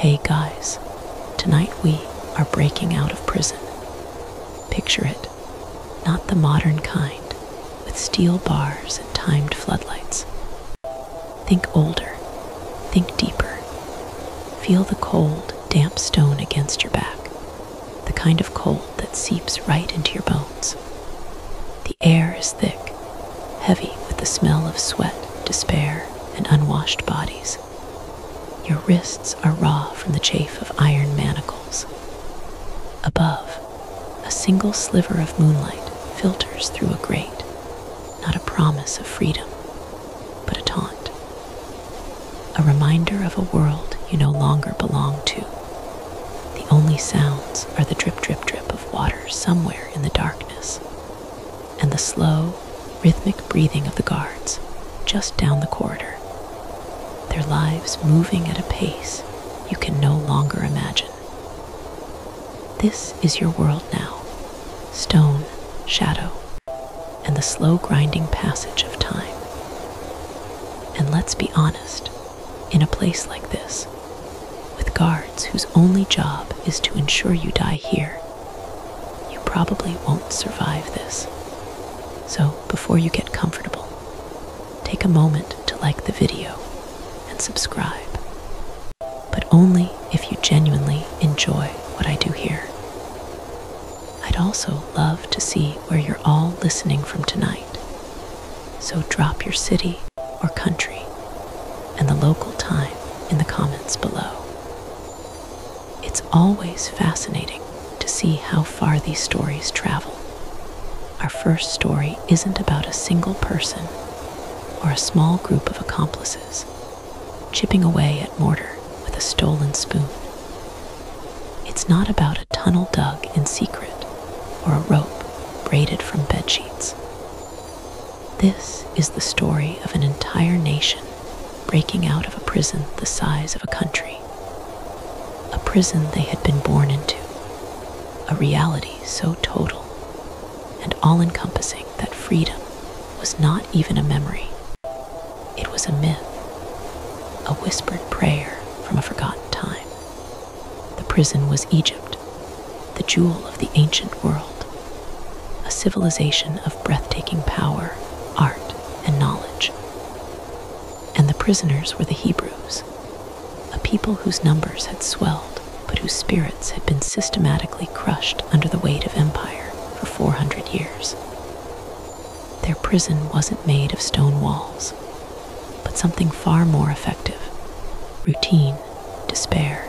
Hey guys, tonight we are breaking out of prison. Picture it, not the modern kind, with steel bars and timed floodlights. Think older, think deeper. Feel the cold, damp stone against your back, the kind of cold that seeps right into your bones. The air is thick, heavy with the smell of sweat, despair, and unwashed bodies. Your wrists are raw from the chafe of iron manacles. Above, a single sliver of moonlight filters through a grate, not a promise of freedom, but a taunt. A reminder of a world you no longer belong to. The only sounds are the drip, drip, drip of water somewhere in the darkness, and the slow, rhythmic breathing of the guards just down the corridor. Their lives moving at a pace you can no longer imagine. This is your world now, stone, shadow, and the slow grinding passage of time. And let's be honest, in a place like this, with guards whose only job is to ensure you die here, you probably won't survive this. So before you get comfortable, take a moment to like the video and subscribe, but only if you genuinely enjoy what I do here. I'd also love to see where you're all listening from tonight, so drop your city or country and the local time in the comments below. It's always fascinating to see how far these stories travel. Our first story isn't about a single person or a small group of accomplices chipping away at mortar with a stolen spoon. It's not about a tunnel dug in secret or a rope braided from bedsheets. This is the story of an entire nation breaking out of a prison the size of a country. A prison they had been born into, a reality so total and all-encompassing that freedom was not even a memory. It was a myth, a whispered prayer from a forgotten time. The prison was Egypt, the jewel of the ancient world, a civilization of breathtaking power, art, and knowledge. And the prisoners were the Hebrews, a people whose numbers had swelled, but whose spirits had been systematically crushed under the weight of empire for 400 years. Their prison wasn't made of stone walls, but something far more effective: routine, despair,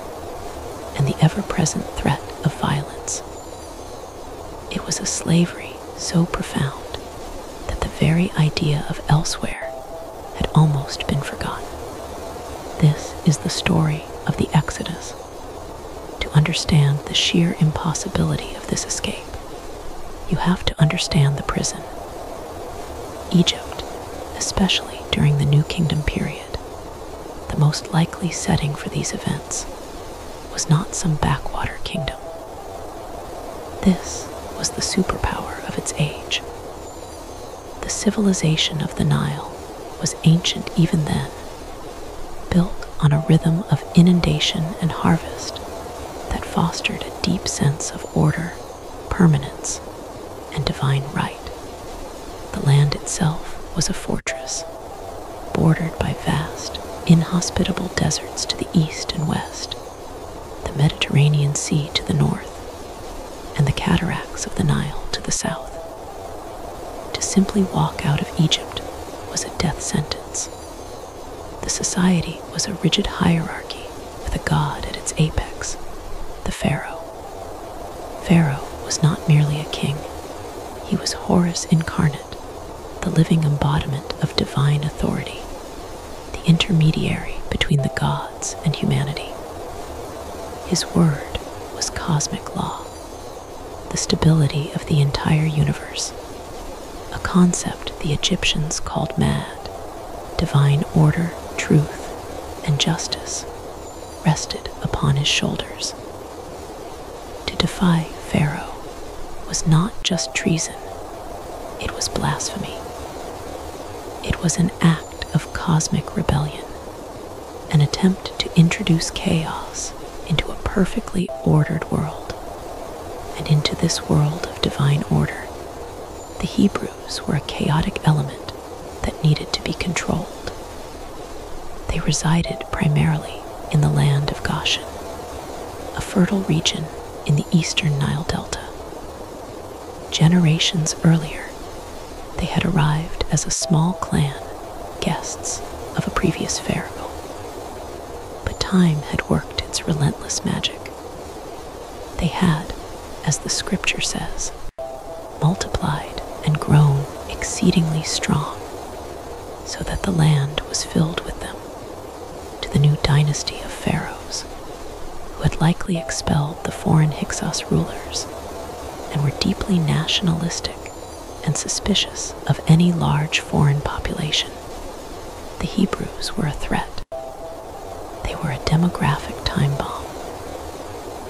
and the ever-present threat of violence. It was a slavery so profound that the very idea of elsewhere had almost been forgotten. This is the story of the Exodus. To understand the sheer impossibility of this escape, you have to understand the prison. Egypt, especially during the New Kingdom period, the most likely setting for these events, was not some backwater kingdom. This was the superpower of its age. The civilization of the Nile was ancient even then, built on a rhythm of inundation and harvest that fostered a deep sense of order, permanence, and divine right. The land itself was a fortress, bordered by vast, inhospitable deserts to the east and west, the Mediterranean Sea to the north, and the cataracts of the Nile to the south. To simply walk out of Egypt was a death sentence. The society was a rigid hierarchy with a god at its apex, the pharaoh. Pharaoh was not merely a king. He was Horus incarnate, the living embodiment of divine authority, the intermediary between the gods and humanity. His word was cosmic law, the stability of the entire universe, a concept the Egyptians called mad. Divine order, truth, and justice rested upon his shoulders. To defy Pharaoh was not just treason, it was blasphemy. It was an act of cosmic rebellion, an attempt to introduce chaos perfectly ordered world. And into this world of divine order, the Hebrews were a chaotic element that needed to be controlled. They resided primarily in the land of Goshen, a fertile region in the eastern Nile Delta. Generations earlier, they had arrived as a small clan, guests of a previous pharaoh. But time had worked its relentless magic. They had, as the scripture says, multiplied and grown exceedingly strong, so that the land was filled with them, to the new dynasty of pharaohs, who had likely expelled the foreign Hyksos rulers and were deeply nationalistic and suspicious of any large foreign population. The Hebrews were a threat. They were a demographic time bomb.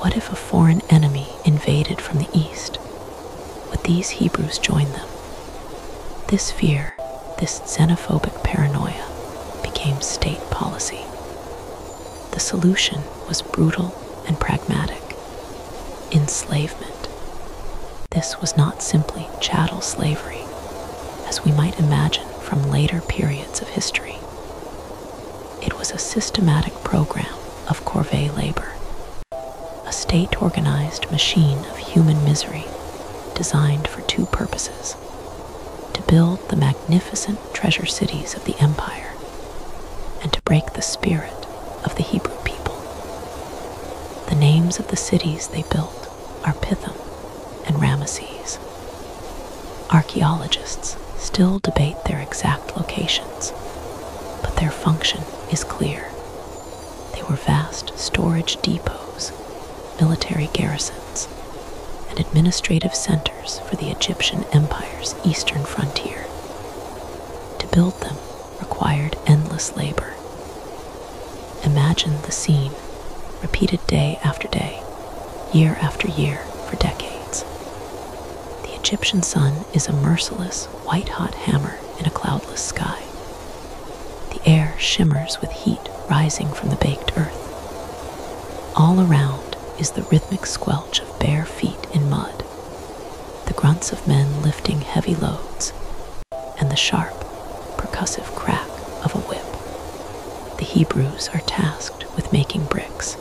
What if a foreign enemy invaded from the east? Would these Hebrews join them? This fear, this xenophobic paranoia, became state policy. The solution was brutal and pragmatic: enslavement. This was not simply chattel slavery, as we might imagine from later periods of history. It was a systematic program of corvée labor, a state-organized machine of human misery designed for two purposes: to build the magnificent treasure cities of the empire and to break the spirit of the Hebrew people. The names of the cities they built are Pithom and Ramesses. Archaeologists still debate their exact locations, but their function is clear. They were vast storage depots, military garrisons, and administrative centers for the Egyptian Empire's eastern frontier. To build them required endless labor. Imagine the scene, repeated day after day, year after year, for decades. The Egyptian sun is a merciless, white-hot hammer in a cloudless sky. The air shimmers with heat rising from the baked earth. All around is the rhythmic squelch of bare feet in mud, the grunts of men lifting heavy loads, and the sharp, percussive crack of a whip. The Hebrews are tasked with making bricks.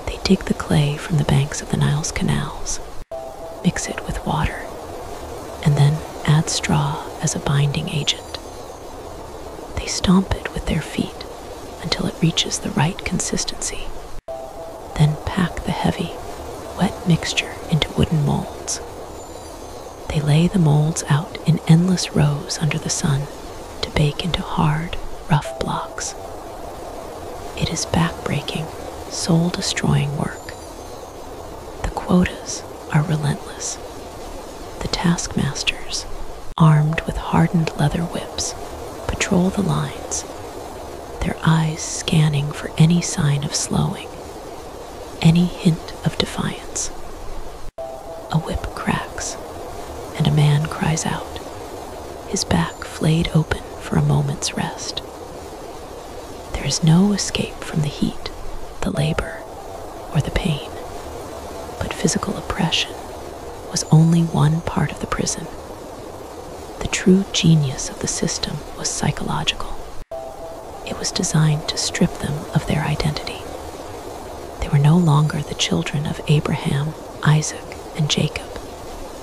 They dig the clay from the banks of the Nile's canals, mix it with water, and then add straw as a binding agent. They stomp it with their feet until it reaches the right consistency, then pack the heavy, wet mixture into wooden molds. They lay the molds out in endless rows under the sun to bake into hard, rough blocks. It is back-breaking, soul-destroying work. The quotas are relentless. The taskmasters, armed with hardened leather whips, patrol the lines, their eyes scanning for any sign of slowing, any hint of defiance. A whip cracks, and a man cries out, his back flayed open for a moment's rest. There is no escape from the heat, the labor, or the pain, but physical oppression was only one part of the prison. The true genius of the system was psychological. It was designed to strip them of their identity. They were no longer the children of Abraham, Isaac, and Jacob,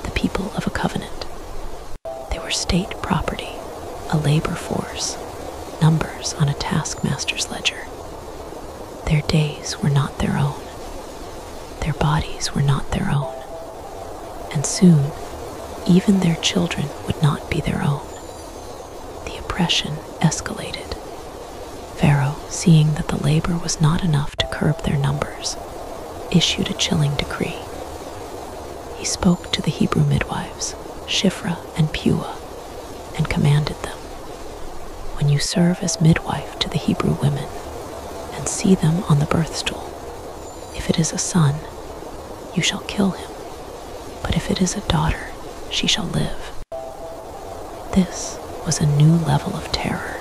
the people of a covenant. They were state property, a labor force, numbers on a taskmaster's ledger. Their days were not their own. Their bodies were not their own. And soon, even their children would not be their own. The oppression escalated. Pharaoh, seeing that the labor was not enough to curb their numbers, issued a chilling decree. He spoke to the Hebrew midwives, Shiphrah and Puah, and commanded them, "When you serve as midwife to the Hebrew women and see them on the birth stool, if it is a son, you shall kill him, but if it is a daughter, she shall live." This was a new level of terror.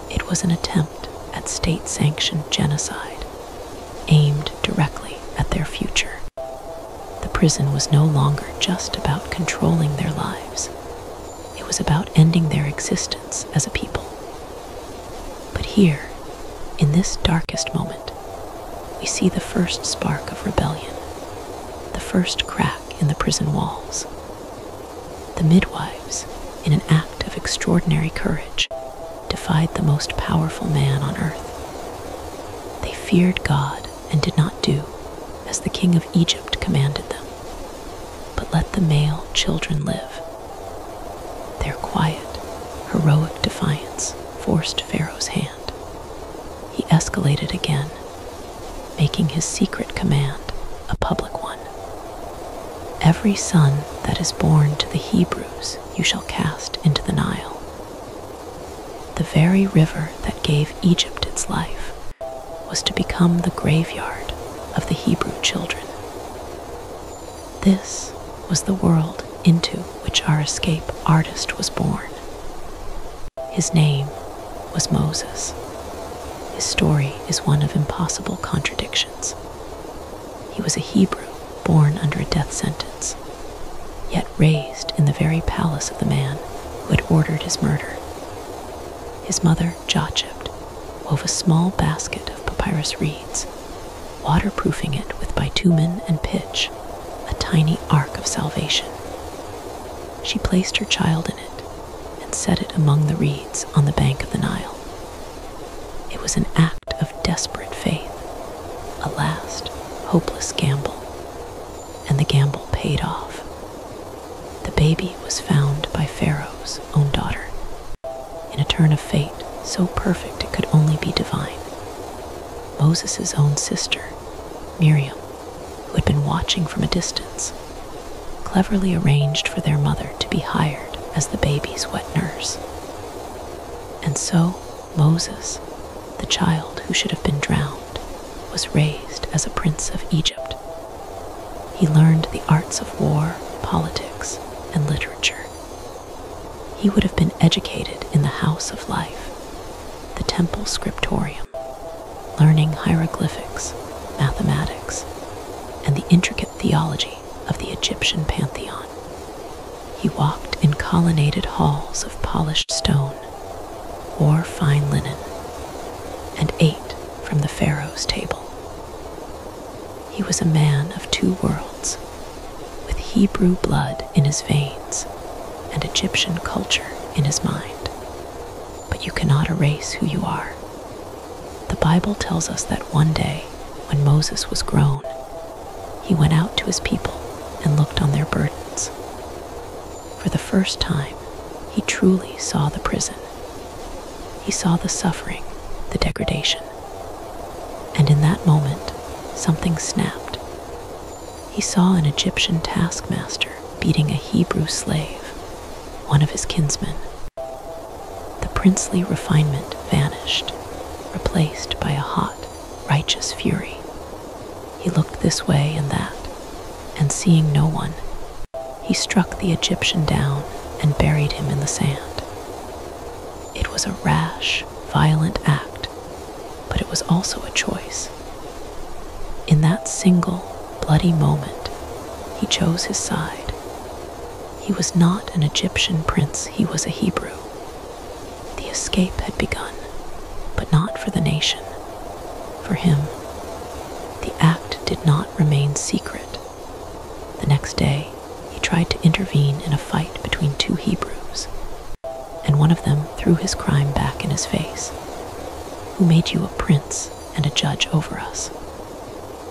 It was an attempt at state-sanctioned genocide, aimed future. The prison was no longer just about controlling their lives. It was about ending their existence as a people. But here, in this darkest moment, we see the first spark of rebellion, the first crack in the prison walls. The midwives, in an act of extraordinary courage, defied the most powerful man on earth. They feared God and did not do as the king of Egypt commanded them, but let the male children live. Their quiet, heroic defiance forced Pharaoh's hand. He escalated again, making his secret command a public one. Every son that is born to the Hebrews you shall cast into the Nile. The very river that gave Egypt its life was to become the graveyard of the Hebrew children. This was the world into which our escape artist was born. His name was Moses. His story is one of impossible contradictions. He was a Hebrew born under a death sentence, yet raised in the very palace of the man who had ordered his murder. His mother, Jochebed, wove a small basket of papyrus reeds, waterproofing it with bitumen and pitch, a tiny ark of salvation. She placed her child in it and set it among the reeds on the bank of the Nile. It was an act of desperate faith, a last, hopeless gamble, and the gamble paid off. The baby was found by Pharaoh's own daughter, in a turn of fate so perfect it could only be divine. Moses' own sister, Miriam, who had been watching from a distance, cleverly arranged for their mother to be hired as the baby's wet nurse. And so Moses, the child who should have been drowned, was raised as a prince of Egypt. He learned the arts of war, politics, and literature. He would have been educated in the house of life, the temple scriptorium, learning hieroglyphics, mathematics, and the intricate theology of the Egyptian pantheon. He walked in colonnaded halls of polished stone, wore fine linen, and ate from the Pharaoh's table. He was a man of two worlds, with Hebrew blood in his veins and Egyptian culture in his mind. But you cannot erase who you are. The Bible tells us that one day, when Moses was grown, he went out to his people and looked on their burdens. For the first time, he truly saw the prison. He saw the suffering, the degradation. And in that moment, something snapped. He saw an Egyptian taskmaster beating a Hebrew slave, one of his kinsmen. The princely refinement vanished, replaced by a hot, righteous fury. He looked this way and that, and seeing no one, he struck the Egyptian down and buried him in the sand. It was a rash, violent act, but it was also a choice. In that single, bloody moment, he chose his side. He was not an Egyptian prince, he was a Hebrew. The escape had begun, but not for the nation. For him, the act did not remain secret. The next day, he tried to intervene in a fight between two Hebrews, and one of them threw his crime back in his face. Who made you a prince and a judge over us?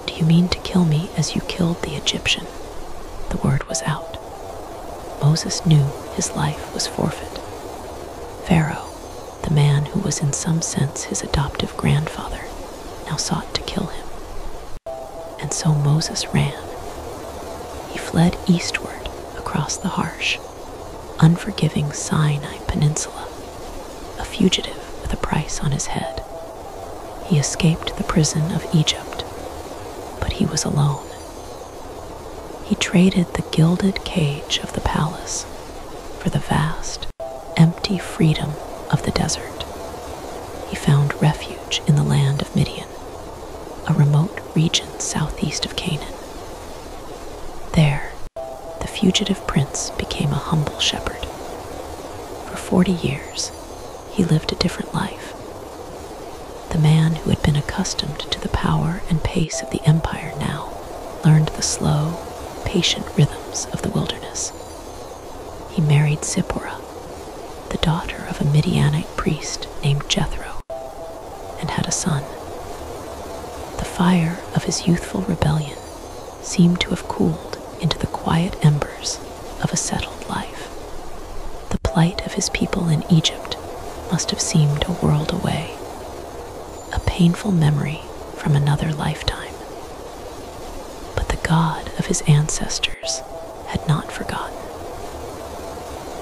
Do you mean to kill me as you killed the Egyptian? The word was out. Moses knew his life was forfeit. Pharaoh, the man who was in some sense his adoptive grandfather, now sought to kill him. And so Moses ran. He fled eastward across the harsh, unforgiving Sinai Peninsula, a fugitive with a price on his head. He escaped the prison of Egypt, but he was alone. He traded the gilded cage of the palace for the vast, empty freedom of the desert. He found refuge in the land of Midian, a remote region southeast of Canaan. fugitive prince became a humble shepherd. For 40 years, he lived a different life. The man who had been accustomed to the power and pace of the empire now learned the slow, patient rhythms of the wilderness. He married Zipporah, the daughter of a Midianite priest named Jethro, and had a son. The fire of his youthful rebellion seemed to have cooled into the quiet embers of a settled life. The plight of his people in Egypt must have seemed a world away, a painful memory from another lifetime. But the God of his ancestors had not forgotten.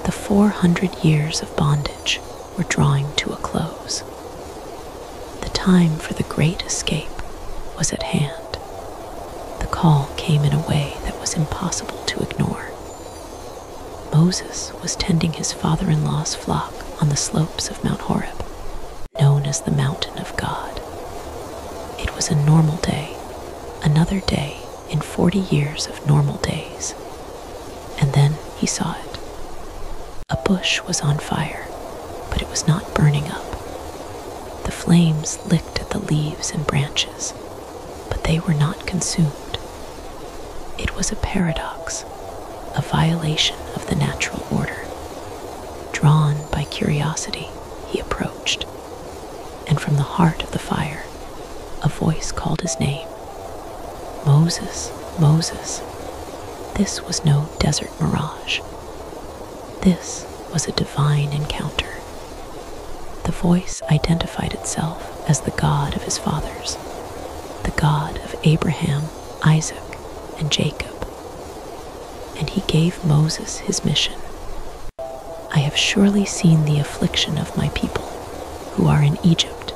The 400 years of bondage were drawing to a close. The time for the great escape was at hand. The call came in a way that was impossible to ignore. Moses was tending his father-in-law's flock on the slopes of Mount Horeb, known as the Mountain of God. It was a normal day, another day in 40 years of normal days. And then he saw it. A bush was on fire, but it was not burning up. The flames licked at the leaves and branches, but they were not consumed. It was a paradox, a violation of the natural order. Drawn by curiosity, he approached, and from the heart of the fire, a voice called his name. Moses, Moses. This was no desert mirage. This was a divine encounter. The voice identified itself as the God of his fathers, the God of Abraham, Isaac, and Jacob. And he gave Moses his mission. I have surely seen the affliction of my people who are in Egypt,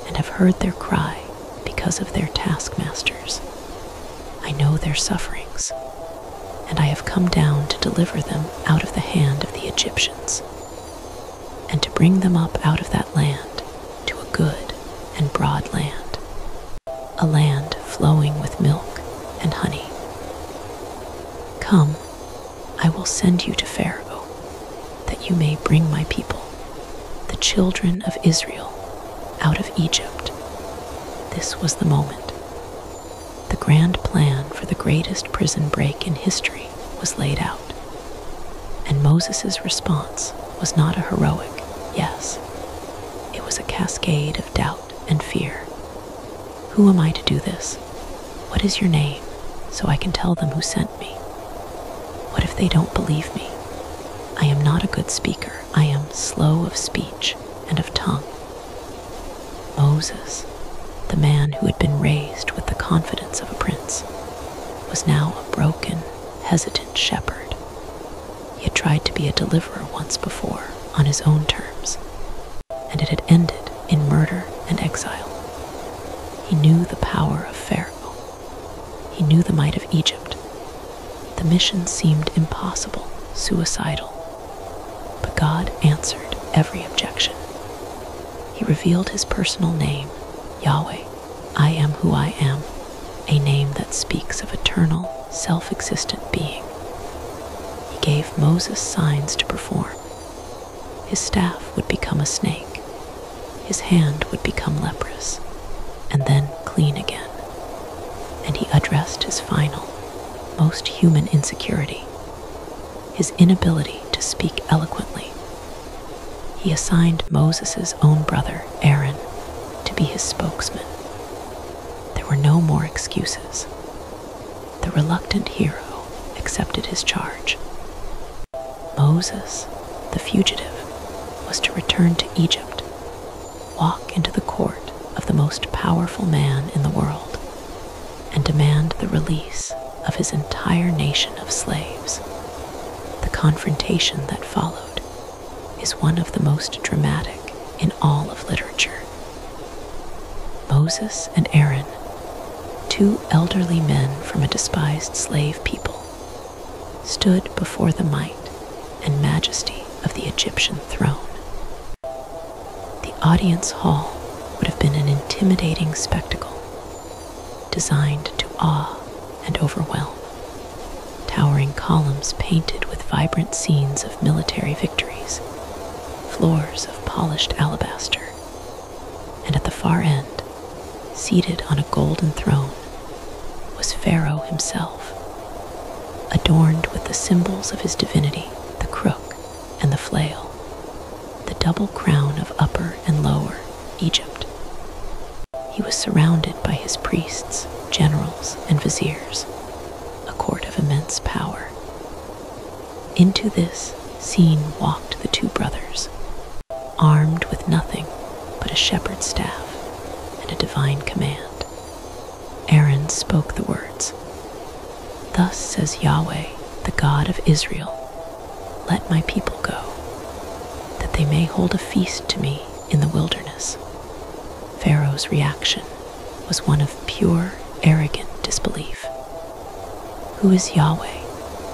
and have heard their cry because of their taskmasters. I know their sufferings, and I have come down to deliver them out of the hand of the Egyptians, and to bring them up out of that land to a good and broad land, a land flowing with milk and honey. Come, I will send you to Pharaoh, that you may bring my people, the children of Israel, out of Egypt. This was the moment. The grand plan for the greatest prison break in history was laid out, and Moses' response was not a heroic yes. It was a cascade of doubt and fear. Who am I to do this? What is your name, so I can tell them who sent me? What if they don't believe me? I am not a good speaker. I am slow of speech and of tongue. Moses, the man who had been raised with the confidence of a prince, was now a broken, hesitant shepherd. He had tried to be a deliverer once before, on his own terms, and it had ended in murder and exile. He knew the power of Pharaoh. He knew the might of Egypt. The mission seemed impossible, suicidal, but God answered every objection. He revealed his personal name, Yahweh, I am who I am, a name that speaks of eternal, self-existent being. He gave Moses signs to perform. His staff would become a snake, his hand would become leprous, and then clean again. And he addressed his final, most human insecurity, his inability to speak eloquently. He assigned Moses' own brother, Aaron, to be his spokesman. There were no more excuses. The reluctant hero accepted his charge. Moses, the fugitive, was to return to Egypt, walk into the court of the most powerful man in the world, and demand the release of his entire nation of slaves. The confrontation that followed is one of the most dramatic in all of literature. Moses and Aaron, two elderly men from a despised slave people, stood before the might and majesty of the Egyptian throne. The audience hall would have been an intimidating spectacle, designed to awe and overwhelm. Towering columns painted with vibrant scenes of military victories, floors of polished alabaster, and at the far end, seated on a golden throne, was Pharaoh himself, adorned with the symbols of his divinity, the crook and the flail, the double crown of Upper and Lower Egypt. He was surrounded by his priests, generals, and viziers, a court of immense power. Into this scene walked the two brothers, armed with nothing but a shepherd's staff and a divine command. Aaron spoke the words, "Thus says Yahweh, the God of Israel, let my people go, that they may hold a feast to me in the wilderness." Pharaoh's reaction was one of pure, arrogant disbelief. Who is Yahweh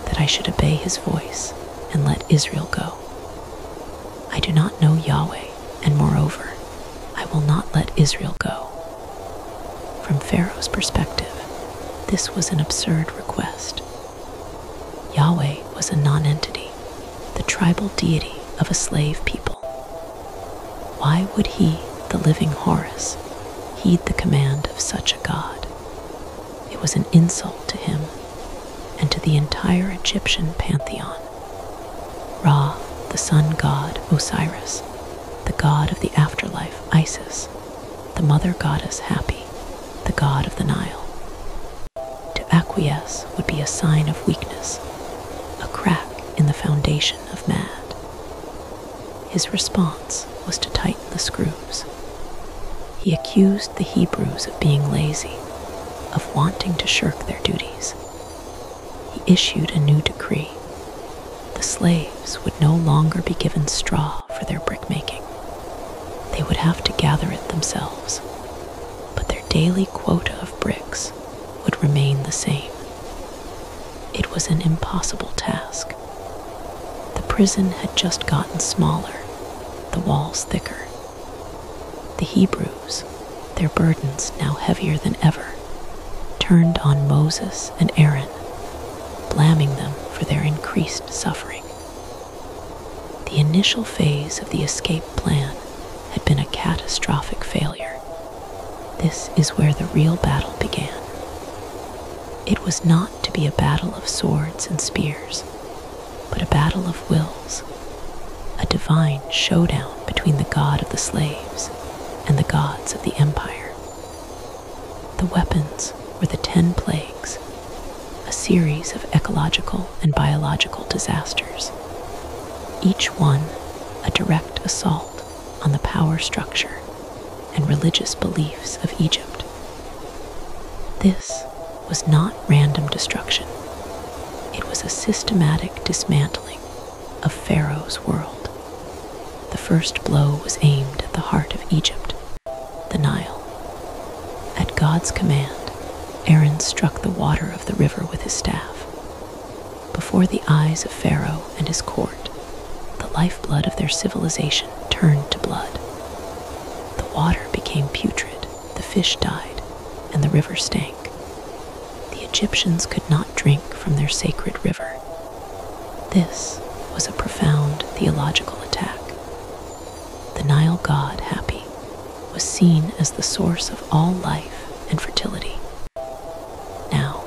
that I should obey his voice and let Israel go? I do not know Yahweh, and moreover, I will not let Israel go. From Pharaoh's perspective, this was an absurd request. Yahweh was a nonentity, the tribal deity of a slave people. Why would he, the living Horus, heed the command of such a god? It was an insult to him and to the entire Egyptian pantheon. Ra, the sun god Osiris, the god of the afterlife Isis, the mother goddess Hapi, the god of the Nile. To acquiesce would be a sign of weakness, a crack in the foundation of mad. His response was to tighten the screws. He accused the Hebrews of being lazy, of wanting to shirk their duties. He issued a new decree. The slaves would no longer be given straw for their brickmaking. They would have to gather it themselves, but their daily quota of bricks would remain the same. It was an impossible task. The prison had just gotten smaller, the walls thicker. The Hebrews, their burdens now heavier than ever, turned on Moses and Aaron, blaming them for their increased suffering. The initial phase of the escape plan had been a catastrophic failure. This is where the real battle began. It was not to be a battle of swords and spears, but a battle of wills, a divine showdown between the god of the slaves and the gods of the empire. The weapons were the 10 plagues, a series of ecological and biological disasters, each one a direct assault on the power structure and religious beliefs of Egypt. This was not random destruction. It was a systematic dismantling of Pharaoh's world. The first blow was aimed at the heart of Egypt, the Nile. At God's command, Aaron struck the water of the river with his staff. Before the eyes of Pharaoh and his court, the lifeblood of their civilization turned to blood. The water became putrid, the fish died, and the river stank. The Egyptians could not drink from their sacred river. This was a profound theological attack. The Nile god Hapi was seen as the source of all life and fertility. Now,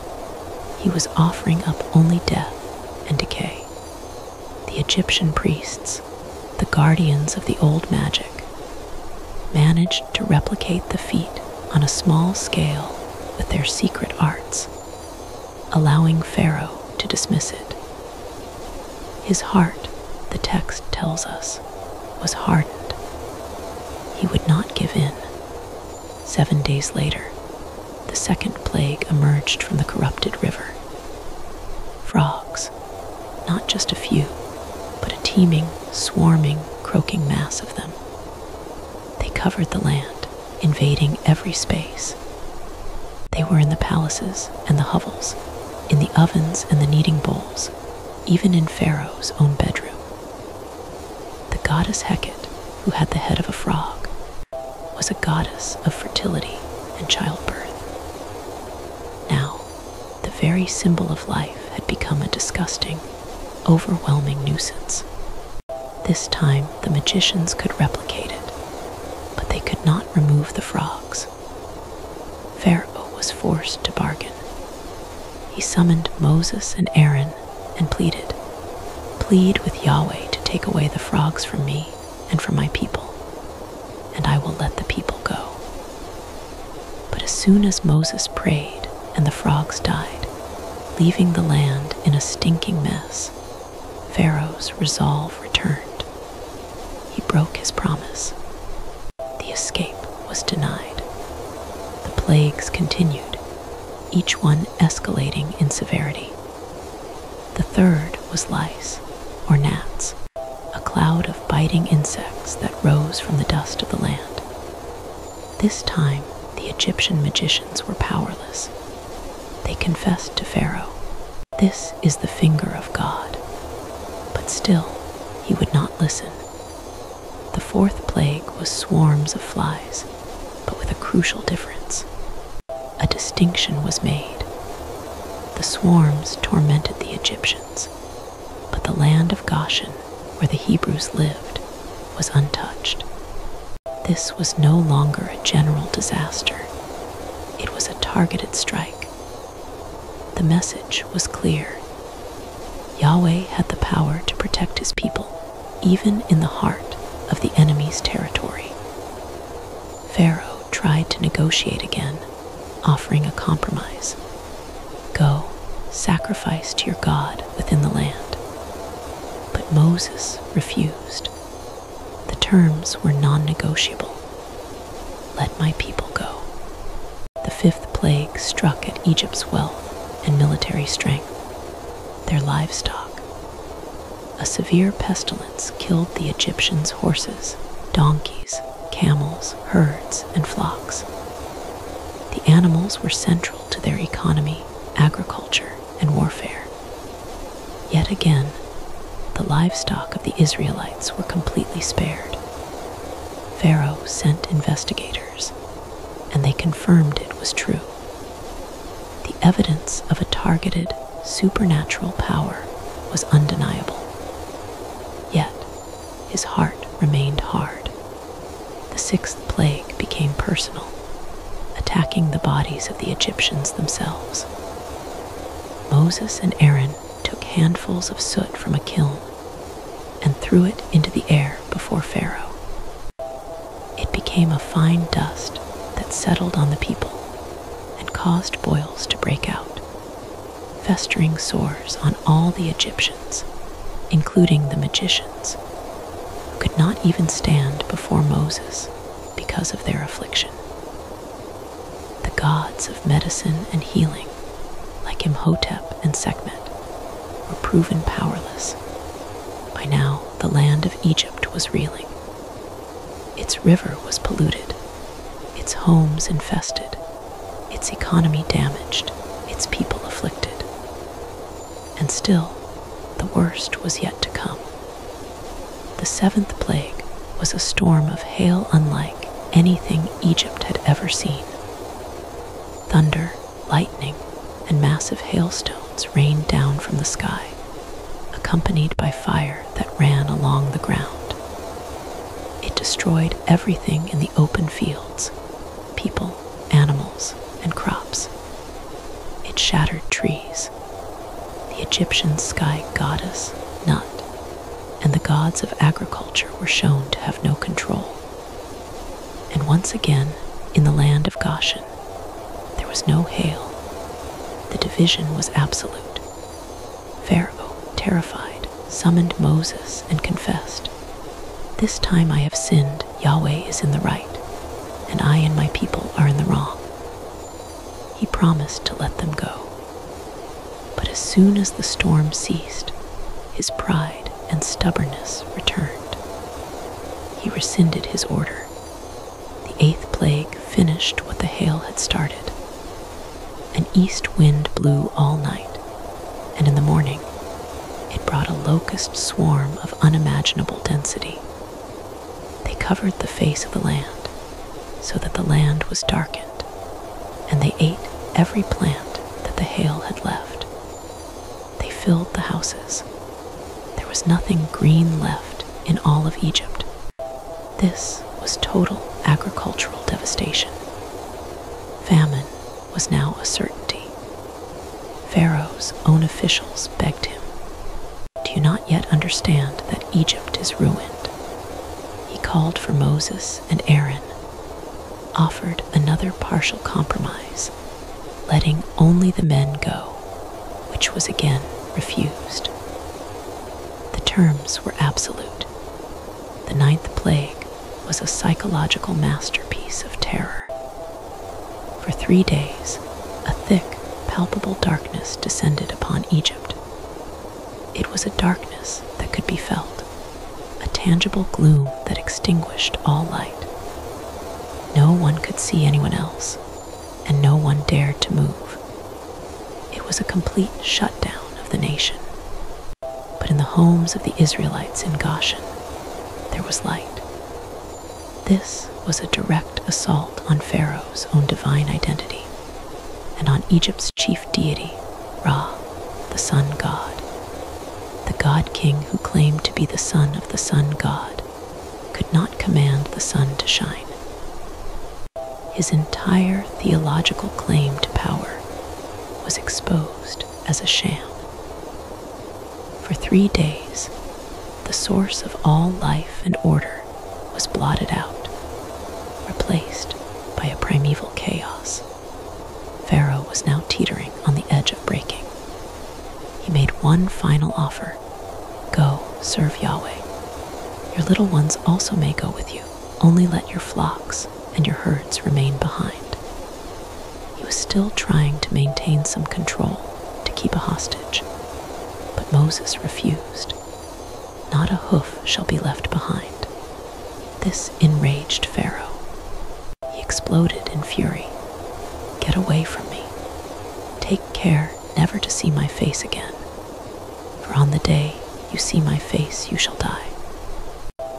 he was offering up only death and decay. The Egyptian priests, the guardians of the old magic, managed to replicate the feat on a small scale with their secret arts, allowing Pharaoh to dismiss it. His heart, the text tells us, was hardened. He would not give in. 7 days later, the second plague emerged from the corrupted river. Frogs, not just a few, but a teeming, swarming, croaking mass of them. They covered the land, invading every space. They were in the palaces and the hovels, in the ovens and the kneading bowls, even in Pharaoh's own bedroom. The goddess Hecate, who had the head of a frog, was a goddess of fertility and childbirth. Now, the very symbol of life had had become a disgusting, overwhelming nuisance. This time, the magicians could replicate it, but they could not remove the frogs. Pharaoh was forced to bargain. He summoned Moses and Aaron and pleaded, "Plead with Yahweh to take away the frogs from me and from my people, and I will let the people go." But as soon as Moses prayed and the frogs died, leaving the land in a stinking mess, Pharaoh's resolve returned. He broke his promise. The escape was denied. The plagues continued, each one escalating in severity. The third was lice, or gnats, a cloud of biting insects that rose from the dust of the land. This time, the Egyptian magicians were powerless. They confessed to Pharaoh, "This is the finger of God." But still, he would not listen. The fourth plague was swarms of flies, but with a crucial difference. A distinction was made. The swarms tormented the Egyptians, but the land of Goshen, where the Hebrews lived, was untouched. This was no longer a general disaster. It was a targeted strike. The message was clear. Yahweh had the power to protect his people, even in the heart of the enemy's territory. Pharaoh tried to negotiate again, offering a compromise. "Go, sacrifice to your God within the land." But Moses refused. The terms were non-negotiable. "Let my people go." The fifth plague struck at Egypt's wealth and military strength, their livestock. A severe pestilence killed the Egyptians' horses, donkeys, camels, herds, and flocks. The animals were central to their economy, agriculture, and warfare. Yet again, the livestock of the Israelites were completely spared. Pharaoh sent investigators, and they confirmed it was true. The evidence of a targeted, supernatural power was undeniable. Yet, his heart remained hard. The sixth plague became personal, attacking the bodies of the Egyptians themselves. Moses and Aaron took handfuls of soot from a kiln and threw it into the air before Pharaoh. It became a fine dust that settled on the people and caused boils to break out, festering sores on all the Egyptians, including the magicians, who could not even stand before Moses because of their affliction. The gods of medicine and healing, like Imhotep and Sekhmet, were proven powerless. By now, the land of Egypt was reeling. Its river was polluted, its homes infested, its economy damaged, its people afflicted. And still, the worst was yet to come. The seventh plague was a storm of hail unlike anything Egypt had ever seen. Thunder, lightning, and massive hailstones rained down from the sky, accompanied by fire that ran along the ground. It destroyed everything in the open fields, people, animals, and crops. It shattered trees. The Egyptian sky goddess, Nut, and the gods of agriculture were shown to have no control. And once again, in the land of Goshen, there was no hail. The division was absolute. Pharaoh, terrified, summoned Moses and confessed, "This time I have sinned, Yahweh is in the right, and I and my people are in the wrong." He promised to let them go. But as soon as the storm ceased, his pride and stubbornness returned. He rescinded his order. The eighth plague finished what the hail had started. An east wind blew all night, and in the morning, it brought a locust swarm of unimaginable density. They covered the face of the land, so that the land was darkened, and they ate every plant that the hail had left. They filled the houses. There was nothing green left in all of Egypt. This was total agricultural devastation. Famine was now a certainty. Pharaoh's own officials begged him, "Do you not yet understand that Egypt is ruined?" He called for Moses and Aaron, offered another partial compromise, letting only the men go, which was again refused. The terms were absolute. The ninth plague was a psychological masterpiece of terror. For 3 days, a thick, palpable darkness descended upon Egypt. It was a darkness that could be felt, a tangible gloom that extinguished all light. No one could see anyone else, and no one dared to move. It was a complete shutdown of the nation. But in the homes of the Israelites in Goshen, there was light. This was a direct assault on Pharaoh's own divine identity, and on Egypt's chief deity, Ra, the sun god. The god king who claimed to be the son of the sun god could not command the sun to shine. His entire theological claim to power was exposed as a sham. For 3 days, the source of all life and order was blotted out, replaced by a primeval chaos. Pharaoh was now teetering on the edge of breaking. He made one final offer: "Go, serve Yahweh. Your little ones also may go with you. Only let your flocks and your herds remain behind." He was still trying to maintain some control, to keep a hostage. But Moses refused. Not a hoof shall be left behind. This enraged Pharaoh. He exploded in fury. "Get away from me. Take care never to see my face again. For on the day you see my face, you shall die."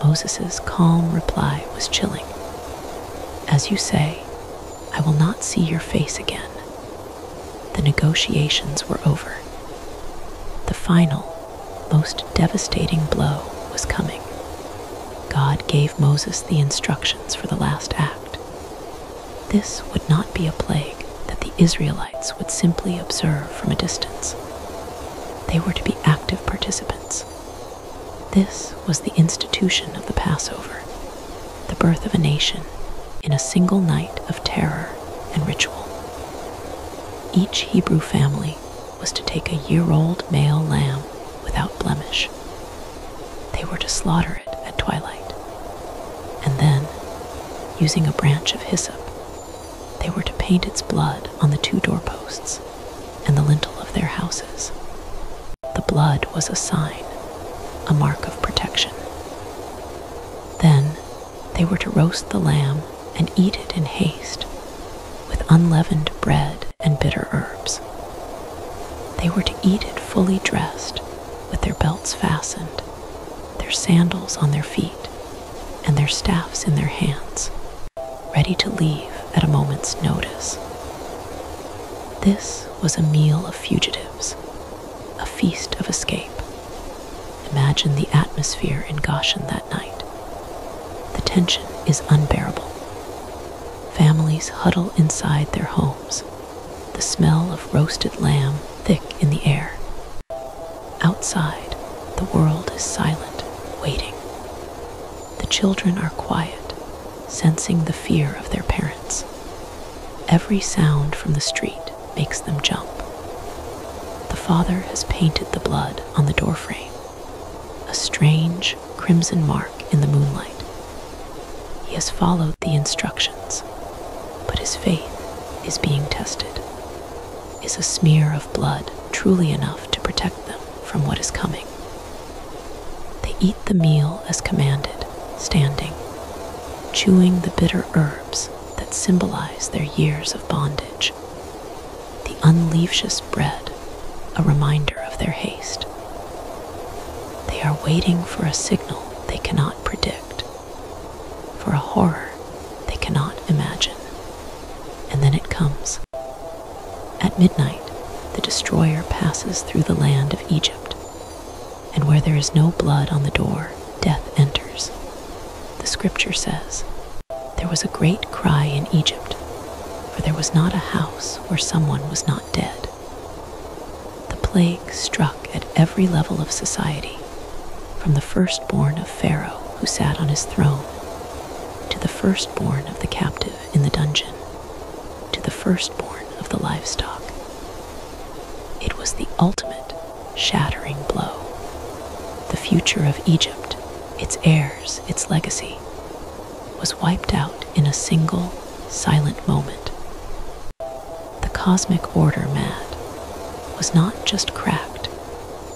Moses' calm reply was chilling. "As you say, I will not see your face again." The negotiations were over. The final, most devastating blow was coming. God gave Moses the instructions for the last act. This would not be a plague that the Israelites would simply observe from a distance. They were to be active participants. This was the institution of the Passover, the birth of a nation in a single night of terror and ritual. Each Hebrew family was to take a year-old male lamb without blemish. They were to slaughter it at twilight, and then, using a branch of hyssop, they were to paint its blood on the 2 doorposts and the lintel of their houses. The blood was a sign, a mark of protection. Then they were to roast the lamb and eat it in haste, with unleavened bread and bitter herbs. They were to eat it fully dressed, with their belts fastened, their sandals on their feet, and their staffs in their hands, ready to leave at a moment's notice. This was a meal of fugitives, a feast of escape. Imagine the atmosphere in Goshen that night. The tension is unbearable. Families huddle inside their homes, the smell of roasted lamb thick in the air. Outside, the world is silent, waiting. The children are quiet, sensing the fear of their parents. Every sound from the street makes them jump. The father has painted the blood on the doorframe, a strange crimson mark in the moonlight. He has followed the instructions, but his faith is being tested. Is a smear of blood truly enough to protect them from what is coming? They eat the meal as commanded, standing, chewing the bitter herbs that symbolize their years of bondage. The unleavened bread, a reminder of their haste. They are waiting for a signal they cannot predict, for a horror they cannot imagine. And then it comes. At midnight, the destroyer passes through the land of Egypt, and where there is no blood on the door, death enters. The scripture says, "There was a great cry in Egypt, for there was not a house where someone was not dead." The plague struck at every level of society, from the firstborn of Pharaoh who sat on his throne, to the firstborn of the captive in the dungeon, to the firstborn of the livestock. It was the ultimate shattering blow. The future of Egypt, its heirs, its legacy, was wiped out in a single, silent moment. The cosmic order, mad, was not just cracked,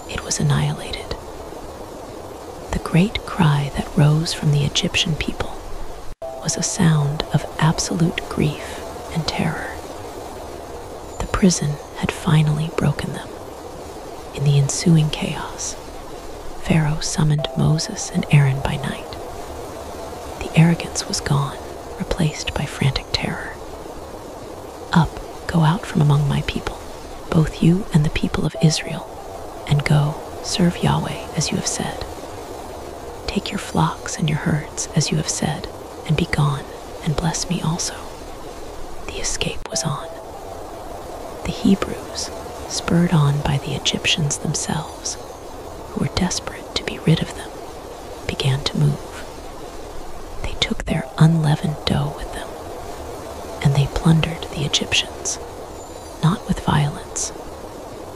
it was annihilated. The great cry that rose from the Egyptian people was a sound of absolute grief and terror. The prison had finally broken them. In the ensuing chaos, Pharaoh summoned Moses and Aaron by night. The arrogance was gone, replaced by frantic terror. "Up, go out from among my people, both you and the people of Israel, and go, serve Yahweh as you have said. Take your flocks and your herds as you have said, and be gone, and bless me also." The escape was on. The Hebrews, spurred on by the Egyptians themselves, who were desperate to be rid of them, began to move. They took their unleavened dough with them, and they plundered the Egyptians, not with violence,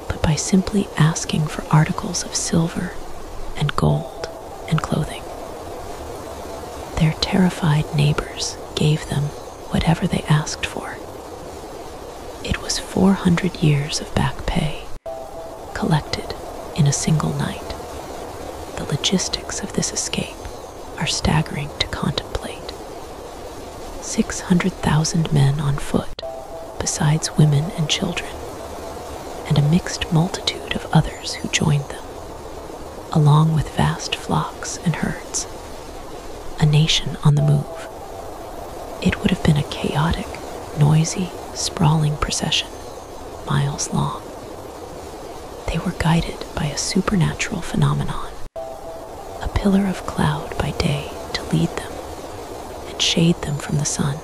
but by simply asking for articles of silver and gold and clothing. Their terrified neighbors gave them whatever they asked for. It was 400 years of back pay, collected in a single night. The logistics of this escape are staggering to contemplate. 600,000 men on foot, besides women and children, and a mixed multitude of others who joined them, along with vast flocks and herds. A nation on the move. It would have been a chaotic, noisy, sprawling procession, miles long. They were guided by a supernatural phenomenon, a pillar of cloud by day to lead them and shade them from the sun,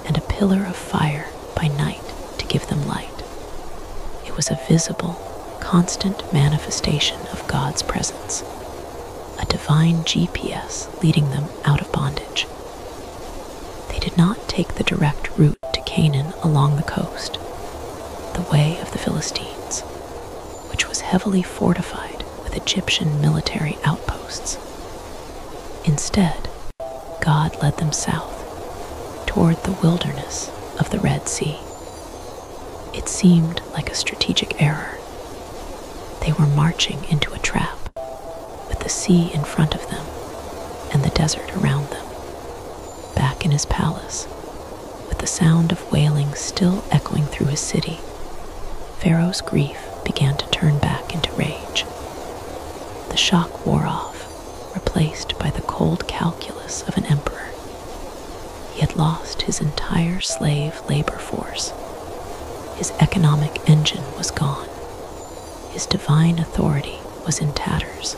and a pillar of fire by night to give them light. It was a visible, constant manifestation of God's presence, a divine GPS leading them out of bondage. They did not take the direct route to Canaan along the coast, the way of the Philistines, which was heavily fortified with Egyptian military outposts. Instead, God led them south, toward the wilderness of the Red Sea. It seemed like a strategic error. They were marching into a trap, with the sea in front of them and the desert around them. Back in his palace, with the sound of wailing still echoing through his city, Pharaoh's grief began to turn back into rage. The shock wore off, replaced by the cold calculus of an emperor. He had lost his entire slave labor force. His economic engine was gone. His divine authority was in tatters.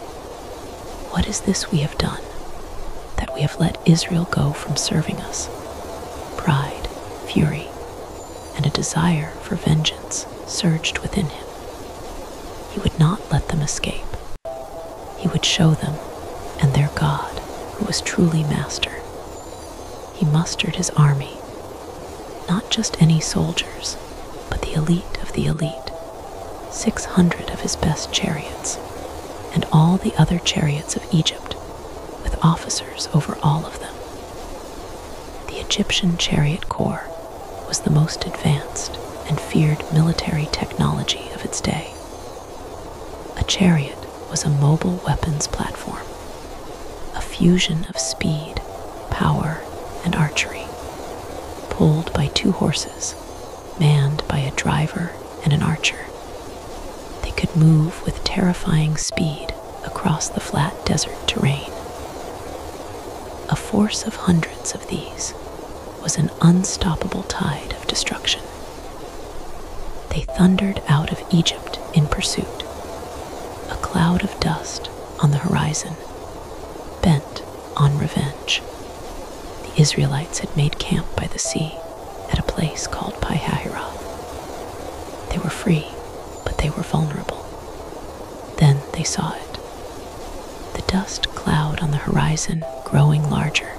What is this we have done, that we have let Israel go from serving us? Pride, fury, and a desire for vengeance surged within him. He would not let them escape. He would show them and their God who was truly master. He mustered his army, not just any soldiers, but the elite of the elite, 600 of his best chariots, and all the other chariots of Egypt, with officers over all of them. The Egyptian chariot corps was the most advanced and feared military technology of its day. A chariot was a mobile weapons platform, a fusion of speed, power, and archery, pulled by 2 horses, manned by a driver and an archer. They could move with terrifying speed across the flat desert terrain. A force of hundreds of these was an unstoppable tide of destruction. They thundered out of Egypt in pursuit, a cloud of dust on the horizon, bent on revenge. The Israelites had made camp by the sea at a place called Pi-hahiroth. They were free, but they were vulnerable. Then they saw it. The dust cloud on the horizon growing larger,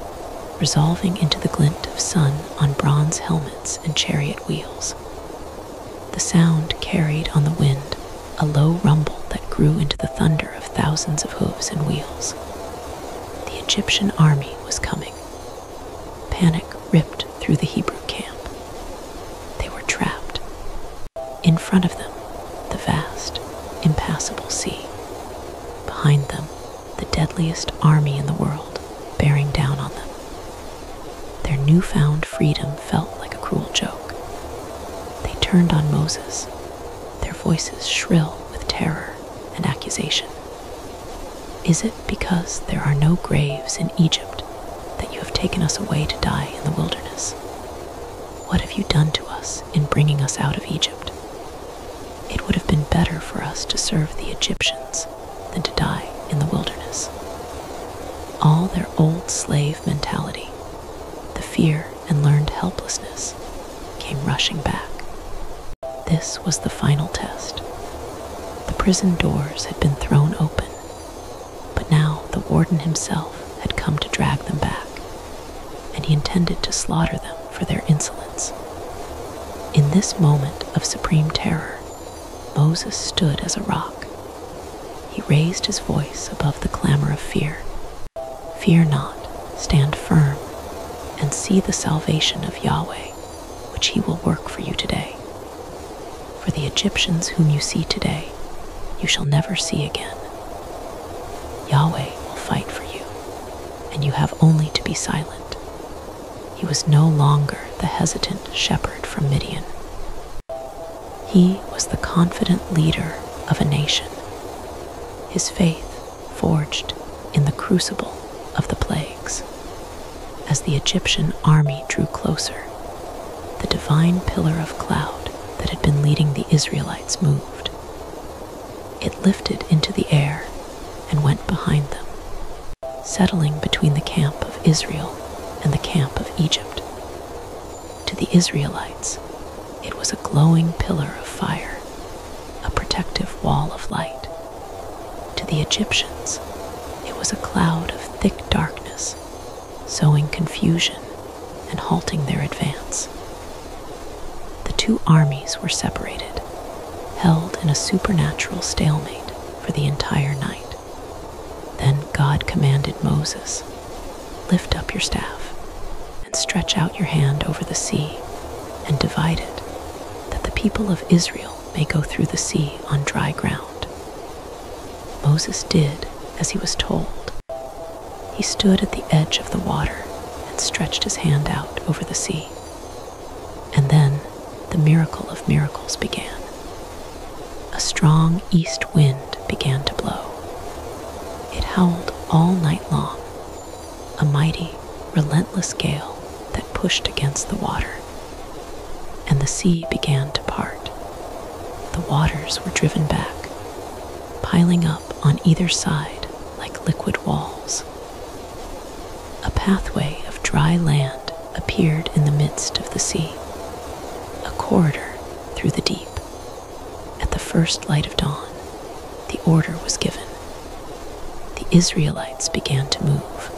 resolving into the glint of sun on bronze helmets and chariot wheels. The sound carried on the wind a low rumble that grew into the thunder of thousands of hooves and wheels. The Egyptian army was coming. Panic ripped through the Hebrew camp. They were trapped. In front of them, the vast, impassable sea. Behind them, the deadliest army in the world, bearing down on them. Their newfound freedom felt like a cruel joke. They turned on Moses, their voices shrill with terror and accusation. Is it because there are no graves in Egypt that you have taken us away to die in the wilderness? What have you done to us in bringing us out of Egypt? It would have been better for us to serve the Egyptians than to die in the wilderness. All their old slave mentality, the fear and learned helplessness, came rushing back. This was the final test. The prison doors had been thrown open, but now the warden himself had come to drag them back, and he intended to slaughter them for their insolence. In this moment of supreme terror, Moses stood as a rock. He raised his voice above the clamor of fear. Fear not, stand firm, and see the salvation of Yahweh, which he will work for you today. For the Egyptians whom you see today, you shall never see again. Yahweh will fight for you, and you have only to be silent. He was no longer the hesitant shepherd from Midian. He was the confident leader of a nation, his faith forged in the crucible of the plagues. As the Egyptian army drew closer, the divine pillar of cloud that had been leading the Israelites moved. It lifted into the air and went behind them, settling between the camp of Israel and the camp of Egypt. To the Israelites, it was a glowing pillar of fire, a protective wall of light. To the Egyptians, it was a cloud of thick darkness, sowing confusion and halting their advance. The two armies were separated, held in a supernatural stalemate for the entire night. Then God commanded Moses, "Lift up your staff and stretch out your hand over the sea and divide it, that the people of Israel may go through the sea on dry ground." Moses did as he was told. He stood at the edge of the water and stretched his hand out over the sea. And then the miracle of miracles began. A strong east wind began to blow. It howled all night long, a mighty, relentless gale that pushed against the water. And the sea began to part. The waters were driven back, piling up on either side like liquid walls. A pathway of dry land appeared in the midst of the sea, a corridor through the deep. At the first light of dawn, the order was given. The Israelites began to move.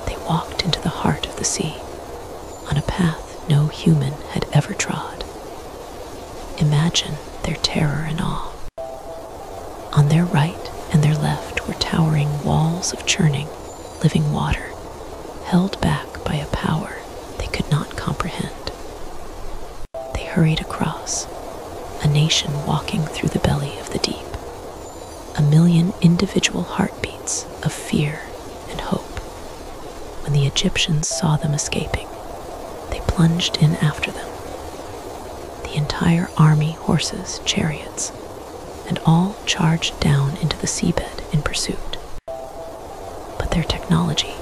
They walked into the heart of the sea, on a path no human had ever trod. Imagine their terror and awe. On their right and their left were towering walls of churning, living water, held back by a power they could not comprehend. They hurried across, a nation walking through the belly of the deep, 1,000,000 individual heartbeats of fear and hope. When the Egyptians saw them escaping, they plunged in after them. The entire army, horses, chariots, and all charged down into the seabed in pursuit. But their technology,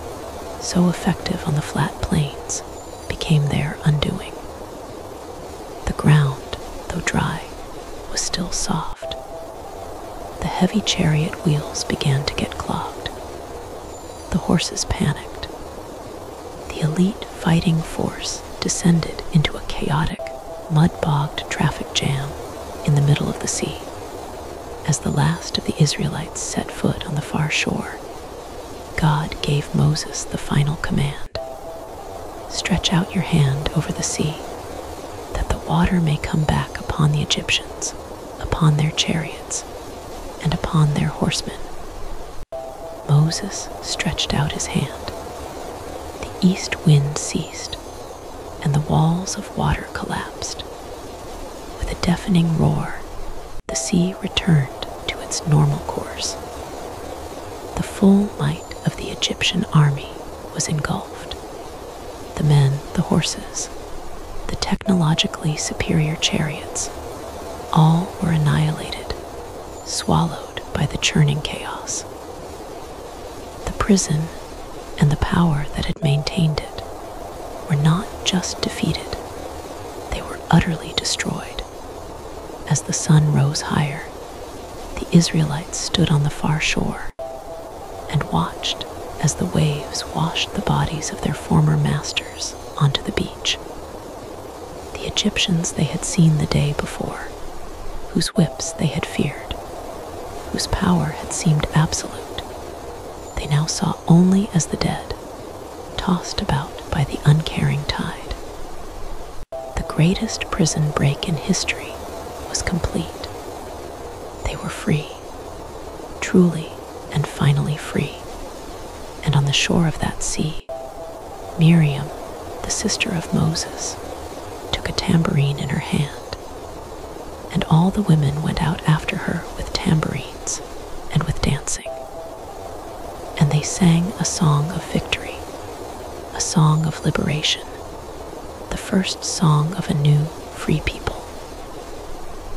so effective on the flat plains, became their undoing. The ground, though though dry, was still soft. The heavy chariot wheels began to get clogged. The horses panicked. The elite fighting force descended into a chaotic, mud-bogged traffic jam in the middle of the sea. As the last of the Israelites set foot on the far shore, God gave Moses the final command: "Stretch out your hand over the sea, that the water may come back upon the Egyptians, upon their chariots, and upon their horsemen." Moses stretched out his hand. The east wind ceased, and the walls of water collapsed. With a deafening roar, the sea returned to its normal course. The full might of the Egyptian army was engulfed. The men, the horses, the technologically superior chariots, all were annihilated, swallowed by the churning chaos. The prison and the power that had maintained it were not just defeated, they were utterly destroyed. As the sun rose higher, the Israelites stood on the far shore and watched as the waves washed the bodies of their former masters onto the beach. The Egyptians they had seen the day before, whose whips they had feared, whose power had seemed absolute, they now saw only as the dead, tossed about by the uncaring tide. The greatest prison break in history was complete. They were free, truly and finally free. And on the shore of that sea, Miriam, the sister of Moses, took a tambourine in her hand, and all the women went out after her with tambourines and with dancing. And they sang a song of victory, a song of liberation, the first song of a new, free people.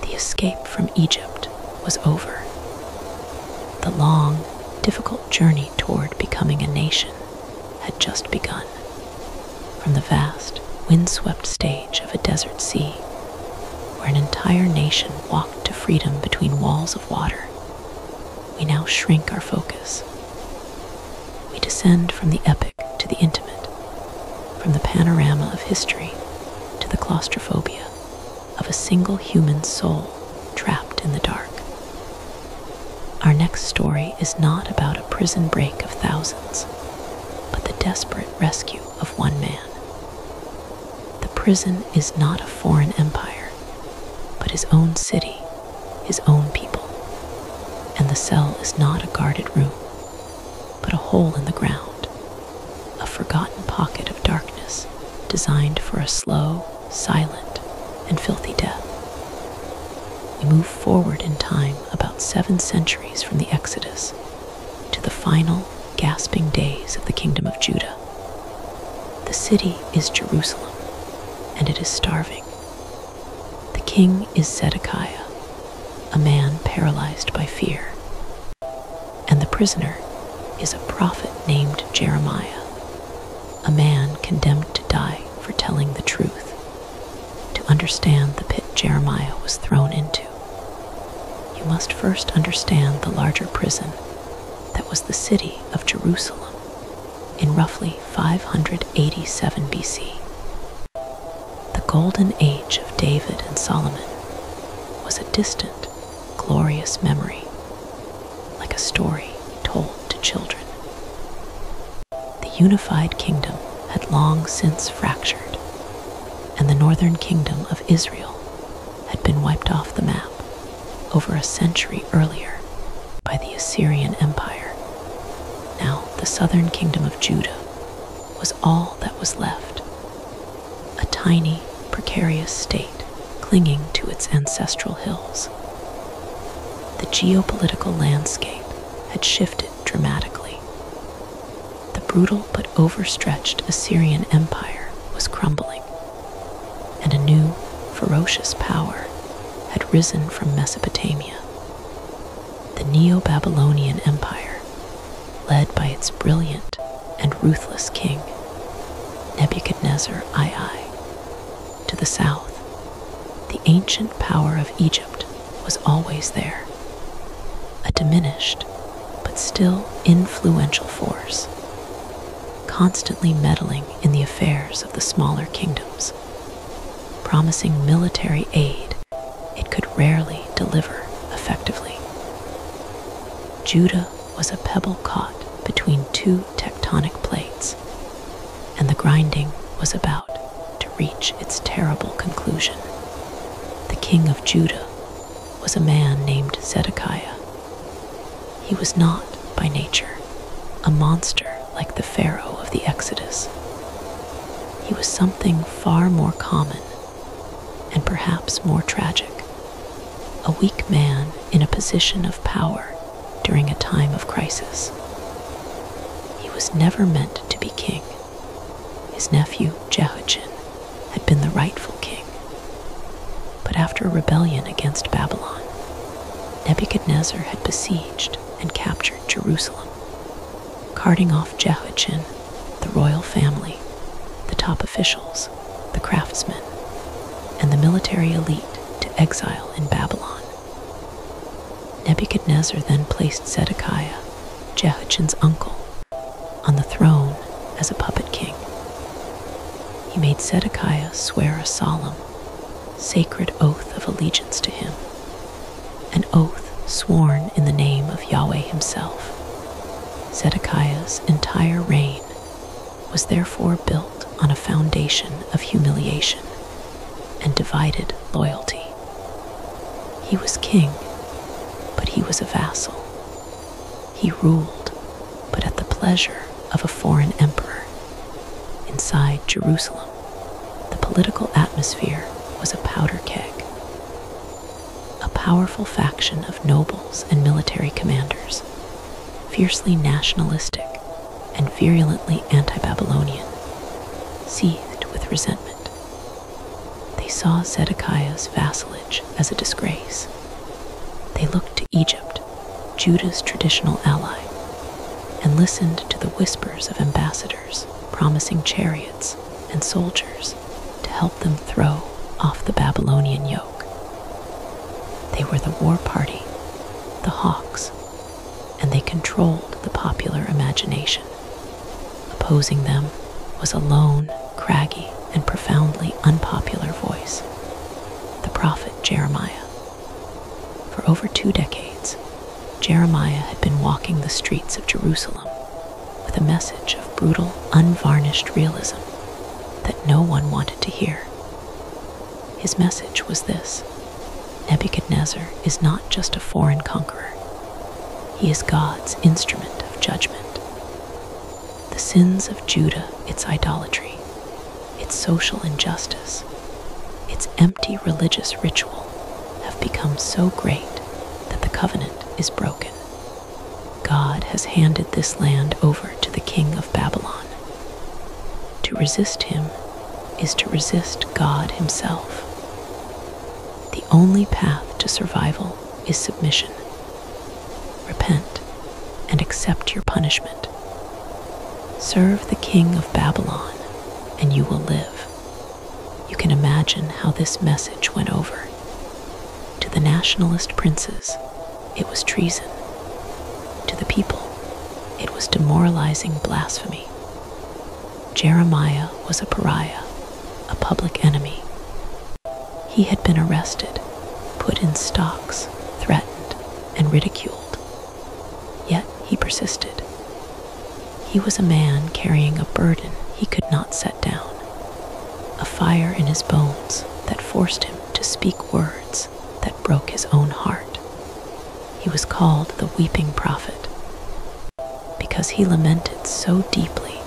The escape from Egypt was over. The long, difficult journey toward becoming a nation had just begun. From the vast, windswept stage of a desert sea, where an entire nation walked to freedom between walls of water, we now shrink our focus. We descend from the epic to the intimate, from the panorama of history to the claustrophobia of a single human soul trapped in the dark. Our next story is not about a prison break of thousands, but the desperate rescue of one man. The prison is not a foreign empire, but his own city, his own people. And the cell is not a guarded room, but a hole in the ground, a forgotten pocket of darkness designed for a slow, silent, and filthy death. We move forward in time about 7 centuries from the Exodus to the final, gasping days of the Kingdom of Judah. The city is Jerusalem, and it is starving. The king is Zedekiah, a man paralyzed by fear, and the prisoner is a prophet named Jeremiah, a man condemned to die for telling the truth. To understand the pit Jeremiah was thrown into, you must first understand the larger prison that was the city of Jerusalem in roughly 587 BC. The golden age of David and Solomon was a distant, glorious memory, like a story told to children. The unified kingdom had long since fractured, and the northern kingdom of Israel had been wiped off the map over a century earlier by the Assyrian Empire. Now the southern kingdom of Judah was all that was left, a tiny, precarious state clinging to its ancestral hills. The geopolitical landscape had shifted dramatically. The brutal but overstretched Assyrian Empire was crumbling, and a new, ferocious power had risen from Mesopotamia. The Neo-Babylonian Empire, led by its brilliant and ruthless king, Nebuchadnezzar II. To the south, The ancient power of Egypt was always there, a diminished but still influential force, constantly meddling in the affairs of the smaller kingdoms, promising military aid it could rarely deliver effectively. Judah was a pebble caught between two tectonic plates, and the grinding was about to reach its terrible conclusion. The king of Judah was a man named Zedekiah. He was not, by nature, a monster like the Pharaoh of the Exodus. He was something far more common and perhaps more tragic, a weak man in a position of power during a time of crisis. He was never meant to be king. His nephew, Jehoiachin, had been the rightful king. But after a rebellion against Babylon, Nebuchadnezzar had besieged and captured Jerusalem, carting off Jehoiachin, the royal family, the top officials, the craftsmen, and the military elite to exile in Babylon. Nebuchadnezzar then placed Zedekiah, Jehoiachin's uncle, on the throne as a puppet king. He made Zedekiah swear a solemn, sacred oath of allegiance to him, an oath sworn in the name of Yahweh himself. Zedekiah's entire reign was therefore built on a foundation of humiliation and divided loyalty. He was king, but he was a vassal. He ruled, but at the pleasure of a foreign emperor. Inside Jerusalem, the political atmosphere was a powder keg. A powerful faction of nobles and military commanders, fiercely nationalistic and virulently anti-Babylonian, seethed with resentment. They saw Zedekiah's vassalage as a disgrace. They looked to Egypt, Judah's traditional ally, and listened to the whispers of ambassadors promising chariots and soldiers to help them throw off the Babylonian yoke. They were the war party, the hawks, and they controlled the popular imagination. Opposing them was a lone, craggy, and profoundly unpopular voice, the prophet Jeremiah. For over 2 decades, Jeremiah had been walking the streets of Jerusalem with a message of brutal, unvarnished realism that no one wanted to hear. His message was this: Nebuchadnezzar is not just a foreign conqueror. He is God's instrument of judgment. The sins of Judah, its idolatry, its social injustice, its empty religious ritual, have become so great that the covenant is broken. God has handed this land over to the king of Babylon. To resist him is to resist God himself. The only path to survival is submission. Repent and accept your punishment. Serve the king of Babylon, and you will live. You can imagine how this message went over. To the nationalist princes, it was treason. To the people, it was demoralizing blasphemy. Jeremiah was a pariah, a public enemy. He had been arrested, put in stocks, threatened, and ridiculed. Yet he persisted. He was a man carrying a burden he could not set down, a fire in his bones that forced him to speak words that broke his own heart. He was called the weeping prophet because he lamented so deeply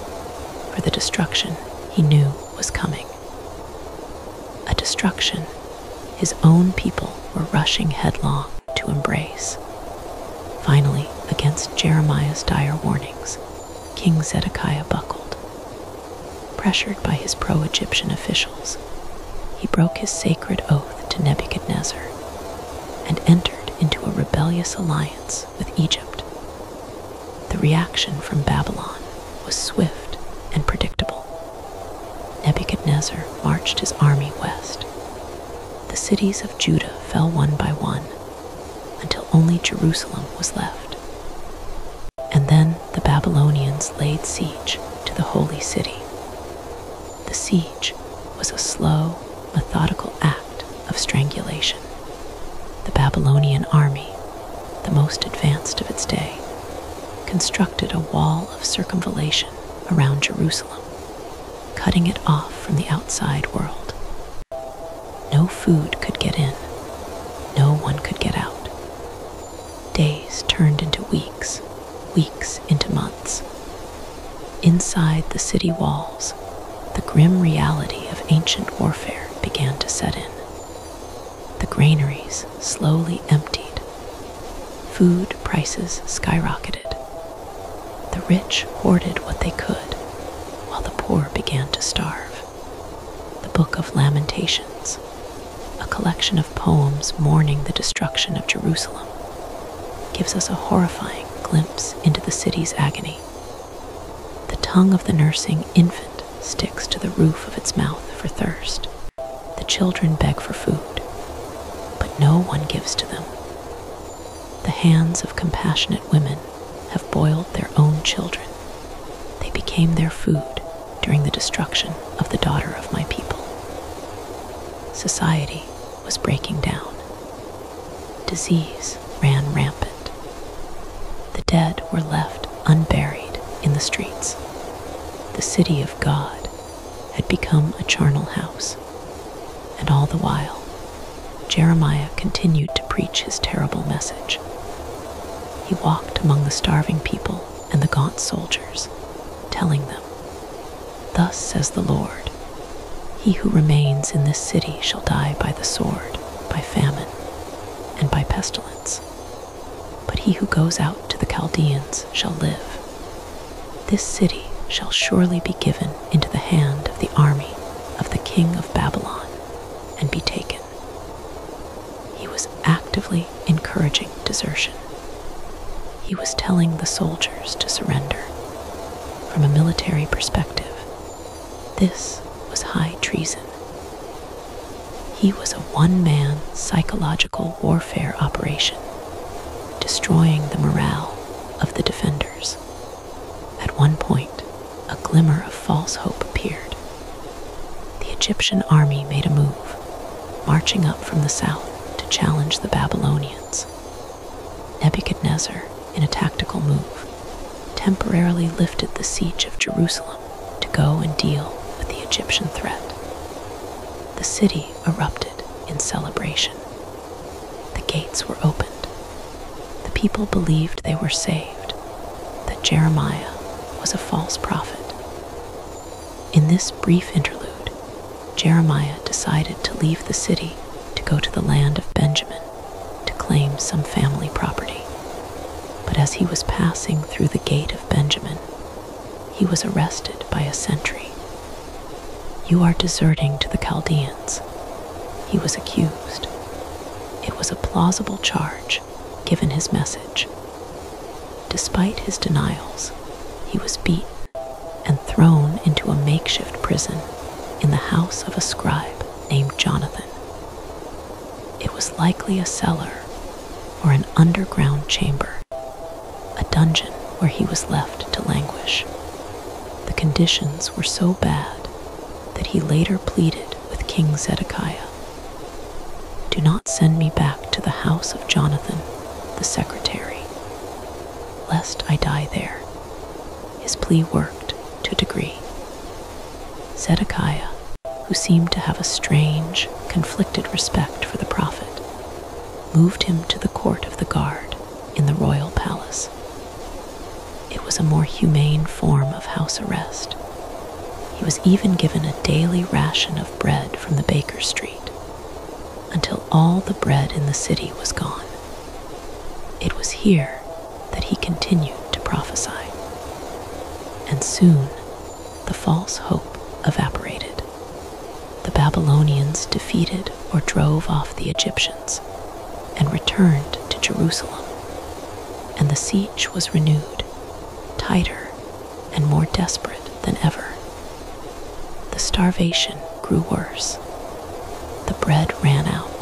for the destruction he knew was coming. A destruction his own people were rushing headlong to embrace. Finally, against Jeremiah's dire warnings, King Zedekiah buckled. Pressured by his pro-Egyptian officials, he broke his sacred oath to Nebuchadnezzar and entered into a rebellious alliance with Egypt. The reaction from Babylon was swift and predictable. Nebuchadnezzar marched his army west. The cities of Judah fell one by one until only Jerusalem was left. And then the Babylonians laid siege to the holy city. The siege was a slow, methodical act of strangulation. The Babylonian army, the most advanced of its day, constructed a wall of circumvallation around Jerusalem, cutting it off from the outside world. No food could get in, no one could get out. Days turned into weeks, weeks into months. Inside the city walls, the grim reality of ancient warfare began to set in. The granaries slowly emptied. Food prices skyrocketed. The rich hoarded what they could, while the poor began to starve. The Book of Lamentations, a collection of poems mourning the destruction of Jerusalem, gives us a horrifying glimpse into the city's agony. The tongue of the nursing infant sticks to the roof of its mouth for thirst. The children beg for food, but no one gives to them. The hands of compassionate women have boiled their own children. They became their food during the destruction of the daughter of my people. Society was breaking down. Disease ran rampant. The dead were left unburied in the streets. The city of God had become a charnel house, and all the while, Jeremiah continued to preach his terrible message. He walked among the starving people and the gaunt soldiers, telling them, "Thus says the Lord, he who remains in this city shall die by the sword, by famine, and by pestilence. But he who goes out to the Chaldeans shall live. This city shall surely be given into the hand of the army of the king of Babylon and be taken." He was actively encouraging desertion. He was telling the soldiers to surrender. From a military perspective, this was high treason. He was a one-man psychological warfare operation, destroying the morale of the defenders. At one point, a glimmer of false hope appeared. The Egyptian army made a move, marching up from the south to challenge the Babylonians. Nebuchadnezzar, in a tactical move, temporarily lifted the siege of Jerusalem to go and deal with the Egyptian threat. The city erupted in celebration. The gates were opened. The people believed they were saved, that Jeremiah was a false prophet. In this brief interlude, Jeremiah decided to leave the city to go to the land of Benjamin to claim some family property. But as he was passing through the gate of Benjamin, he was arrested by a sentry. "You are deserting to the Chaldeans," he was accused. It was a plausible charge, given his message. Despite his denials, he was beaten and thrown into a makeshift prison in the house of a scribe named Jonathan. It was likely a cellar or an underground chamber, a dungeon where he was left to languish. The conditions were so bad that he later pleaded with King Zedekiah, "Do not send me back to the house of Jonathan, the secretary, lest I die there." His plea worked to a degree. Zedekiah, who seemed to have a strange, conflicted respect for the prophet, moved him to the court of the guard in the royal palace. It was a more humane form of house arrest. He was even given a daily ration of bread from the baker's street, until all the bread in the city was gone. It was here that he continued to prophesy. And soon, the false hope evaporated. The Babylonians defeated or drove off the Egyptians and returned to Jerusalem, and the siege was renewed, tighter and more desperate than ever. The starvation grew worse. The the bread ran out.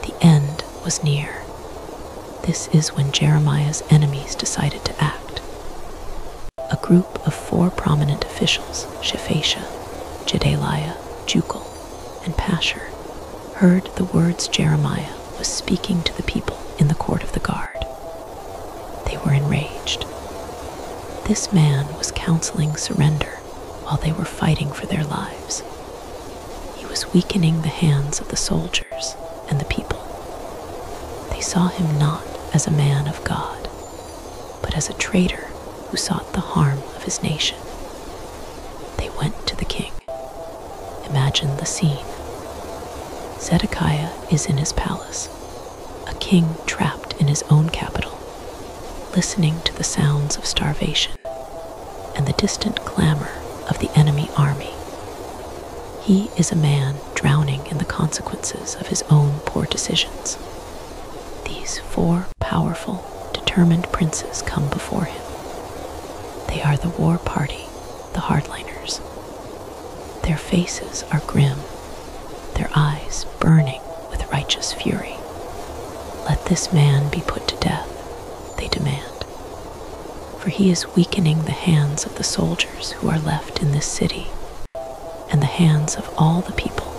The end was near. This is when Jeremiah's enemies decided to act. A group of 4 prominent officials, Shephatiah, Jedaliah, Jukal, and Pashur, heard the words Jeremiah was speaking to the people in the court of the guard. They were enraged. This man was counseling surrender while they were fighting for their lives. He was weakening the hands of the soldiers and the people. They saw him not as a man of God, but as a traitor who sought the harm of his nation. They went to the king. Imagine the scene. Zedekiah is in his palace, a king trapped in his own capital, listening to the sounds of starvation and the distant clamor of the enemy army. He is a man drowning in the consequences of his own poor decisions. These 4 powerful, determined princes come before him. They are the war party, the hardliners. Their faces are grim, their eyes burning with righteous fury. Let this man be put to death, they demand, for he is weakening the hands of the soldiers who are left in this city and the hands of all the people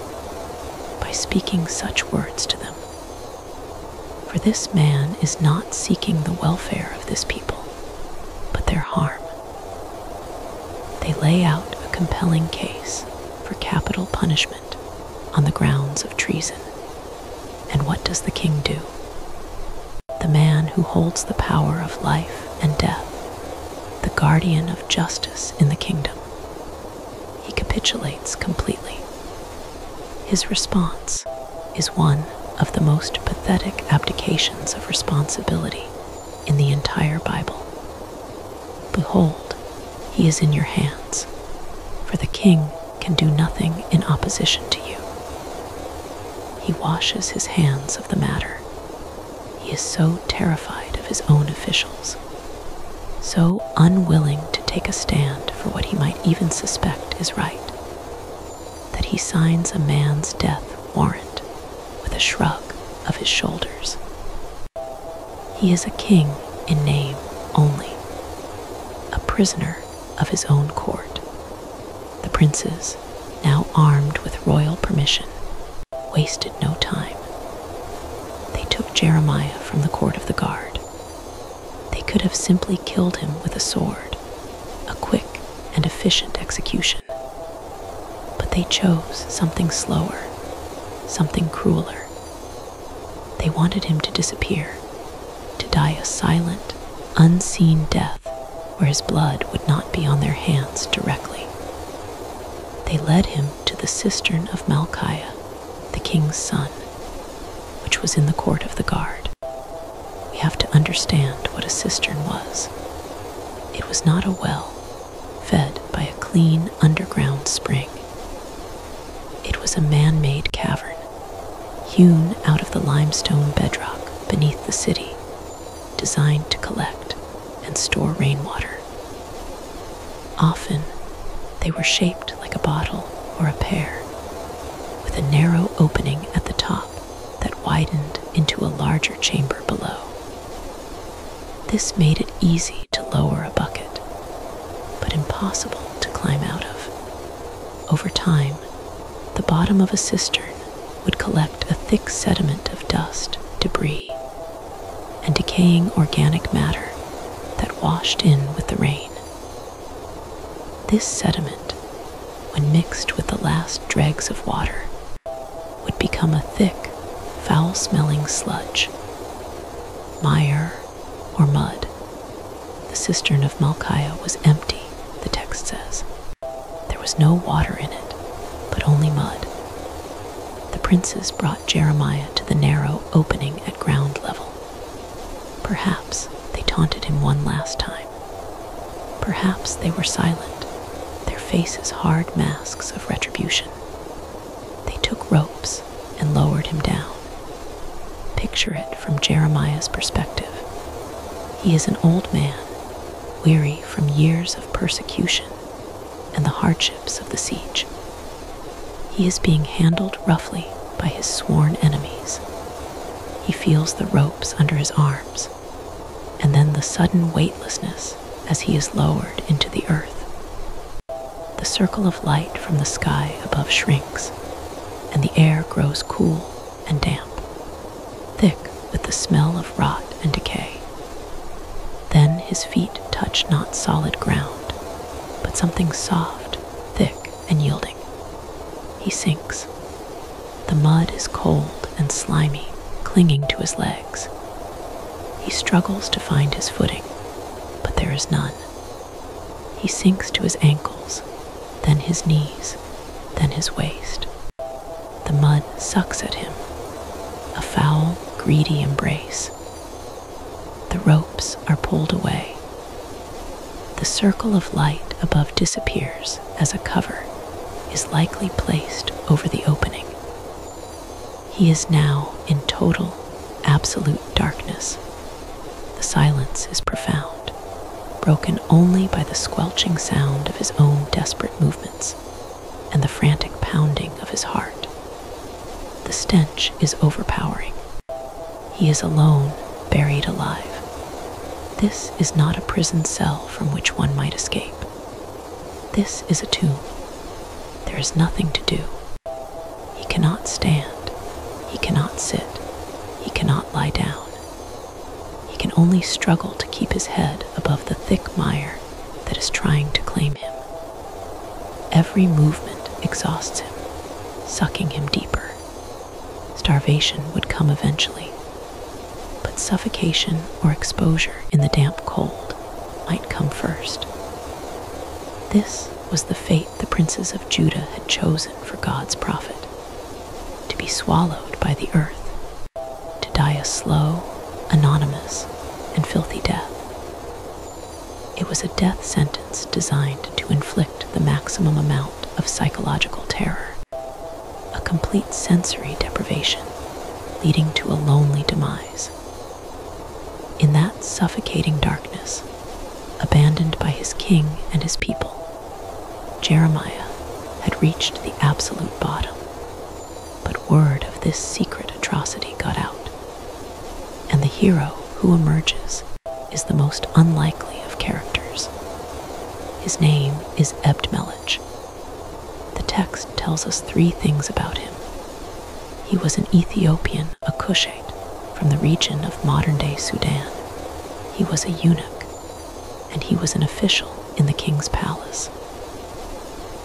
by speaking such words to them. For this man is not seeking the welfare of this people, but their harm. They lay out a compelling case for capital punishment on the grounds of treason. And what does the king do? The man who holds the power of life and death, the guardian of justice in the kingdom, he capitulates completely. His response is one of the most pathetic abdications of responsibility in the entire Bible. Behold, he is in your hands, for the king can do nothing in opposition to you. He washes his hands of the matter. He is so terrified of his own officials, so unwilling to take a stand for what he might even suspect is right, that he signs a man's death warrant with a shrug of his shoulders. He is a king in name only, a prisoner of his own court. The princes, now armed with royal permission, wasted no time. They took Jeremiah from the court of the guard. They could have simply killed him with a sword, a quick and efficient execution. But they chose something slower, something crueler. They wanted him to disappear, to die a silent, unseen death where his blood would not be on their hands directly. They led him to the cistern of Malchiah, the king's son, which was in the court of the guard. We have to understand what a cistern was. It was not a well fed by a clean underground spring. It was a man-made cavern, hewn out of the limestone bedrock beneath the city, designed to collect and store rainwater. Often, they were shaped like a bottle or a pear, with a narrow opening at the top that widened into a larger chamber below. This made it easy to lower a bucket, but impossible to climb out of. Over time, the bottom of a cistern would collect a thick sediment of dust, debris, and decaying organic matter that washed in with the rain. This sediment, when mixed with the last dregs of water, would become a thick, foul-smelling sludge, mire, or mud. The cistern of Malchiah was empty, the text says. There was no water in it, but only mud. The princes brought Jeremiah to the narrow opening at ground level. Perhaps they taunted him one last time. Perhaps they were silent, their faces hard masks of retribution. They took ropes and lowered him down. Picture it from Jeremiah's perspective. He is an old man, weary from years of persecution and the hardships of the siege. He is being handled roughly by his sworn enemies. He feels the ropes under his arms, and then the sudden weightlessness as he is lowered into the earth. The circle of light from the sky above shrinks, and the air grows cool and damp, thick with the smell of rot and decay. Then his feet touch not solid ground, but something soft, thick, and yielding. He sinks. The mud is cold and slimy, clinging to his legs. He struggles to find his footing, but there is none. He sinks to his ankles, then his knees, then his waist. The mud sucks at him, a foul, greedy embrace. The ropes are pulled away. The circle of light above disappears as a cover is likely placed over the opening. He is now in total, absolute darkness. The silence is profound, broken only by the squelching sound of his own desperate movements and the frantic pounding of his heart. The stench is overpowering. He is alone, buried alive. This is not a prison cell from which one might escape. This is a tomb. There is nothing to do. He cannot stand. He cannot sit. He cannot lie down. He can only struggle to keep his head above the thick mire that is trying to claim him. Every movement exhausts him, sucking him deeper. Starvation would come eventually, but suffocation or exposure in the damp cold might come first. This was the fate the princes of Judah had chosen for God's prophet: to be swallowed by the earth, to die a slow, anonymous, and filthy death. It was a death sentence designed to inflict the maximum amount of psychological terror, a complete sensory deprivation, leading to a lonely demise. In that suffocating darkness, abandoned by his king and his people, Jeremiah had reached the absolute bottom. But word of this secret atrocity got out, and the hero who emerges is the most unlikely of characters. His name is Ebed-Melech. The text tells us 3 things about him. He was an Ethiopian, a Cushite, from the region of modern-day Sudan. He was a eunuch, and he was an official in the king's palace.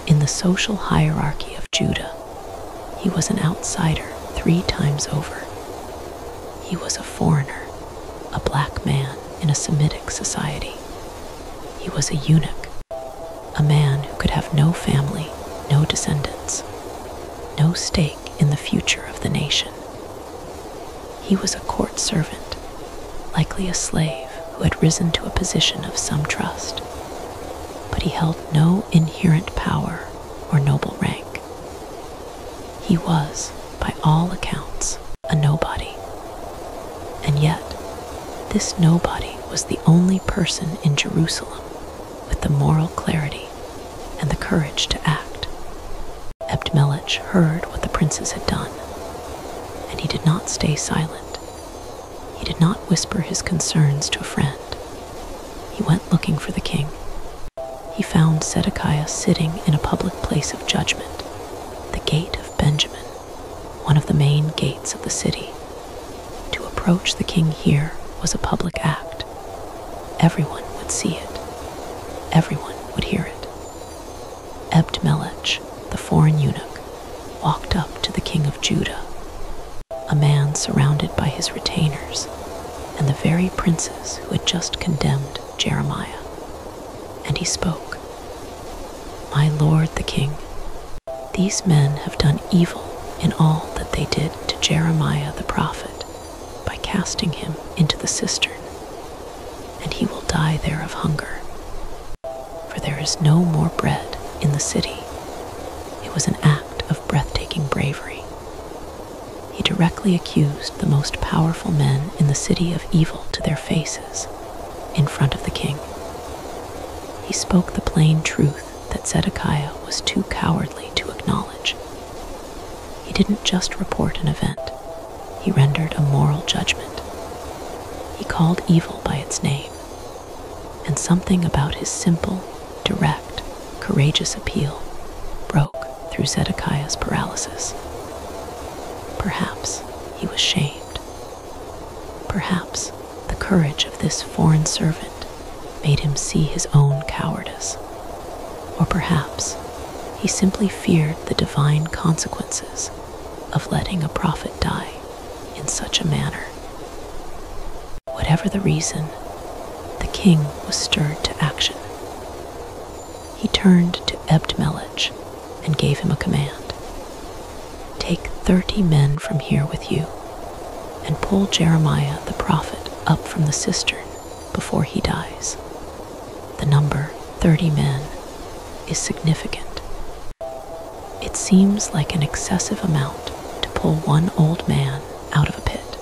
In the social hierarchy of Judah, he was an outsider 3 times over. He was a foreigner, a black man in a Semitic society. He was a eunuch, a man who could have no family, no descendants, no stake in the future of the nation. He was a court servant, likely a slave who had risen to a position of some trust, but he held no inherent power or noble rank. He was, by all accounts, a nobody. And yet, this nobody was the only person in Jerusalem with the moral clarity and the courage to act. Ebed-Melech heard what the princes had done, and he did not stay silent. He did not whisper his concerns to a friend. He went looking for the king. He found Zedekiah sitting in a public place of judgment, the gate of Benjamin, one of the main gates of the city. To approach the king here was a public act. Everyone would see it. Everyone would hear it. Ebed-Melech, the foreign eunuch, walked up to the king of Judah, a man surrounded by his retainers and the very princes who had just condemned Jeremiah. And he spoke. "My lord the king, these men have done evil in all that they did to Jeremiah the prophet by casting him into the cistern, and he will die there of hunger, for there is no more bread in the city." It was an act of breathtaking bravery. He directly accused the most powerful men in the city of evil to their faces, in front of the king. He spoke the plain truth that Zedekiah was too cowardly to acknowledge. He didn't just report an event, he rendered a moral judgment. He called evil by its name, and something about his simple, direct, courageous appeal broke through Zedekiah's paralysis. Perhaps he was shamed. Perhaps the courage of this foreign servant made him see his own cowardice. Or perhaps he simply feared the divine consequences of letting a prophet die in such a manner. Whatever the reason, the king was stirred to action. He turned to Ebed-Melech and gave him a command. Take 30 men from here with you and pull Jeremiah the prophet up from the cistern before he dies. The number 30 men is significant. It seems like an excessive amount to pull one old man out of a pit.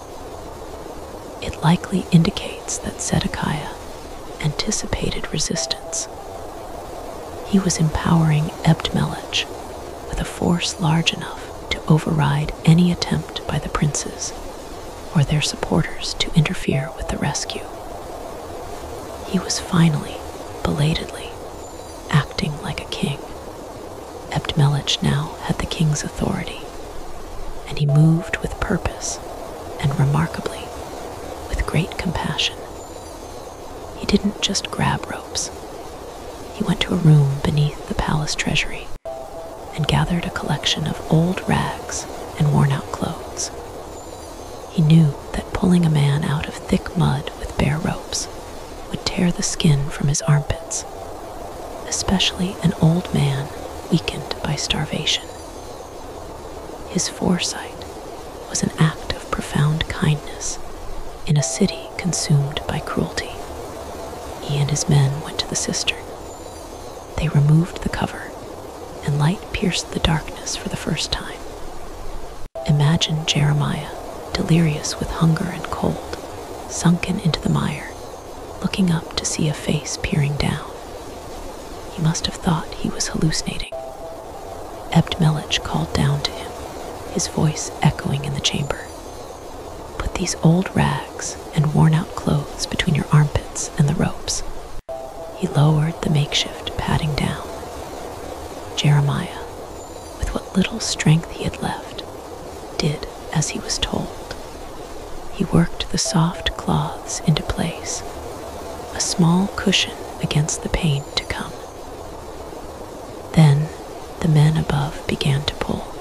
It likely indicates that Zedekiah anticipated resistance. He was empowering Ebed-Melech with a force large enough to override any attempt by the princes or their supporters to interfere with the rescue. He was finally, belatedly, acting like a king. Ebed-Melech now had the king's authority, and he moved with purpose and, remarkably, with great compassion. He didn't just grab ropes. He went to a room beneath the palace treasury and gathered a collection of old rags and worn-out clothes. He knew that pulling a man out of thick mud with bare ropes would tear the skin from his armpits, especially an old man weakened by starvation. His foresight was an act of profound kindness in a city consumed by cruelty. He and his men went to the cistern. They removed the cover, and light pierced the darkness for the first time. Imagine Jeremiah, delirious with hunger and cold, sunken into the mire, looking up to see a face peering down. He must have thought he was hallucinating. Ebed-Melech called down to him, his voice echoing in the chamber. Put these old rags and worn-out clothes between your armpits and the ropes. He lowered the makeshift padding down. Jeremiah, with what little strength he had left, did as he was told. He worked the soft cloths into place, a small cushion against the pain to come. Then the men above began to pull.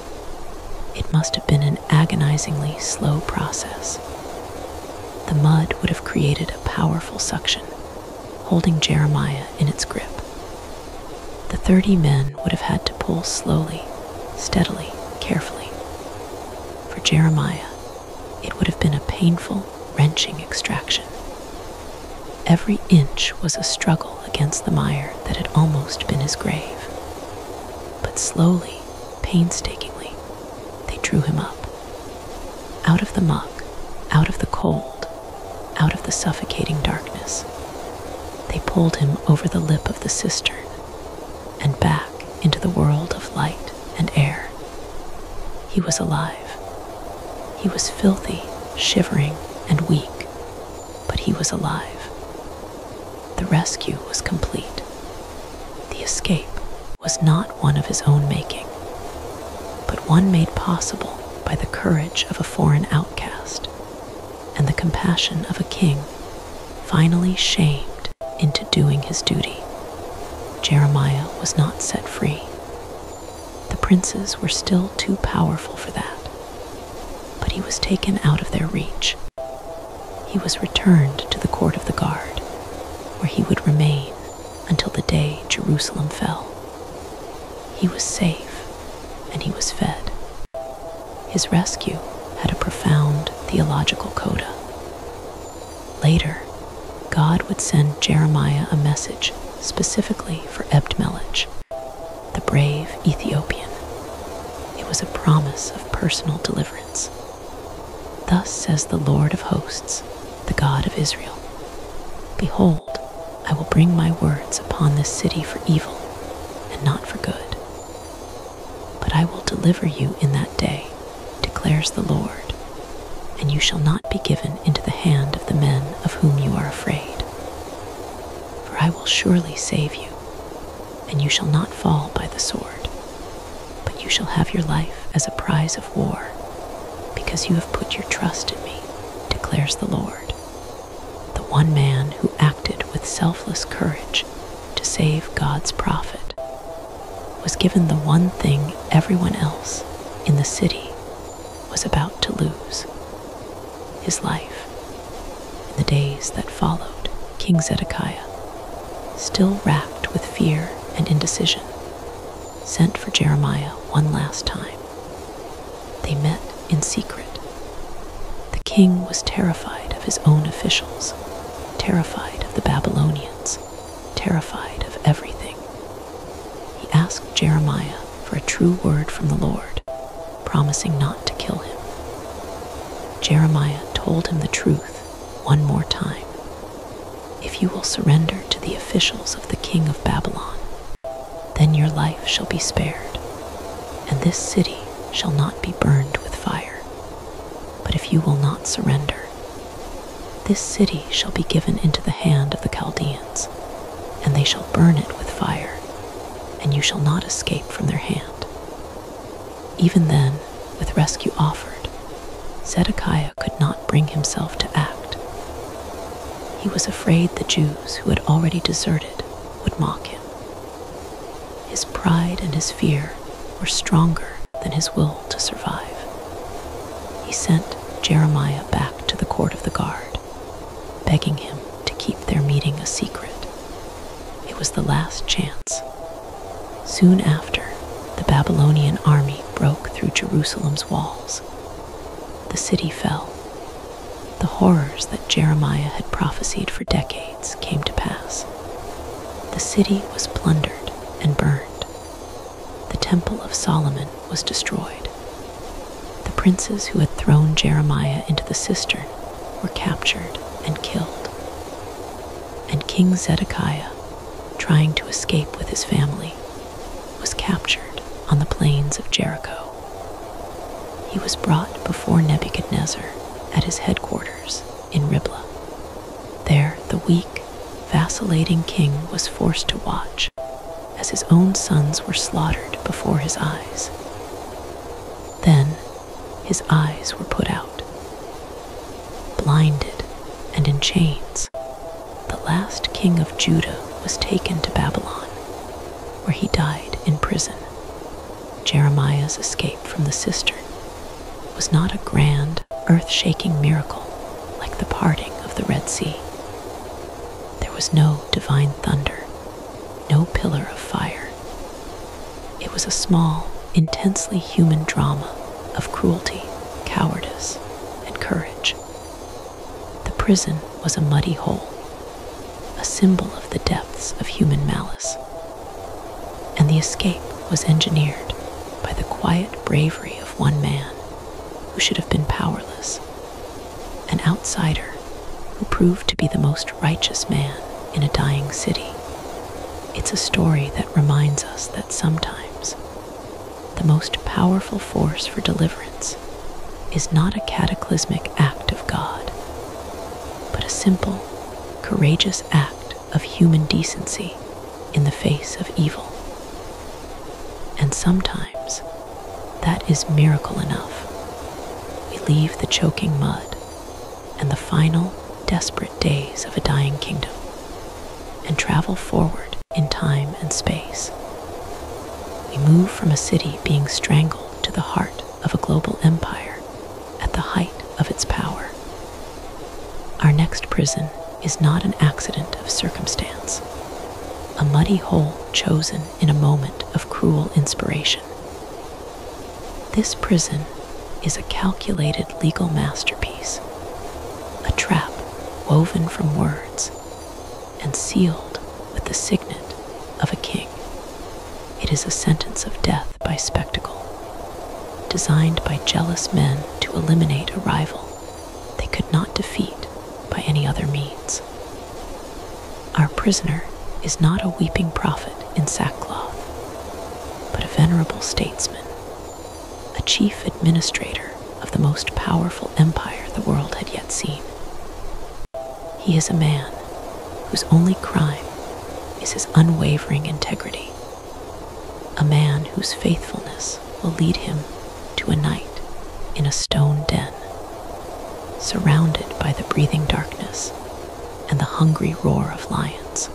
It must have been an agonizingly slow process. The mud would have created a powerful suction, holding Jeremiah in its grip. The 30 men would have had to pull slowly, steadily, carefully. For Jeremiah, it would have been a painful, wrenching extraction. Every inch was a struggle against the mire that had almost been his grave. But slowly, painstakingly, they drew him up. Out of the muck, out of the cold, out of the suffocating darkness. They pulled him over the lip of the cistern and back into the world of light and air. He was alive. He was filthy, shivering, and weak, but he was alive. The rescue was complete. The escape was not one of his own making, but one made possible by the courage of a foreign outcast and the compassion of a king finally shamed into doing his duty. Jeremiah was not set free. The princes were still too powerful for that, but he was taken out of their reach. He was returned to the court of the guard, where he would remain until the day Jerusalem fell. He was safe, and he was fed. His rescue had a profound theological coda. Later, God would send Jeremiah a message specifically for Ebed-Melech, the brave Ethiopian. It was a promise of personal deliverance. Thus says the Lord of hosts, the God of Israel, Behold, I will bring my words upon this city for evil and not for good. But I will deliver you in that day declares the Lord, and you shall not be given into the hand of the men of whom you are afraid. For I will surely save you, and you shall not fall by the sword, but you shall have your life as a prize of war, because you have put your trust in me, declares the Lord. The one man who acted with selfless courage to save God's prophet was given the one thing everyone else in the city was about to lose: his life. In the days that followed, King Zedekiah, still racked with fear and indecision, sent for Jeremiah one last time. They met in secret. The king was terrified of his own officials, terrified of the Babylonians, terrified of everything. He asked Jeremiah for a true word from the Lord, promising not to kill him. Jeremiah told him the truth one more time. If you will surrender to the officials of the king of Babylon, then your life shall be spared, and this city shall not be burned with fire. But if you will not surrender, this city shall be given into the hand of the Chaldeans, and they shall burn it with fire, and you shall not escape from their hand. Even then, with rescue offered, Zedekiah could not bring himself to act. He was afraid the Jews who had already deserted would mock him. His pride and his fear were stronger than his will to survive. He sent Jeremiah back to the court of the guard, begging him to keep their meeting a secret. It was the last chance. Soon after, the Babylonian army broke through Jerusalem's walls. The city fell. The horrors that Jeremiah had prophesied for decades came to pass. The city was plundered and burned. The Temple of Solomon was destroyed. The princes who had thrown Jeremiah into the cistern were captured and killed. And King Zedekiah, trying to escape with his family, was captured on the plains of Jericho. He was brought before Nebuchadnezzar at his headquarters in Riblah. There, the weak, vacillating king was forced to watch as his own sons were slaughtered before his eyes. Then his eyes were put out. Blinded and in chains, the last king of Judah was taken to Babylon, where he died in prison. Jeremiah's escape from the cistern was not a grand, earth-shaking miracle like the parting of the Red Sea. There was no divine thunder, no pillar of fire. It was a small, intensely human drama of cruelty, cowardice, and courage. The prison was a muddy hole, a symbol of the depths of human malice. And the escape was engineered by the quiet bravery of one man who should have been powerless, an outsider who proved to be the most righteous man in a dying city. It's a story that reminds us that sometimes the most powerful force for deliverance is not a cataclysmic act of God, but a simple, courageous act of human decency in the face of evil. And sometimes that is miracle enough. We leave the choking mud and the final, desperate days of a dying kingdom and travel forward in time and space. We move from a city being strangled to the heart of a global empire at the height of its power. Our next prison is not an accident of circumstance, a muddy hole chosen in a moment of cruel inspiration. This prison is a calculated legal masterpiece, a trap woven from words and sealed with the signet of a king. It is a sentence of death by spectacle, designed by jealous men to eliminate a rival they could not defeat by any other means. Our prisoner is not a weeping prophet in sackcloth, but a venerable statesman, a chief administrator of the the most powerful empire the world had yet seen. He is a man whose only crime is his unwavering integrity, a man whose faithfulness will lead him to a night in a stone den, surrounded by the breathing darkness and the hungry roar of lions.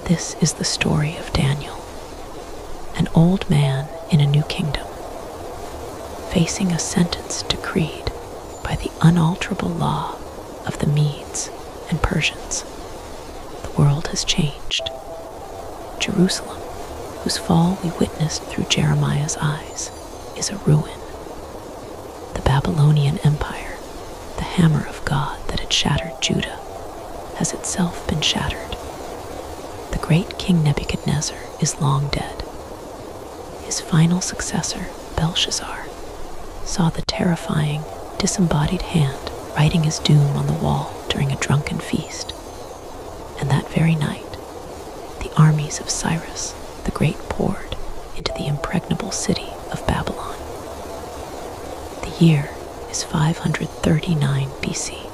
This is the story of Daniel, an old man in a new kingdom, facing a sentence decreed by the unalterable law of the Medes and Persians. The world has changed. Jerusalem, whose fall we witnessed through Jeremiah's eyes, is a ruin. The Babylonian Empire, the hammer of God that had shattered Judah, has itself been shattered. The great King Nebuchadnezzar is long dead. His final successor, Belshazzar, saw the terrifying, disembodied hand writing his doom on the wall during a drunken feast. And that very night, the armies of Cyrus the Great poured into the impregnable city of Babylon. The year is 539 BC.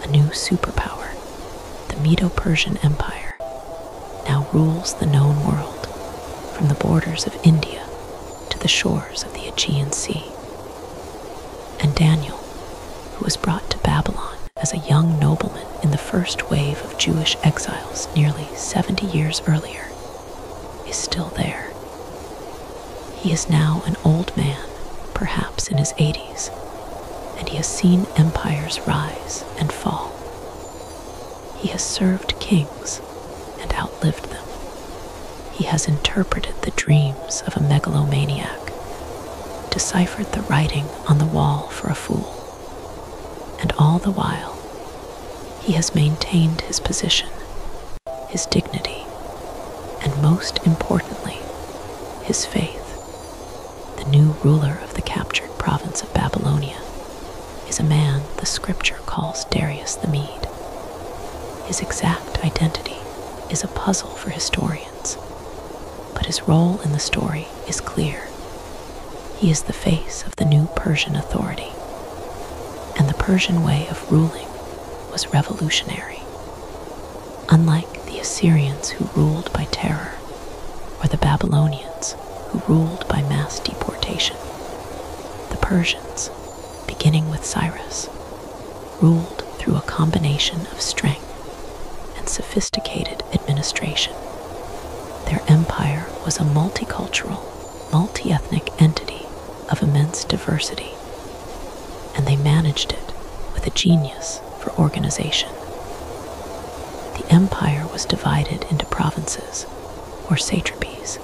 A new superpower, the Medo-Persian Empire, now rules the known world, from the borders of India to the shores of the Aegean Sea. And Daniel, who was brought to Babylon as a young nobleman in the first wave of Jewish exiles nearly 70 years earlier, is still there. He is now an old man, perhaps in his 80s, and he has seen empires rise and fall. He has served kings and outlived them. He has interpreted the dreams of a megalomaniac, deciphered the writing on the wall for a fool, and all the while, he has maintained his position, his dignity, and most importantly, his faith. The new ruler of the captured province of Babylonia is a man the scripture calls Darius the Mede. His exact identity is a puzzle for historians, but his role in the story is clear. He is the face of the new Persian authority, and the Persian way of ruling was revolutionary. Unlike the Assyrians who ruled by terror, or the Babylonians who ruled by mass deportation, the Persians, beginning with Cyrus, ruled through a combination of strength and sophisticated administration. Their empire was a multicultural, multi-ethnic entity of immense diversity, and they managed it with a genius for organization. The empire was divided into provinces, or satrapies,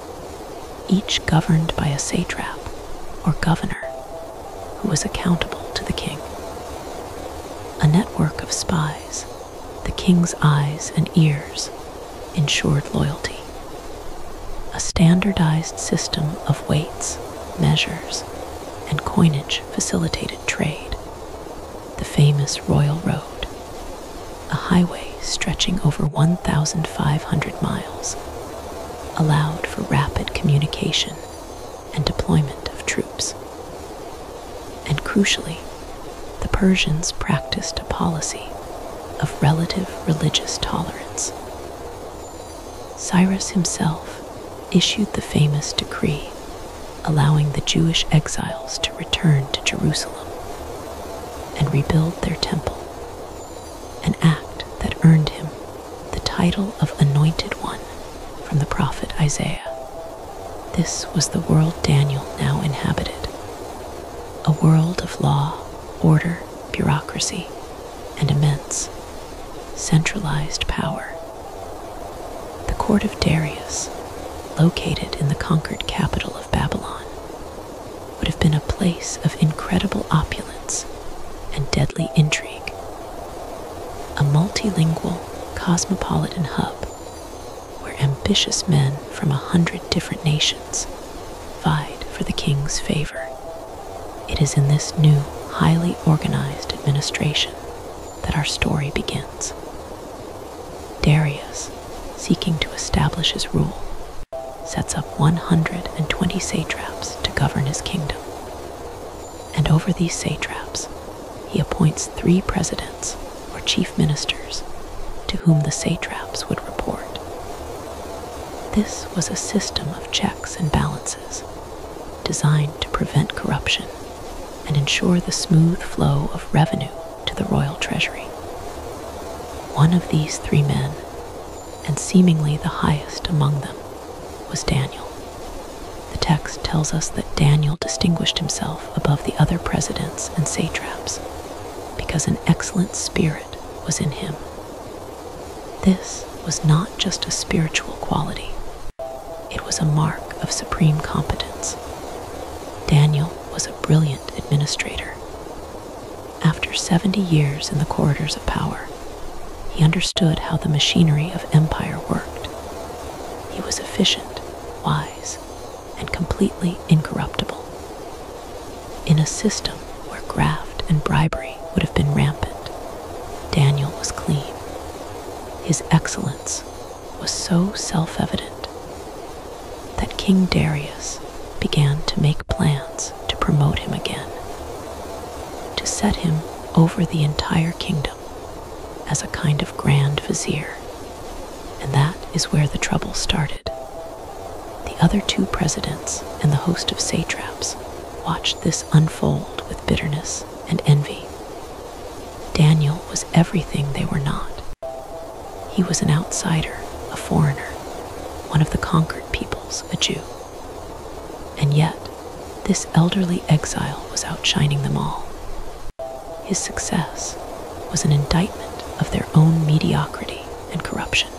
each governed by a satrap, or governor, who was accountable to the king. A network of spies, the king's eyes and ears, ensured loyalty. A standardized system of weights, measures, and coinage facilitated trade. The famous Royal Road, a highway stretching over 1,500 miles, allowed for rapid communication and deployment of troops. And crucially, the Persians practiced a policy of relative religious tolerance. Cyrus himself issued the famous decree allowing the Jewish exiles to return to Jerusalem and rebuild their temple, an act that earned him the title of Anointed One from the prophet Isaiah. This was the world Daniel now inhabited, a world of law, order, bureaucracy, and immense, centralized power. The court of Darius, located in the conquered capital of Babylon, would have been a place of incredible opulence and deadly intrigue, a multilingual, cosmopolitan hub where ambitious men from 100 different nations vied for the king's favor. It is in this new, highly organized administration that our story begins. Darius, seeking to establish his rule, sets up 120 satraps to govern his kingdom. And over these satraps, he appoints 3 presidents or chief ministers to whom the satraps would report. This was a system of checks and balances designed to prevent corruption and ensure the smooth flow of revenue to the royal treasury. One of these 3 men, and seemingly the highest among them, was Daniel. The text tells us that Daniel distinguished himself above the other presidents and satraps because an excellent spirit was in him. This was not just a spiritual quality, it was a mark of supreme competence. Daniel was a brilliant administrator. After 70 years in the corridors of power, he understood how the machinery of empire worked. He was efficient, wise, and completely incorruptible. In a system where graft and bribery would have been rampant, Daniel was clean. His excellence was so self-evident that King Darius began to make plans to promote him again, to set him over the entire kingdom as a kind of grand vizier. And that is where the trouble started. The other 2 presidents and the host of satraps watched this unfold with bitterness and envy. Daniel was everything they were not. He was an outsider, a foreigner, one of the conquered peoples, a Jew. And yet, this elderly exile was outshining them all. His success was an indictment of their own mediocrity and corruption.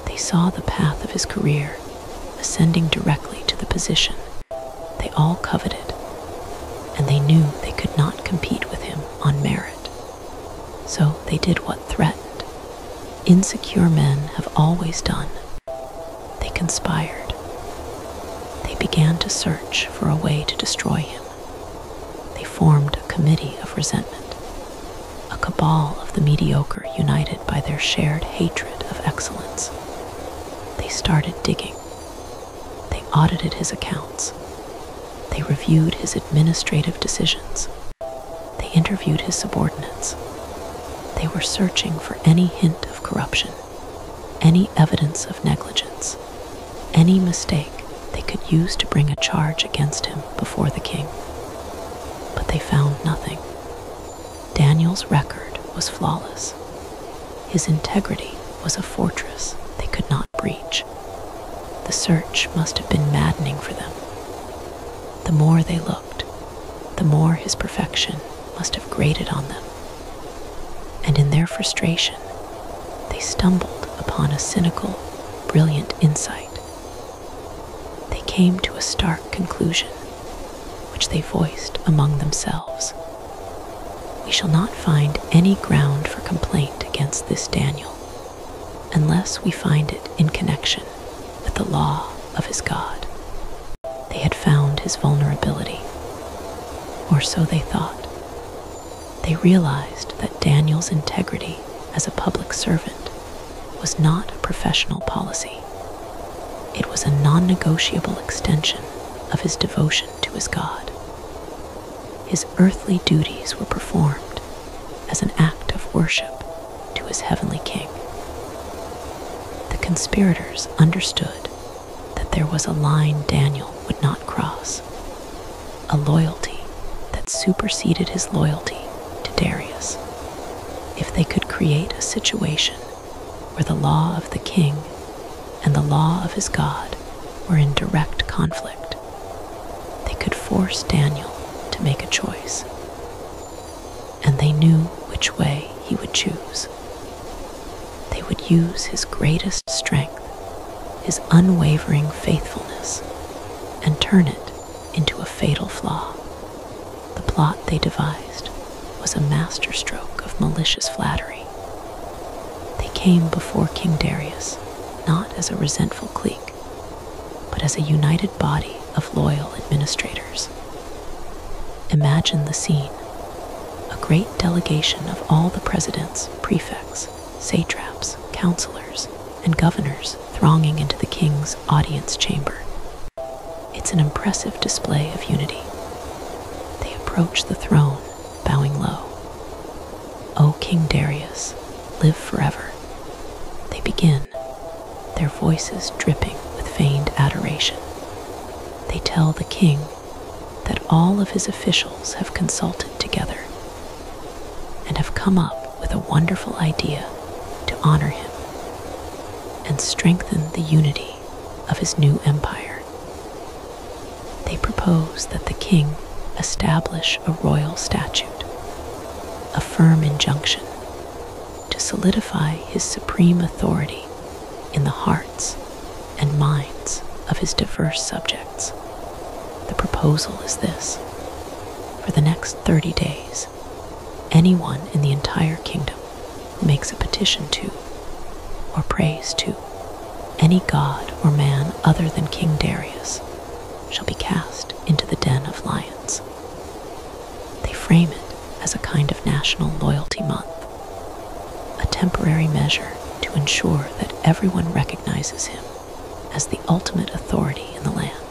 They saw the path of his career ascending directly to the position they all coveted, and they knew they could not compete with him on merit. So they did what threatened insecure men have always done. They conspired. They began to search for a way to destroy him. They formed a committee of resentment, a cabal of the mediocre united by their shared hatred of excellence. They started digging. They audited his accounts. They reviewed his administrative decisions. They interviewed his subordinates. They were searching for any hint of corruption, any evidence of negligence, any mistake they could use to bring a charge against him before the king. But they found nothing. Daniel's record was flawless. His integrity was a fortress they could not breach. The search must have been maddening for them. The more they looked, the more his perfection must have grated on them. And in their frustration, they stumbled upon a cynical, brilliant insight. They came to a stark conclusion, which they voiced among themselves. We shall not find any ground for complaint against this Daniel, unless we find it in connection with the law of his God. They had found his vulnerability, or so they thought. They realized that Daniel's integrity as a public servant was not a professional policy. It was a non-negotiable extension of his devotion to his God. His earthly duties were performed as an act of worship to his heavenly King. The conspirators understood that there was a line Daniel would not cross, a loyalty that superseded his loyalty to Darius. If they could create a situation where the law of the king and the law of his God were in direct conflict, they could force Daniel to make a choice. And they knew which way he would choose. They would use his greatest strength, his unwavering faithfulness, and turn it into a fatal flaw. The plot they devised was a masterstroke of malicious flattery. They came before King Darius not as a resentful clique, but as a united body of loyal administrators. Imagine the scene: a great delegation of all the presidents, prefects, satraps, counselors, and governors thronging into the king's audience chamber. It's an impressive display of unity. approach the throne, bowing low. "O King Darius, live forever." They begin, their voices dripping with feigned adoration. They tell the king that all of his officials have consulted together and have come up with a wonderful idea to honor him and strengthen the unity of his new empire. They propose that the king establish a royal statute, a firm injunction to solidify his supreme authority in the hearts and minds of his diverse subjects. The proposal is this: for the next 30 days, anyone in the entire kingdom who makes a petition to or prays to any god or man other than King Darius shall be cast into the den of lions. They frame it as a kind of national loyalty month, a temporary measure to ensure that everyone recognizes him as the ultimate authority in the land.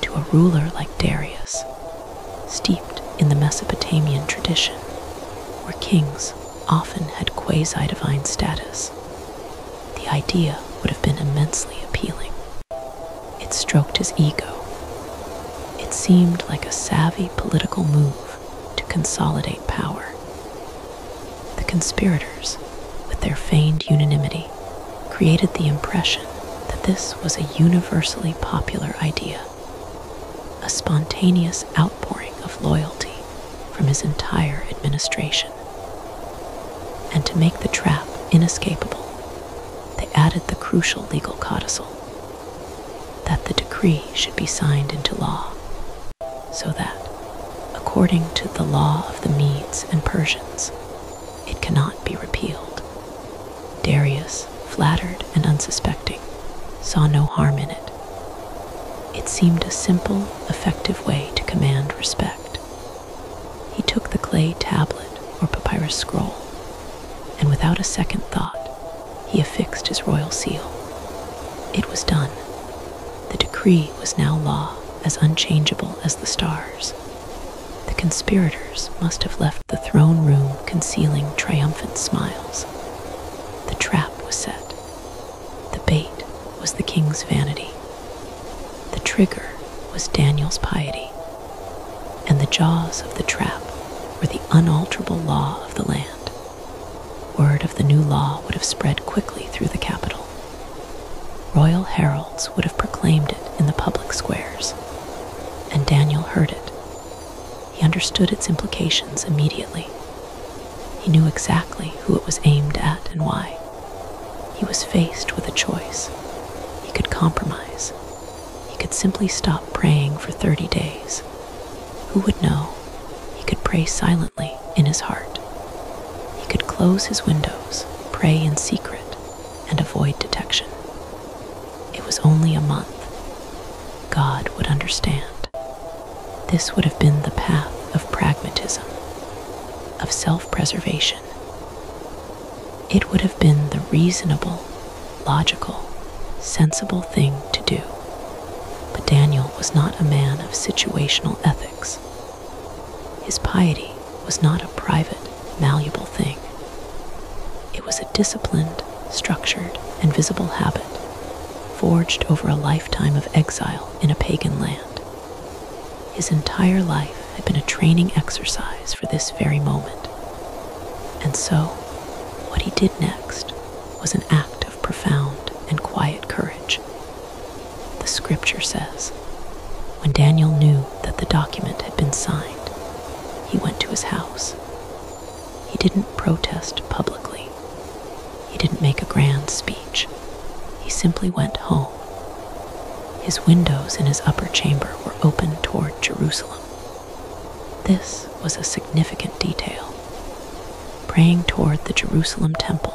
To a ruler like Darius, steeped in the Mesopotamian tradition, where kings often had quasi-divine status, the idea would have been immensely appealing. It stroked his ego. It seemed like a savvy political move to consolidate power. The conspirators, with their feigned unanimity, created the impression that this was a universally popular idea, a spontaneous outpouring of loyalty from his entire administration. And to make the trap inescapable, they added the crucial legal codicil, that the decree should be signed into law, so that, according to the law of the Medes and Persians, it cannot be repealed. Darius, flattered and unsuspecting, saw no harm in it. It seemed a simple, effective way to command respect. He took the clay tablet or papyrus scroll, and without a second thought, he affixed his royal seal. It was done. The decree was now law, as unchangeable as the stars. The conspirators must have left the throne room concealing triumphant smiles. The trap was set. The bait was the king's vanity. The trigger was Daniel's piety. And the jaws of the trap were the unalterable law of the land. Word of the new law would have spread quickly through the capital. Royal heralds would have proclaimed it in the public squares, and Daniel heard it. He understood its implications immediately. He knew exactly who it was aimed at and why. He was faced with a choice. He could compromise. He could simply stop praying for 30 days. Who would know? He could pray silently in his heart. He could close his windows, pray in secret, and avoid detection. It was only a month. God would understand. This would have been the path of pragmatism, of self-preservation. It would have been the reasonable, logical, sensible thing to do. But Daniel was not a man of situational ethics. His piety was not a private, malleable thing. It was a disciplined, structured, and visible habit, forged over a lifetime of exile in a pagan land. His entire life had been a training exercise for this very moment. And so, what he did next was an act of profound and quiet courage. The scripture says, when Daniel knew that the document had been signed, he went to his house. He didn't protest publicly. He didn't make a grand speech. He simply went home. His windows in his upper chamber were open toward Jerusalem. This was a significant detail. Praying toward the Jerusalem temple,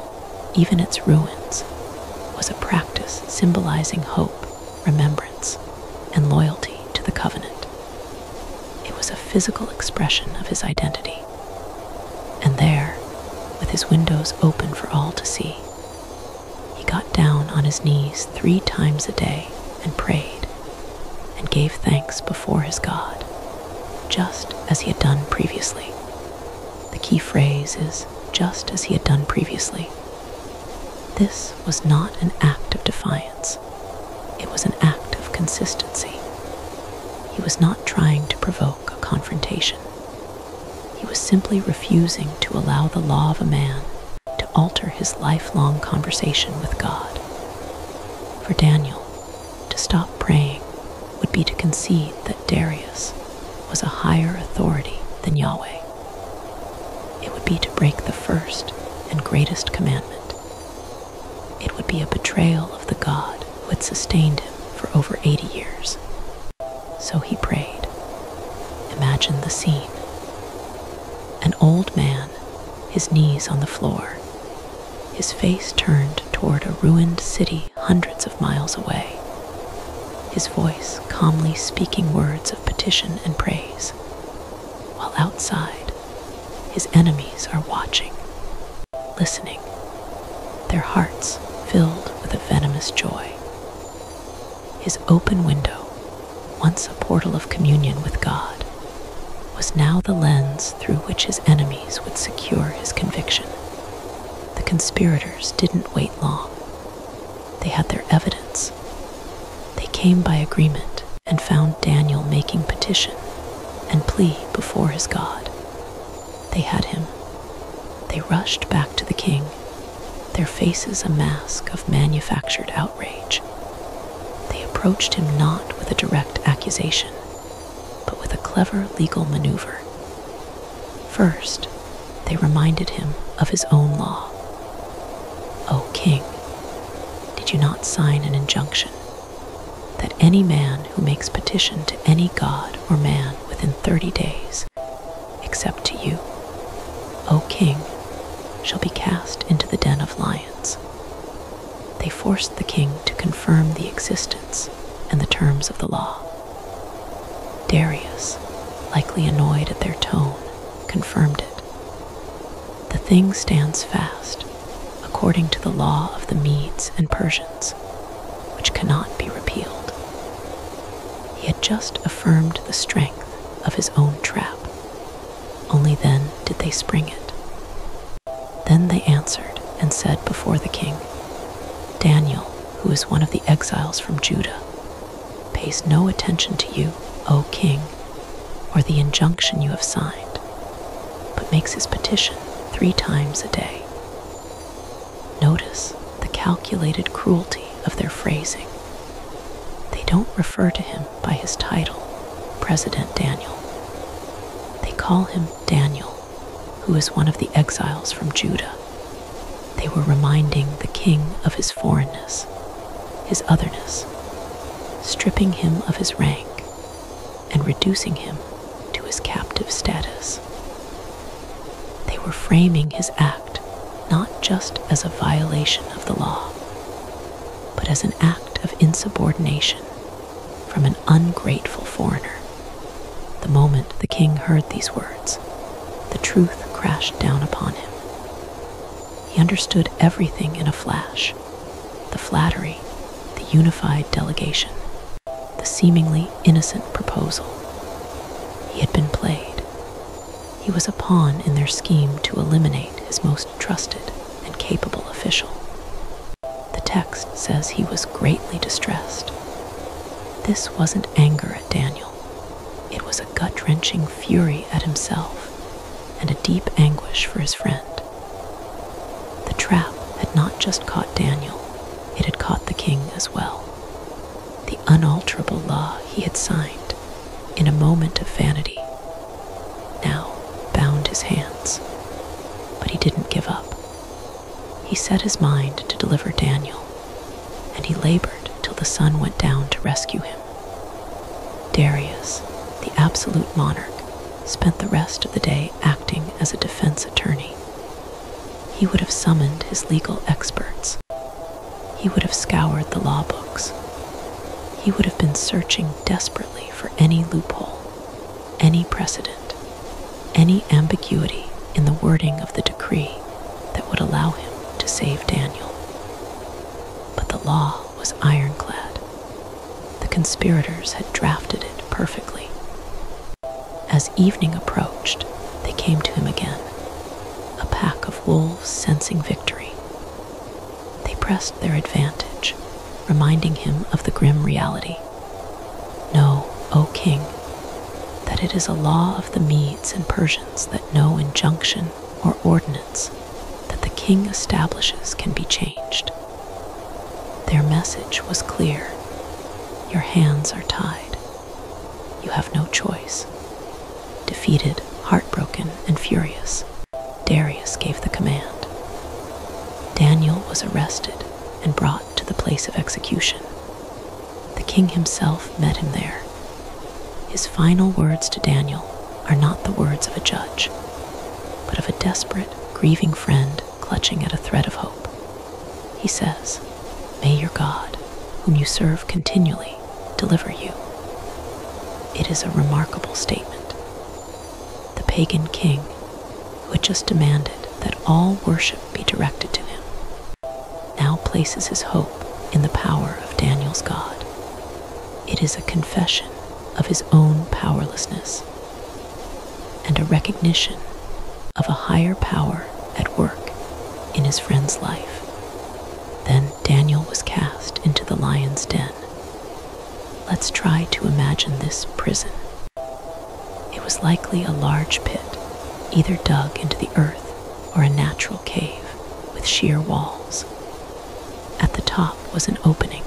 even its ruins, was a practice symbolizing hope, remembrance, and loyalty to the covenant. It was a physical expression of his identity. And there, with his windows open for all to see, he got down on his knees 3 times a day and prayed and gave thanks before his God, just as he had done previously. The key phrase is just as he had done previously. This was not an act of defiance. It was an act of consistency. He was not trying to provoke a confrontation. He was simply refusing to allow the law of a man to alter his lifelong conversation with God. For Daniel, to stop praying would be to concede that Darius was a higher authority than Yahweh. It would be to break the first and greatest commandment. It would be a betrayal of the God who had sustained him for over 80 years. So he prayed. Imagine the scene. An old man, his knees on the floor, his face turned toward a ruined city hundreds of miles away, his voice calmly speaking words of petition and praise, while outside, his enemies are watching, listening, their hearts filled with a venomous joy. His open window, once a portal of communion with God, was now the lens through which his enemies would secure his conviction. The conspirators didn't wait long. They had their evidence. They came by agreement and found Daniel making petition and plea before his God. They had him. They rushed back to the king, their faces a mask of manufactured outrage. They approached him not with a direct accusation, but with a clever legal maneuver. First, they reminded him of his own law. O king, did you not sign an injunction that any man who makes petition to any god or man within 30 days, except to you, O king, shall be cast into the den of lions? They forced the king to confirm the existence and the terms of the law. Darius, likely annoyed at their tone, confirmed it. The thing stands fast, according to the law of the Medes and Persians, which cannot be repealed. He had just affirmed the strength of his own trap. Only then did they spring it. Then they answered and said before the king, Daniel, who is one of the exiles from Judah, pays no attention to you, O king, or the injunction you have signed, but makes his petition 3 times a day. Notice the calculated cruelty of their phrasing. They don't refer to him by his title, President Daniel. They call him Daniel, who is one of the exiles from Judah. They were reminding the king of his foreignness, his otherness, stripping him of his rank and reducing him to his captive status. They were framing his act not just as a violation of the law, but as an act of insubordination from an ungrateful foreigner. The moment the king heard these words, the truth crashed down upon him. He understood everything in a flash: the flattery, the unified delegation, the seemingly innocent proposal. He had been played. He was a pawn in their scheme to eliminate his most trusted and capable official. The text says he was greatly distressed. This wasn't anger at Daniel. It was a gut-wrenching fury at himself and a deep anguish for his friend. The trap had not just caught Daniel, it had caught the king as well. The unalterable law he had signed, in a moment of vanity, now bound his hands. But he didn't give up. He set his mind to deliver Daniel, and he labored till the sun went down to rescue him. Darius, the absolute monarch, spent the rest of the day acting as a defense attorney. He would have summoned his legal experts. He would have scoured the law books. He would have been searching desperately for any loophole, any precedent, any ambiguity in the wording of the decree that would allow him to save Daniel. But the law was ironclad. The conspirators had drafted it perfectly. As evening approached, they came to him again, a pack of wolves sensing victory. They pressed their advantage, reminding him of the grim reality. Know, O king, that it is a law of the Medes and Persians that no injunction or ordinance that the king establishes can be changed. Their message was clear. Your hands are tied. You have no choice. Defeated, heartbroken, and furious, Darius gave the command. Daniel was arrested and brought to the place of execution. The king himself met him there. His final words to Daniel are not the words of a judge, but of a desperate, grieving friend clutching at a thread of hope. He says, "May your God, whom you serve continually, deliver you." It is a remarkable statement. The pagan king, who had just demanded that all worship be directed to him, now places his hope in the power of Daniel's God. It is a confession of his own powerlessness and a recognition of a higher power at work in his friend's life. Then Daniel was cast into the lion's den. Let's try to imagine this prison. It was likely a large pit, either dug into the earth or a natural cave with sheer walls. At the top was an opening,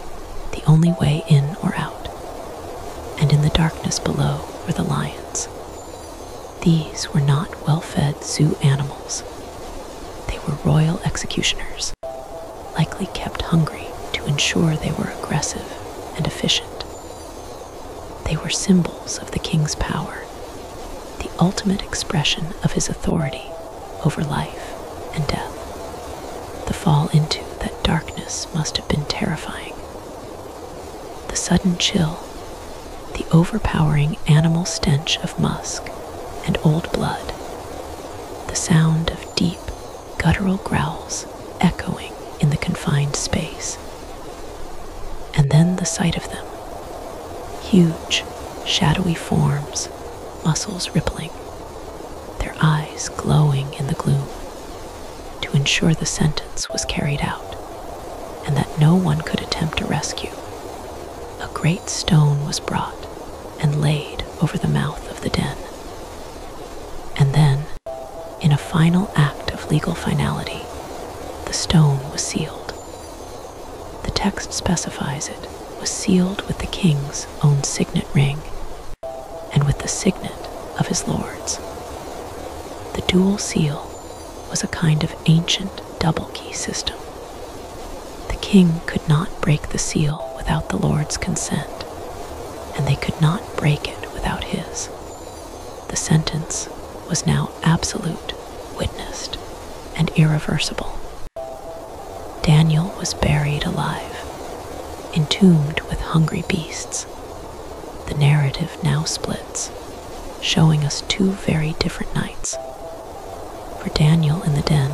the only way in or out, and in the darkness below were the lions. These were not well-fed zoo animals. They were royal executioners, likely kept hungry to ensure they were aggressive and efficient. They were symbols of the king's power, the ultimate expression of his authority over life and death. The fall into that darkness must have been terrifying. The sudden chill, the overpowering animal stench of musk and old blood, the sound of deep, guttural growls echoing in the confined space, and then the sight of them, huge, shadowy forms, muscles rippling, their eyes glowing in the gloom, to ensure the sentence was carried out and that no one could attempt a rescue. A great stone was brought and laid over the mouth of the den. And then, in a final act of legal finality, the stone was sealed. The text specifies it was sealed with the king's own signet ring and with the signet of his lords. The dual seal was a kind of ancient double key system. The king could not break the seal without the lord's consent, and they could not break it without his. The sentence was now absolute, witnessed, and irreversible. Daniel was buried alive, entombed with hungry beasts. The narrative now splits, showing us two very different nights. For Daniel in the den,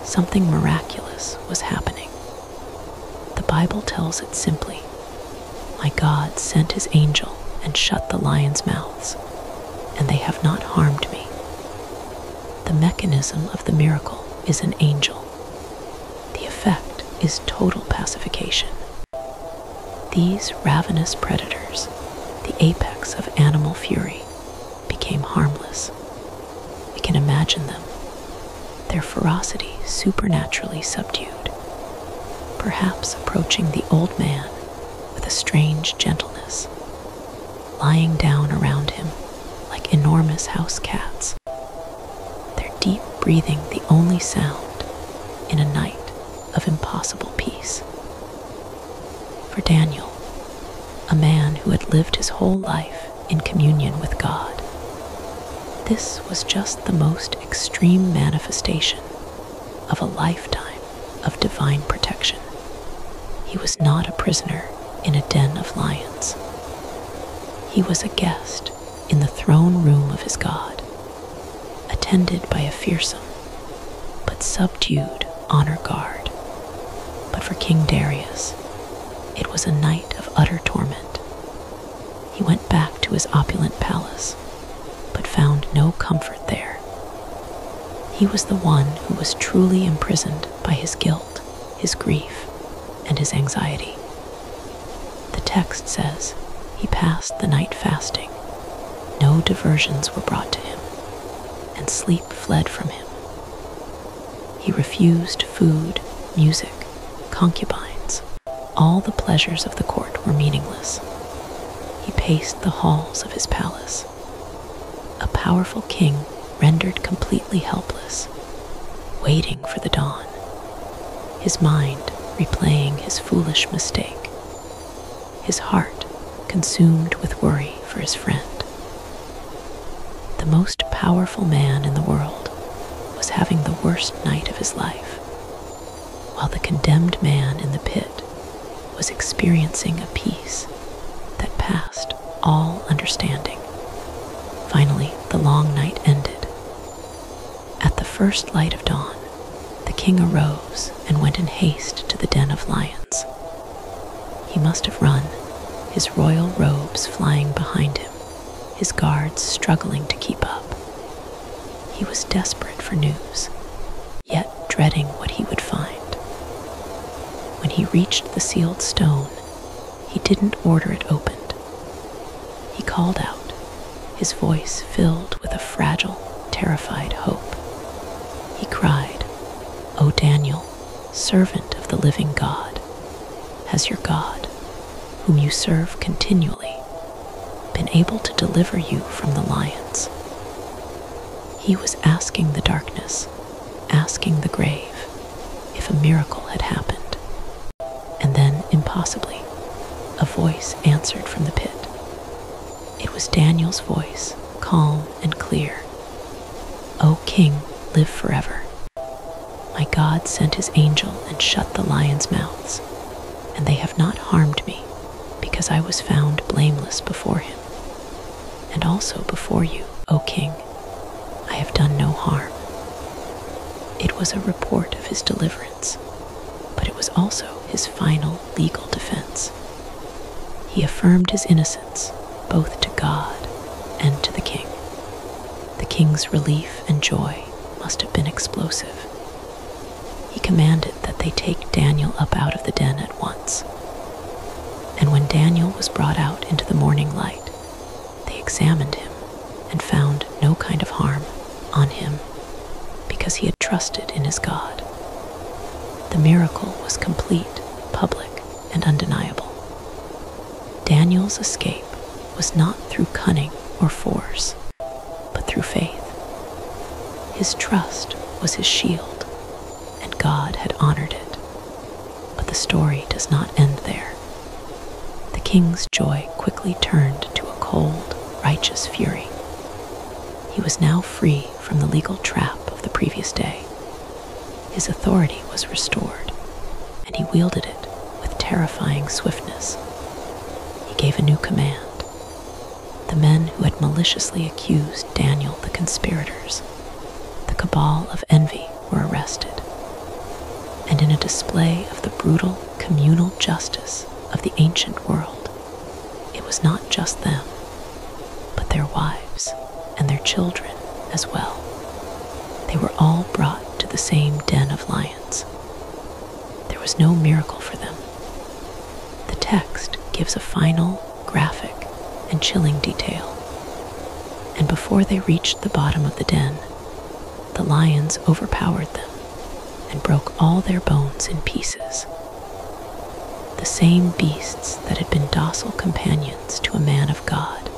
something miraculous was happening. The Bible tells it simply, "My God sent his angel and shut the lions' mouths, and they have not harmed me." The mechanism of the miracle is an angel. The effect is total pacification. These ravenous predators, the apex of animal fury, became harmless. We can imagine them, their ferocity supernaturally subdued, perhaps approaching the old man with a strange gentleness, lying down around him like enormous house cats, their deep breathing the only sound in a night of impossible peace. For Daniel, a man who had lived his whole life in communion with God, this was just the most extreme manifestation of a lifetime of divine protection. He was not a prisoner in a den of lions. He was a guest in the throne room of his God, attended by a fearsome but subdued honor guard. But for King Darius, it was a night of utter torment. He went back to his opulent palace, but found no comfort there. He was the one who was truly imprisoned by his guilt, his grief, and his anxiety. The text says he passed the night fasting. No diversions were brought to him, and sleep fled from him. He refused food, music, concubines. All the pleasures of the court were meaningless. He paced the halls of his palace, a powerful king rendered completely helpless, waiting for the dawn, his mind replaying his foolish mistake, his heart consumed with worry for his friend. The most powerful man in the world was having the worst night of his life, while the condemned man in the pit was experiencing a peace that passed all understanding. Finally, the long night ended. At the first light of dawn, the king arose and went in haste to the den of lions. He must have run, his royal robes flying behind him, his guards struggling to keep up. He was desperate for news, yet dreading what he would find. When he reached the sealed stone, he didn't order it opened. He called out, his voice filled with a fragile, terrified hope. He cried, "O Daniel, servant of the living God, has your God, whom you serve continually, been able to deliver you from the lions?" He was asking the darkness, asking the grave, if a miracle had happened. And then, impossibly, a voice answered from the pit. It was Daniel's voice, calm and clear. "O King, live forever. My God sent his angel and shut the lions' mouths, and they have not harmed me, because I was found blameless before him. And also before you, O King, I have done no harm." It was a report of his deliverance, but it was also his final legal defense. He affirmed his innocence both to God and to the king. The king's relief and joy must have been explosive. He commanded that they take Daniel up out of the den at once. And when Daniel was brought out into the morning light, they examined him and found no kind of harm on him because he had trusted in his God. The miracle was complete, public, and undeniable. Daniel's escape was not through cunning or force, but through faith. His trust was his shield, and God had honored it. But the story does not end there. The king's joy quickly turned to a cold, righteous fury. He was now free from the legal trap of the previous day. His authority was restored, and he wielded it with terrifying swiftness. He gave a new command. The men who had maliciously accused Daniel the conspirators, the cabal of envy, were arrested. And in a display of the brutal communal justice of the ancient world, it was not just them, but their wives and their children as well. They were all brought to the same den of lions. There was no miracle for them. The text gives a final, graphic, and chilling detail. And before they reached the bottom of the den, the lions overpowered them and broke all their bones in pieces. The same beasts that had been docile companions to a man of God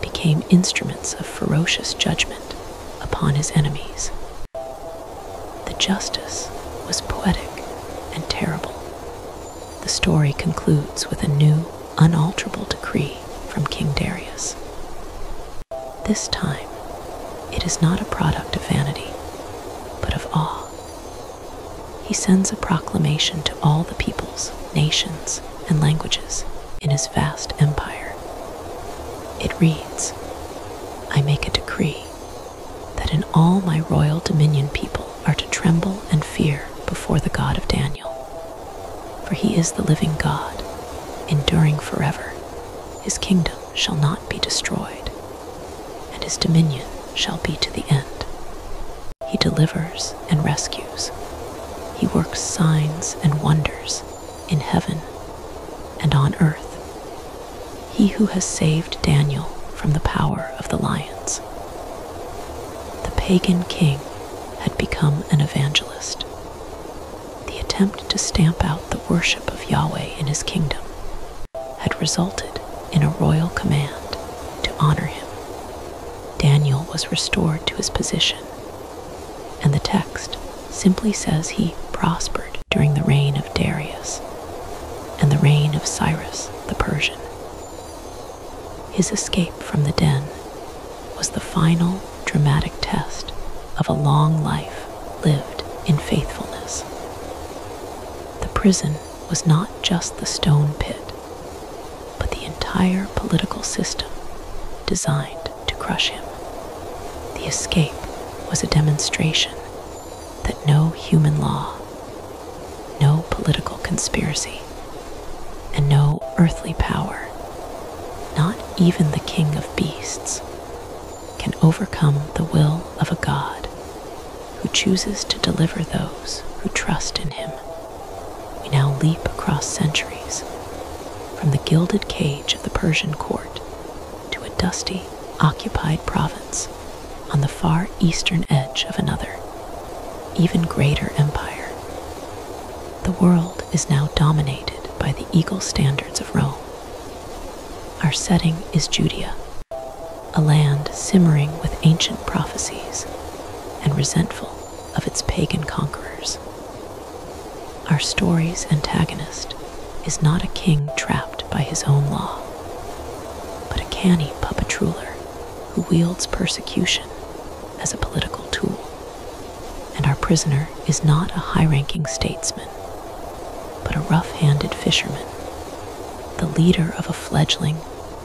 became instruments of ferocious judgment upon his enemies. The justice was poetic and terrible. The story concludes with a new, unalterable decree from King Darius. This time, it is not a product of vanity, but of awe. He sends a proclamation to all the peoples, nations, and languages in his vast empire. It reads, "I make a decree that in all my royal dominion people are to tremble and fear before the God of Daniel. For he is the living God, enduring forever. His kingdom shall not be destroyed, and his his dominion shall be to the end. He delivers and rescues. He works signs and wonders in heaven and on earth. He who has saved Daniel from the power of the lions. The pagan king had become an evangelist. The attempt to stamp out the worship of Yahweh in his kingdom had resulted in a royal command to honor him. Daniel was restored to his position, and the text simply says he prospered during the reign of Darius and the reign of Cyrus the Persian. His escape from the den was the final dramatic test of a long life lived in faithfulness. The prison was not just the stone pit, but the entire political system designed to crush him. The escape was a demonstration that no human law, no political conspiracy, and no earthly power, not even the king of beasts, can overcome the will of a God who chooses to deliver those who trust in him. We now leap across centuries, from the gilded cage of the Persian court to a dusty, occupied province on the far eastern edge of another, even greater empire. The world is now dominated by the eagle standards of Rome. Our setting is Judea, a land simmering with ancient prophecies and resentful of its pagan conquerors. Our story's antagonist is not a king trapped by his own law, but a canny puppet ruler who wields persecution as a political tool. And our prisoner is not a high-ranking statesman, but a rough-handed fisherman, the leader of a fledgling,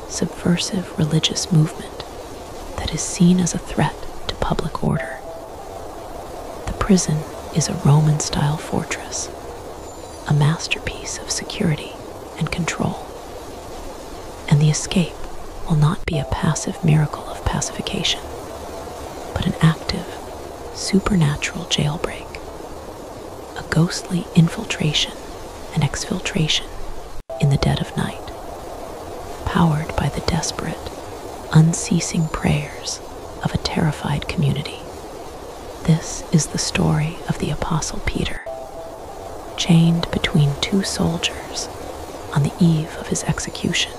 subversive religious movement that is seen as a threat to public order. The prison is a Roman-style fortress, a masterpiece of security and control. And the escape will not be a passive miracle of pacification, but an active, supernatural jailbreak, a ghostly infiltration and exfiltration in the dead of night, powered by the desperate, unceasing prayers of a terrified community. This is the story of the Apostle Peter, chained between two soldiers on the eve of his execution,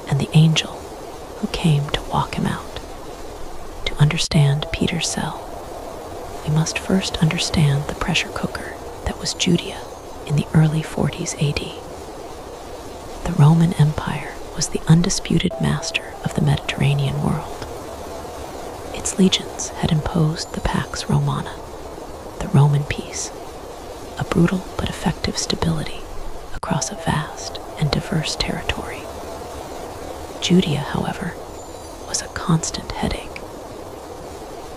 and the angel who came to walk him out. To understand Peter's cell, we must first understand the pressure cooker that was Judea in the early 40s AD. The Roman Empire was the undisputed master of the Mediterranean world. Its legions had imposed the Pax Romana, the Roman peace, a brutal but effective stability across a vast and diverse territory. Judea, however, was a constant headache.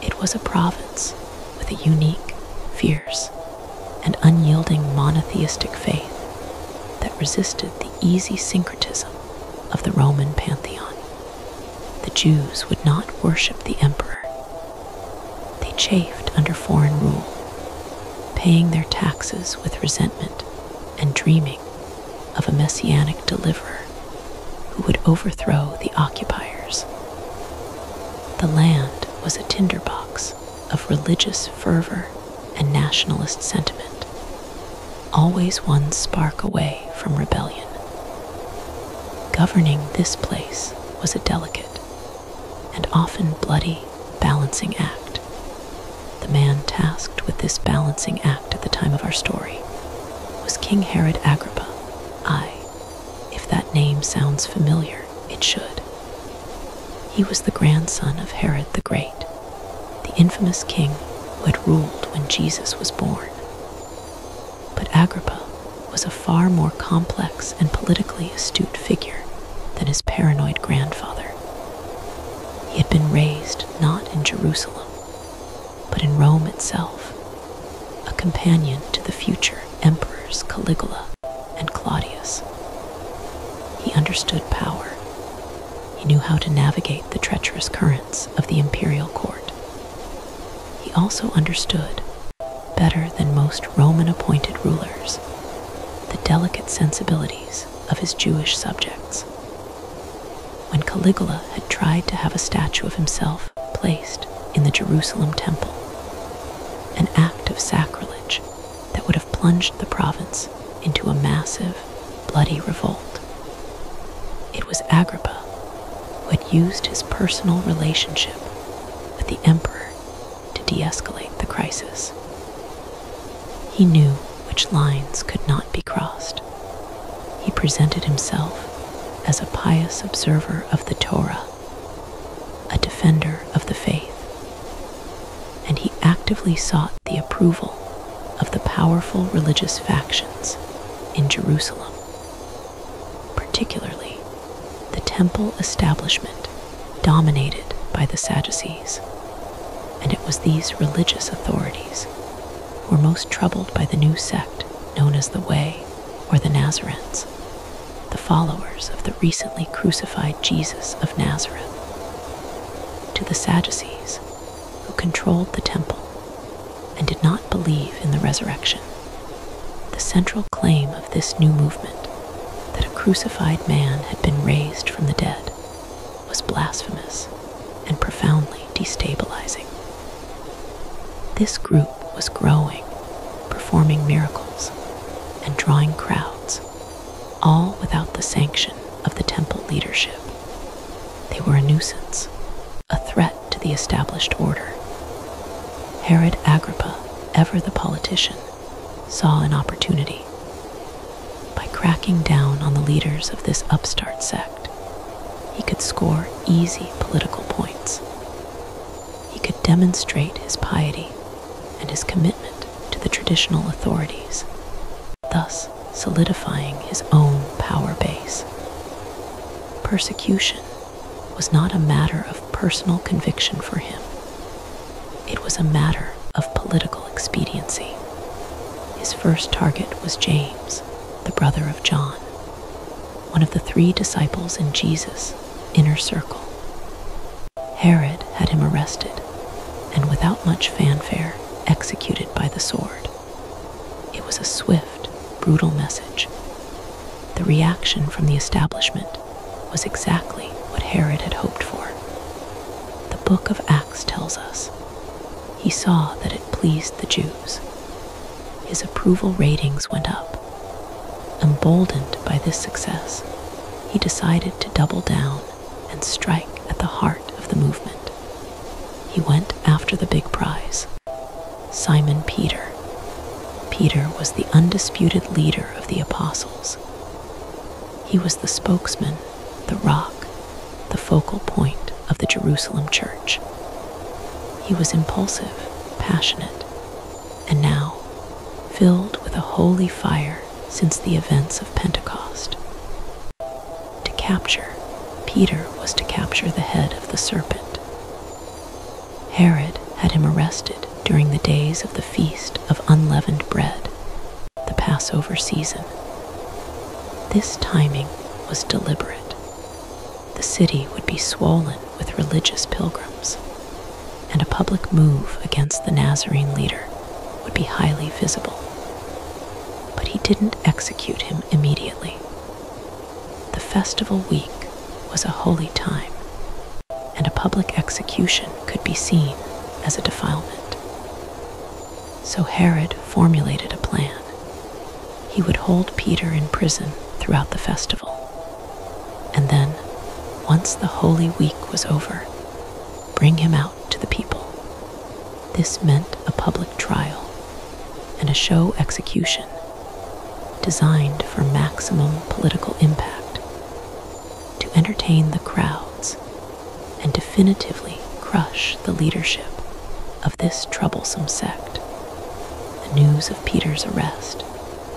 It was a province with a unique, fierce, and unyielding monotheistic faith that resisted the easy syncretism of the Roman pantheon. The Jews would not worship the emperor. They chafed under foreign rule, paying their taxes with resentment and dreaming of a messianic deliverer who would overthrow the occupiers. The land was a tinderbox of religious fervor and nationalist sentiment, always one spark away from rebellion. Governing this place was a delicate and often bloody balancing act. The man tasked with this balancing act at the time of our story was King Herod Agrippa. If that name sounds familiar, it should. He was the grandson of Herod the Great, the infamous king who had ruled when Jesus was born. But Agrippa was a far more complex and politically astute figure than his paranoid grandfather. He had been raised not in Jerusalem, but in Rome itself, a companion to the future emperors Caligula and Claudius. He understood power. He knew how to navigate the treacherous currents of the imperial court. He also understood, better than most Roman-appointed rulers, the delicate sensibilities of his Jewish subjects. When Caligula had tried to have a statue of himself placed in the Jerusalem temple, an act of sacrilege that would have plunged the province into a massive, bloody revolt, it was Agrippa who had used his personal relationship with the emperor to de-escalate the crisis. He knew which lines could not be crossed. He presented himself as a pious observer of the Torah, a defender of the faith, and he actively sought the approval of the powerful religious factions in Jerusalem, particularly the temple establishment dominated by the Sadducees, and it was these religious authorities who were most troubled by the new sect known as the Way or the Nazarenes, the followers of the recently crucified Jesus of Nazareth. To the Sadducees, who controlled the temple and did not believe in the resurrection, the central claim of this new movement, that a crucified man had been raised from the dead, was blasphemous and profoundly destabilizing. This group was growing, performing miracles, and drawing crowds, all without the sanction of the temple leadership. They were a nuisance, a threat to the established order. Herod Agrippa, ever the politician, saw an opportunity. By cracking down on the leaders of this upstart sect, he could score easy political points. He could demonstrate his piety and his commitment to the traditional authorities, thus solidifying his own power base. Persecution was not a matter of personal conviction for him. It was a matter of political expediency. His first target was James, the brother of John, one of the 3 disciples in Jesus' inner circle. Herod had him arrested and without much fanfare executed by the sword. It was a swift, brutal message. The reaction from the establishment was exactly what Herod had hoped for. The book of Acts tells us he saw that it pleased the Jews. His approval ratings went up. Emboldened by this success, he decided to double down and strike at the heart of the movement. He went after the big prize, Simon Peter. Peter was the undisputed leader of the apostles. He was the spokesman, the rock, the focal point of the Jerusalem church. He was impulsive, passionate, and now filled with a holy fire since the events of Pentecost. To capture Peter was to capture the head of the serpent. Herod had him arrested during the days of the Feast of Unleavened Bread, the Passover season. This timing was deliberate. The city would be swollen with religious pilgrims, and a public move against the Nazarene leader would be highly visible. But he didn't execute him immediately. The festival week was a holy time, and a public execution could be seen as a defilement. So Herod formulated a plan. He would hold Peter in prison throughout the festival, and then, once the Holy Week was over, bring him out to the people. This meant a public trial and a show execution designed for maximum political impact, to entertain the crowds and definitively crush the leadership of this troublesome sect. The news of Peter's arrest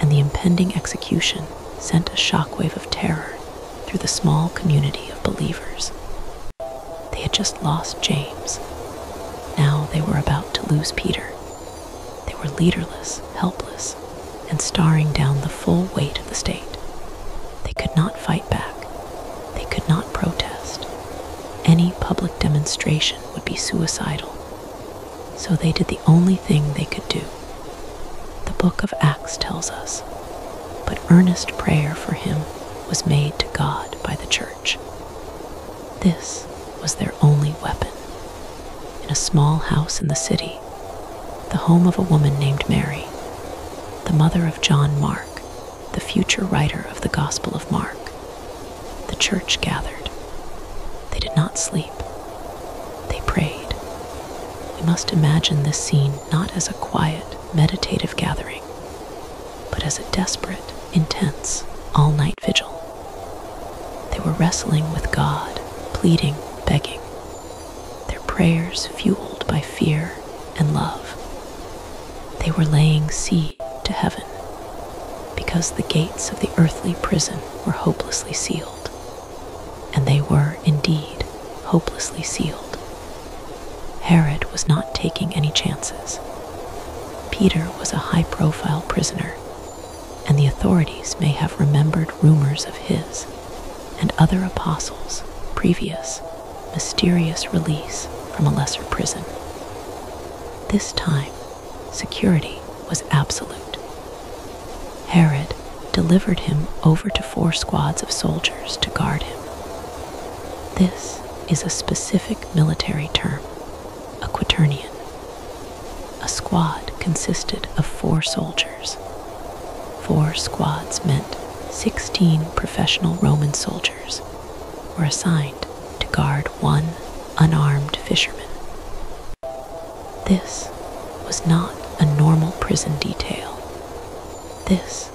and the impending execution sent a shockwave of terror through the small community of believers. They had just lost James. Now they were about to lose Peter. They were leaderless, helpless, and staring down the full weight of the state. They could not fight back. They could not protest. any public demonstration would be suicidal, so they did the only thing they could do. The book of Acts tells us, but earnest prayer for him was made to God by the church. This was their only weapon. In a small house in the city, the home of a woman named Mary, the mother of John Mark, the future writer of the Gospel of Mark, the church gathered. They did not sleep. They prayed. We must imagine this scene not as a quiet, meditative gathering, but as a desperate, intense, all-night vigil. They were wrestling with God, pleading, begging, their prayers fueled by fear and love. They were laying siege to heaven because the gates of the earthly prison were hopelessly sealed, and they were indeed hopelessly sealed. Herod was not taking any chances. Peter was a high-profile prisoner, and the authorities may have remembered rumors of his and other apostles' previous mysterious release from a lesser prison. This time, security was absolute. Herod delivered him over to 4 squads of soldiers to guard him. This is a specific military term, a quaternion. A squad consisted of 4 soldiers. 4 squads meant 16 professional Roman soldiers were assigned to guard 1 unarmed fisherman. This was not a normal prison detail. This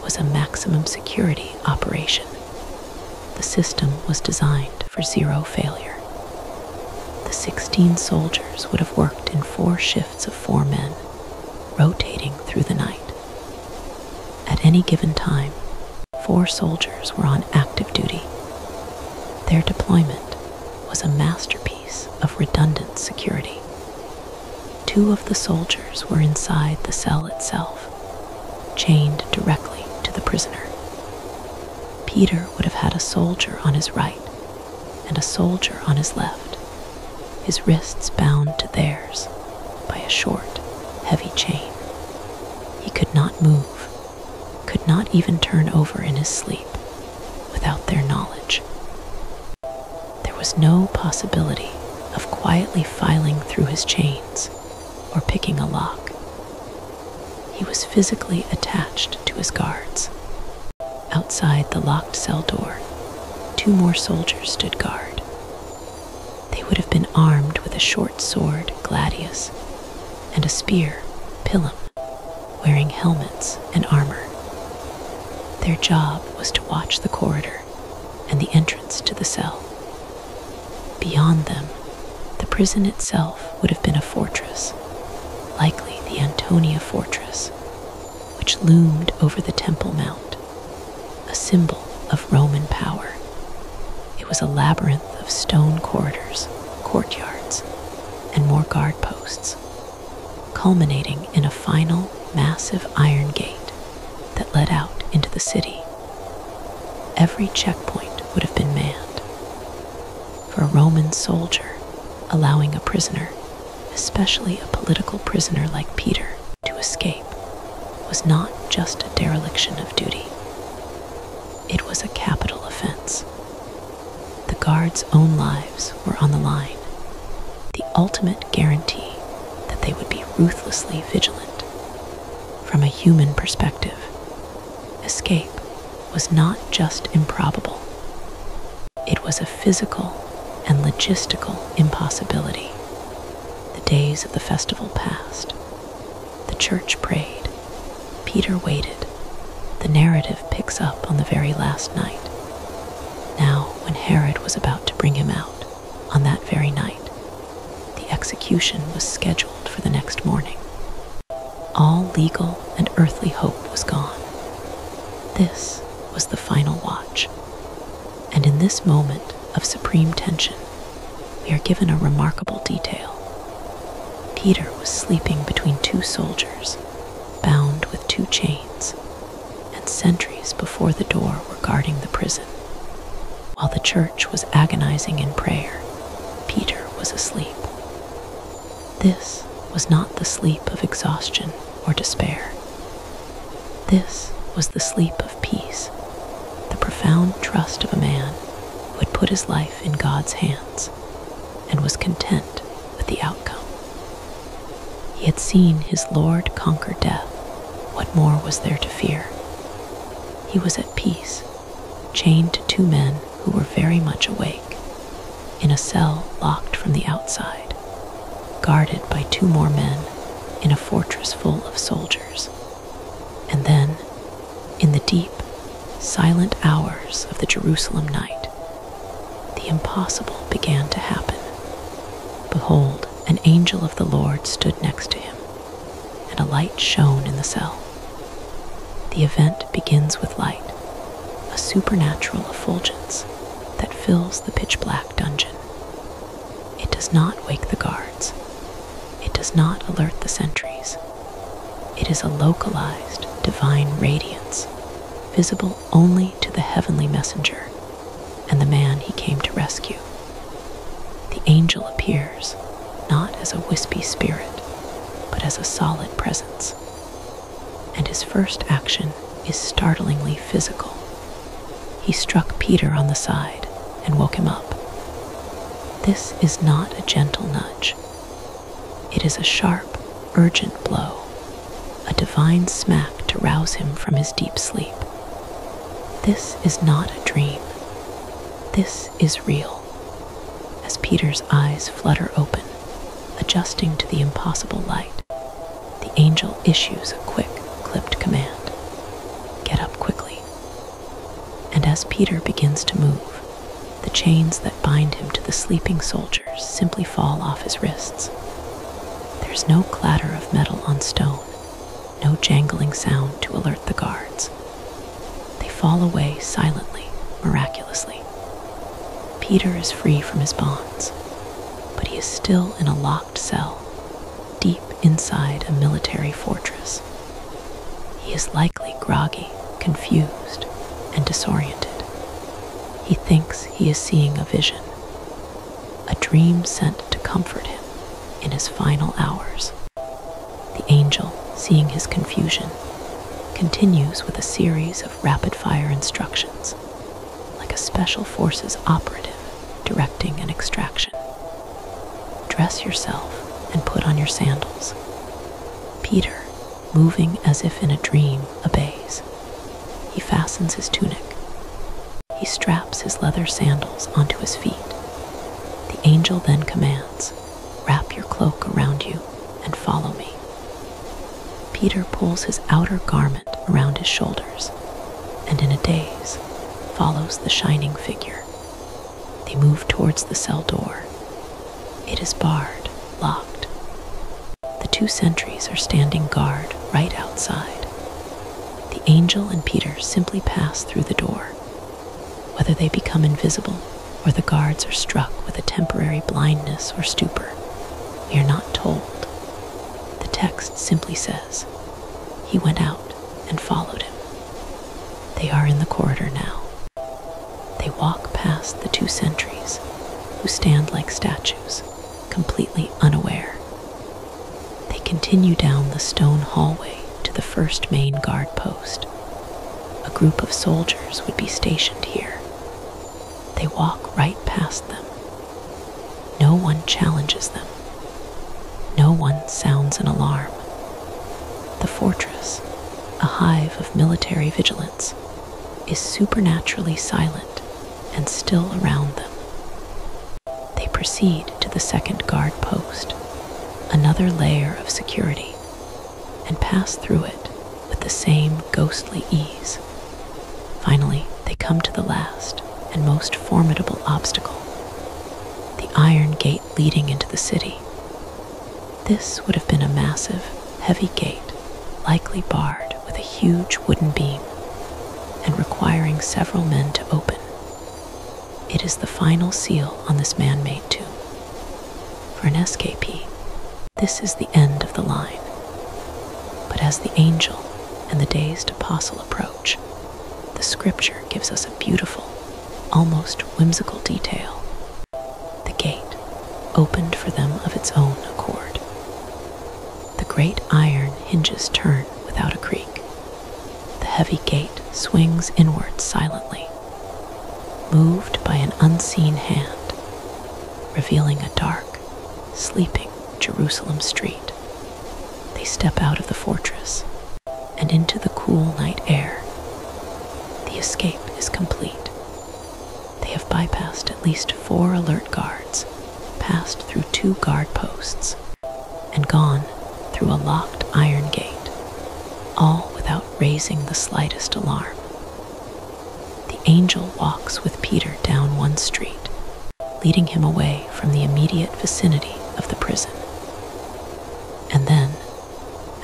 was a maximum security operation. The system was designed for 0 failure. The 16 soldiers would have worked in 4 shifts of 4 men, rotating through the night. At any given time, 4 soldiers were on active duty. Their deployment was a masterpiece of redundant security. 2 of the soldiers were inside the cell itself, chained directly to the prisoner. Peter would have had a soldier on his right and a soldier on his left, his wrists bound to theirs by a short, heavy chain. He could not move, could not even turn over in his sleep without their knowledge. There was no possibility of quietly filing through his chains or picking a lock. He was physically attached to his guards. Outside the locked cell door, 2 more soldiers stood guard. They would have been armed with a short sword, gladius, and a spear, pilum, wearing helmets and armor. Their job was to watch the corridor and the entrance to the cell. Beyond them, the prison itself would have been a fortress, likely the Antonia fortress, which loomed over the Temple Mount, a symbol of Roman power. It was a labyrinth of stone corridors, courtyards, and more guard posts, culminating in a final, massive iron gate that led out into the city. Every checkpoint would have been manned. For a Roman soldier, allowing a prisoner, especially a political prisoner like Peter, to escape was not just a dereliction of duty. It was a capital offense. The guards' own lives were on the line, the ultimate guarantee that they would be ruthlessly vigilant. From a human perspective, escape was not just improbable. It was a physical and logistical impossibility. The days of the festival passed. The church prayed. Peter waited. The narrative picks up on the very last night. Now, when Herod was about to bring him out, on that very night, the execution was scheduled for the next morning. All legal and earthly hope was gone. This was the final watch. And in this moment of supreme tension, we are given a remarkable detail. Peter was sleeping between 2 soldiers, bound with 2 chains, and sentries before the door were guarding the prison. While the church was agonizing in prayer, was asleep. This was not the sleep of exhaustion or despair. This was the sleep of peace, the profound trust of a man who had put his life in God's hands and was content with the outcome. He had seen his Lord conquer death. What more was there to fear? He was at peace, chained to two men who were very much awake, in a cell locked from the outside, guarded by two more men in a fortress full of soldiers. And then, in the deep, silent hours of the Jerusalem night, the impossible began to happen. Behold, an angel of the Lord stood next to him, and a light shone in the cell. The event begins with light, a supernatural effulgence that fills the pitch-black dungeon. It does not wake the guards. It does not alert the sentries. It is a localized, divine radiance, visible only to the heavenly messenger and the man he came to rescue. The angel appears, not as a wispy spirit, but as a solid presence. And his first action is startlingly physical. He struck Peter on the side and woke him up. This is not a gentle nudge. It is a sharp, urgent blow, a divine smack to rouse him from his deep sleep. This is not a dream. This is real. As Peter's eyes flutter open, adjusting to the impossible light, the angel issues a quick, clipped command. Get up quickly. And as Peter begins to move, the chains that bind him to the sleeping soldiers simply fall off his wrists. There's no clatter of metal on stone, no jangling sound to alert the guards. They fall away silently, miraculously. Peter is free from his bonds, but he is still in a locked cell, deep inside a military fortress. He is likely groggy, confused, and disoriented. He thinks he is seeing a vision, a dream sent to comfort him in his final hours. The angel, seeing his confusion, continues with a series of rapid-fire instructions, like a special forces operative directing an extraction. Dress yourself and put on your sandals. Peter, moving as if in a dream, obeys. He fastens his tunic. He straps his leather sandals onto his feet. The angel then commands, "Wrap your cloak around you and follow me." Peter pulls his outer garment around his shoulders and in a daze follows the shining figure. They move towards the cell door. It is barred, locked. The two sentries are standing guard right outside. The angel and Peter simply pass through the door. Whether they become invisible or the guards are struck with a temporary blindness or stupor, we are not told. The text simply says, "He went out and followed him." They are in the corridor now. They walk past the two sentries, who stand like statues, completely unaware. They continue down the stone hallway to the first main guard post. A group of soldiers would be stationed here. They walk right past them. No one challenges them. No one sounds an alarm. The fortress, a hive of military vigilance, is supernaturally silent and still around them. They proceed to the second guard post, another layer of security, and pass through it with the same ghostly ease. Finally, they come to the last and most formidable obstacle, the iron gate leading into the city. This would have been a massive, heavy gate, likely barred with a huge wooden beam and requiring several men to open. It is the final seal on this man-made tomb. For an escapee, this is the end of the line. But as the angel and the dazed apostle approach, the scripture gives us a beautiful, almost whimsical detail. The gate, opened for them of its own accord. The great iron hinges turn without a creak. The heavy gate swings inward silently, moved by an unseen hand, revealing a dark, sleeping Jerusalem street. They step out of the fortress and into the cool night air. The escape is complete. They have bypassed at least 4 alert guards, passed through 2 guard posts, and gone through a locked iron gate, all without raising the slightest alarm. The angel walks with Peter down one street, leading him away from the immediate vicinity of the prison. And then,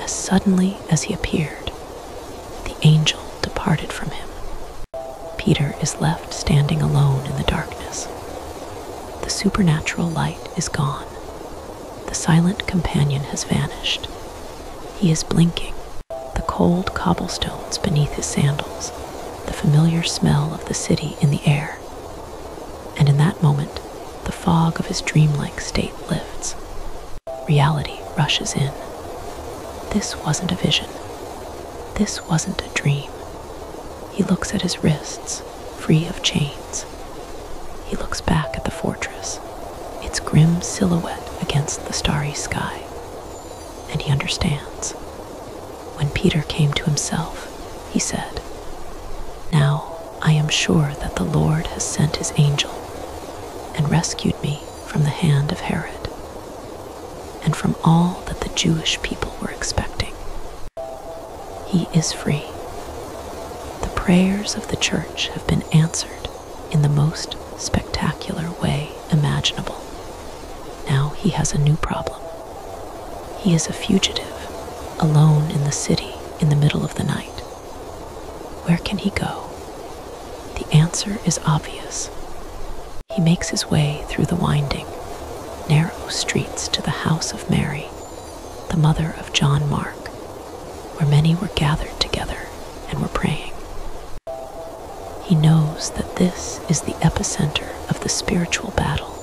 as suddenly as he appeared, the angel departed from him. Peter is left standing alone in the darkness. The supernatural light is gone. The silent companion has vanished. He is blinking, the cold cobblestones beneath his sandals, the familiar smell of the city in the air. And in that moment, the fog of his dreamlike state lifts. Reality rushes in. This wasn't a vision. This wasn't a dream. He looks at his wrists, free of chains. He looks back at the fortress, its grim silhouette against the starry sky. And he understands. When Peter came to himself, he said, "Now I am sure that the Lord has sent his angel and rescued me from the hand of Herod and from all that the Jewish people were expecting. He is free. The prayers of the church have been answered in the most spectacular way imaginable. Now he has a new problem. He is a fugitive, alone in the city in the middle of the night. Where can he go? The answer is obvious. He makes his way through the winding, narrow streets to the house of Mary, the mother of John Mark, where many were gathered together and were praying. He knows that this is the epicenter of the spiritual battle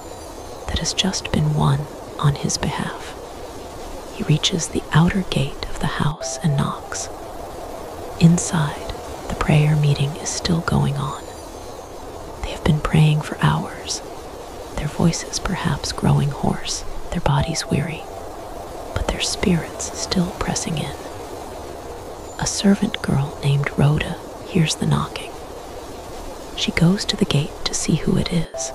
that has just been won on his behalf. He reaches the outer gate of the house and knocks. Inside, the prayer meeting is still going on. They have been praying for hours, their voices perhaps growing hoarse, their bodies weary, but their spirits still pressing in. A servant girl named Rhoda hears the knocking. She goes to the gate to see who it is.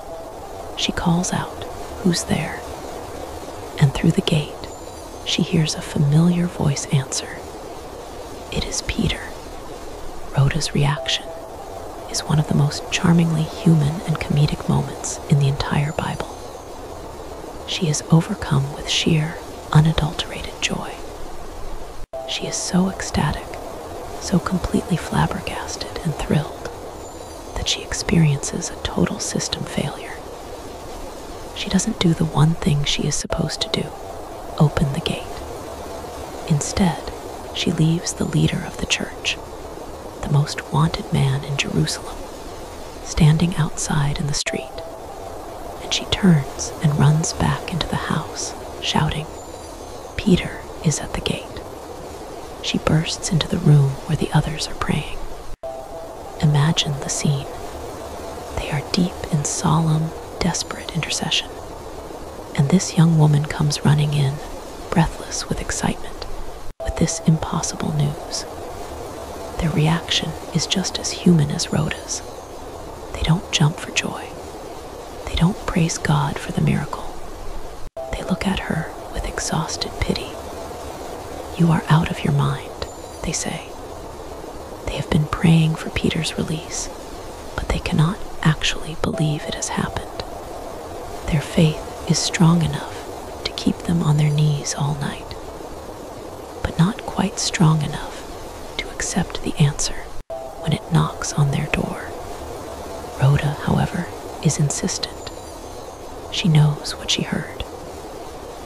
She calls out, "Who's there?" And through the gate, she hears a familiar voice answer, "It is Peter." Rhoda's reaction is one of the most charmingly human and comedic moments in the entire Bible. She is overcome with sheer, unadulterated joy. She is so ecstatic, so completely flabbergasted and thrilled, that she experiences a total system failure. She doesn't do the one thing she is supposed to do, open the gate. Instead, she leaves the leader of the church, the most wanted man in Jerusalem, standing outside in the street, and she turns and runs back into the house, shouting, "Peter is at the gate." She bursts into the room where the others are praying. Imagine the scene. They are deep in solemn, desperate intercession, and this young woman comes running in, breathless with excitement, with this impossible news. Their reaction is just as human as Rhoda's. They don't jump for joy. They don't praise God for the miracle. They look at her with exhausted pity. "You are out of your mind," they say. They have been praying for Peter's release, but they cannot actually believe it has happened. Their faith is strong enough to keep them on their knees all night, but not quite strong enough to accept the answer when it knocks on their door. Rhoda, however, is insistent. She knows what she heard.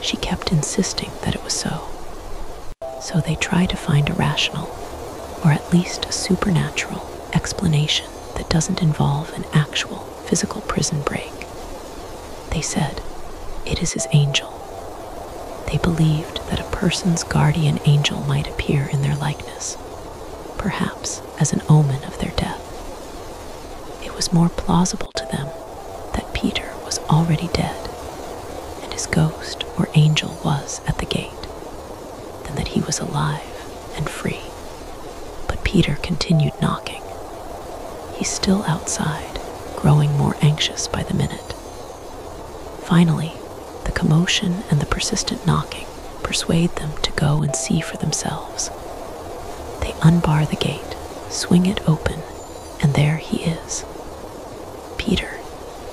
She kept insisting that it was so. So they try to find a rational, or at least a supernatural, explanation that doesn't involve an actual physical prison break. They said, It is his angel. They believed that a person's guardian angel might appear in their likeness, perhaps as an omen of their death. It was more plausible to them that Peter was already dead and his ghost or angel was at the gate than that he was alive and free. But Peter continued knocking. He's still outside, growing more anxious by the minute. Finally, the commotion and the persistent knocking persuade them to go and see for themselves. They unbar the gate, swing it open, and there he is. Peter,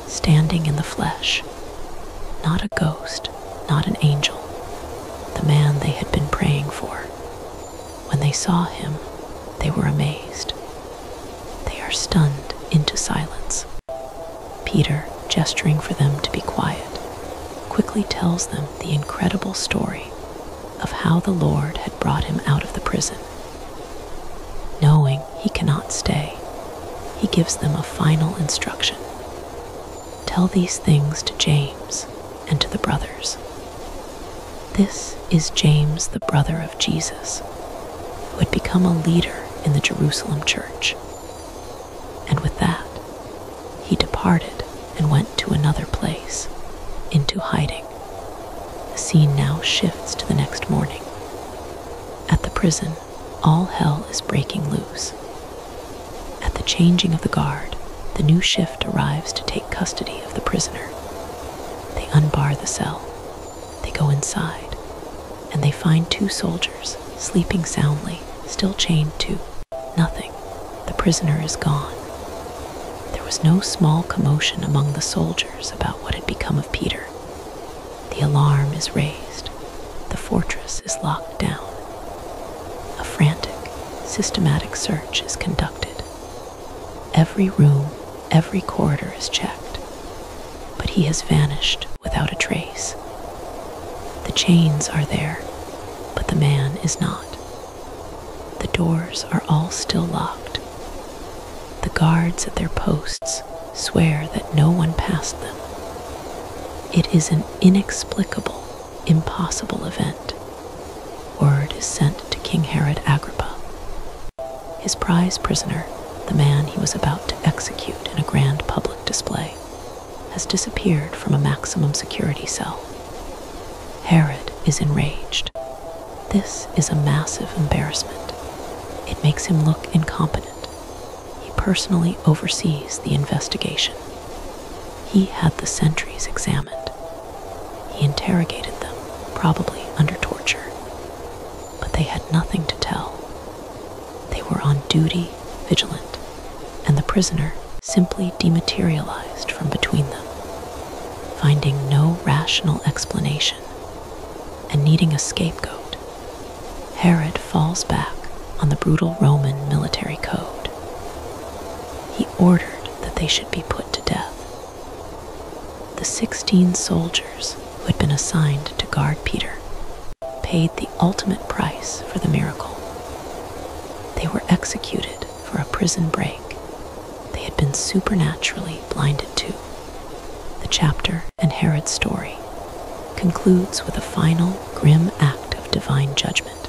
standing in the flesh. Not a ghost, not an angel. The man they had been praying for. When they saw him, they were amazed. They are stunned into silence. Peter, gesturing for them to be quiet, quickly tells them the incredible story of how the Lord had brought him out of the prison. Knowing he cannot stay, he gives them a final instruction. Tell these things to James and to the brothers. This is James, the brother of Jesus, who had become a leader in the Jerusalem church. And with that, he departed and went to another place, into hiding. The scene now shifts to the next morning. At the prison, all hell is breaking loose. At the changing of the guard, the new shift arrives to take custody of the prisoner. They unbar the cell. They go inside, and they find 2 soldiers sleeping soundly, still chained to nothing. The prisoner is gone. There was no small commotion among the soldiers about what had become of Peter. The alarm is raised. The fortress is locked down. A frantic, systematic search is conducted. Every room, every corridor is checked, but he has vanished without a trace. The chains are there, but the man is not. The doors are all still locked. The guards at their posts swear that no one passed them. It is an inexplicable, impossible event. Word is sent to King Herod Agrippa. His prize prisoner, the man he was about to execute in a grand public display, has disappeared from a maximum security cell. Herod is enraged. This is a massive embarrassment. It makes him look incompetent. He personally oversees the investigation. He had the sentries examined. He interrogated them, probably under torture. But they had nothing to tell. They were on duty, vigilant, and the prisoner simply dematerialized from between them. Finding no rational explanation and needing a scapegoat, Herod falls back on the brutal Roman military code. He ordered that they should be put to death. The 16 soldiers who had been assigned to guard Peter paid the ultimate price for the miracle. They were executed for a prison break they had been supernaturally blinded to. The chapter in Herod's story concludes with a final grim act of divine judgment.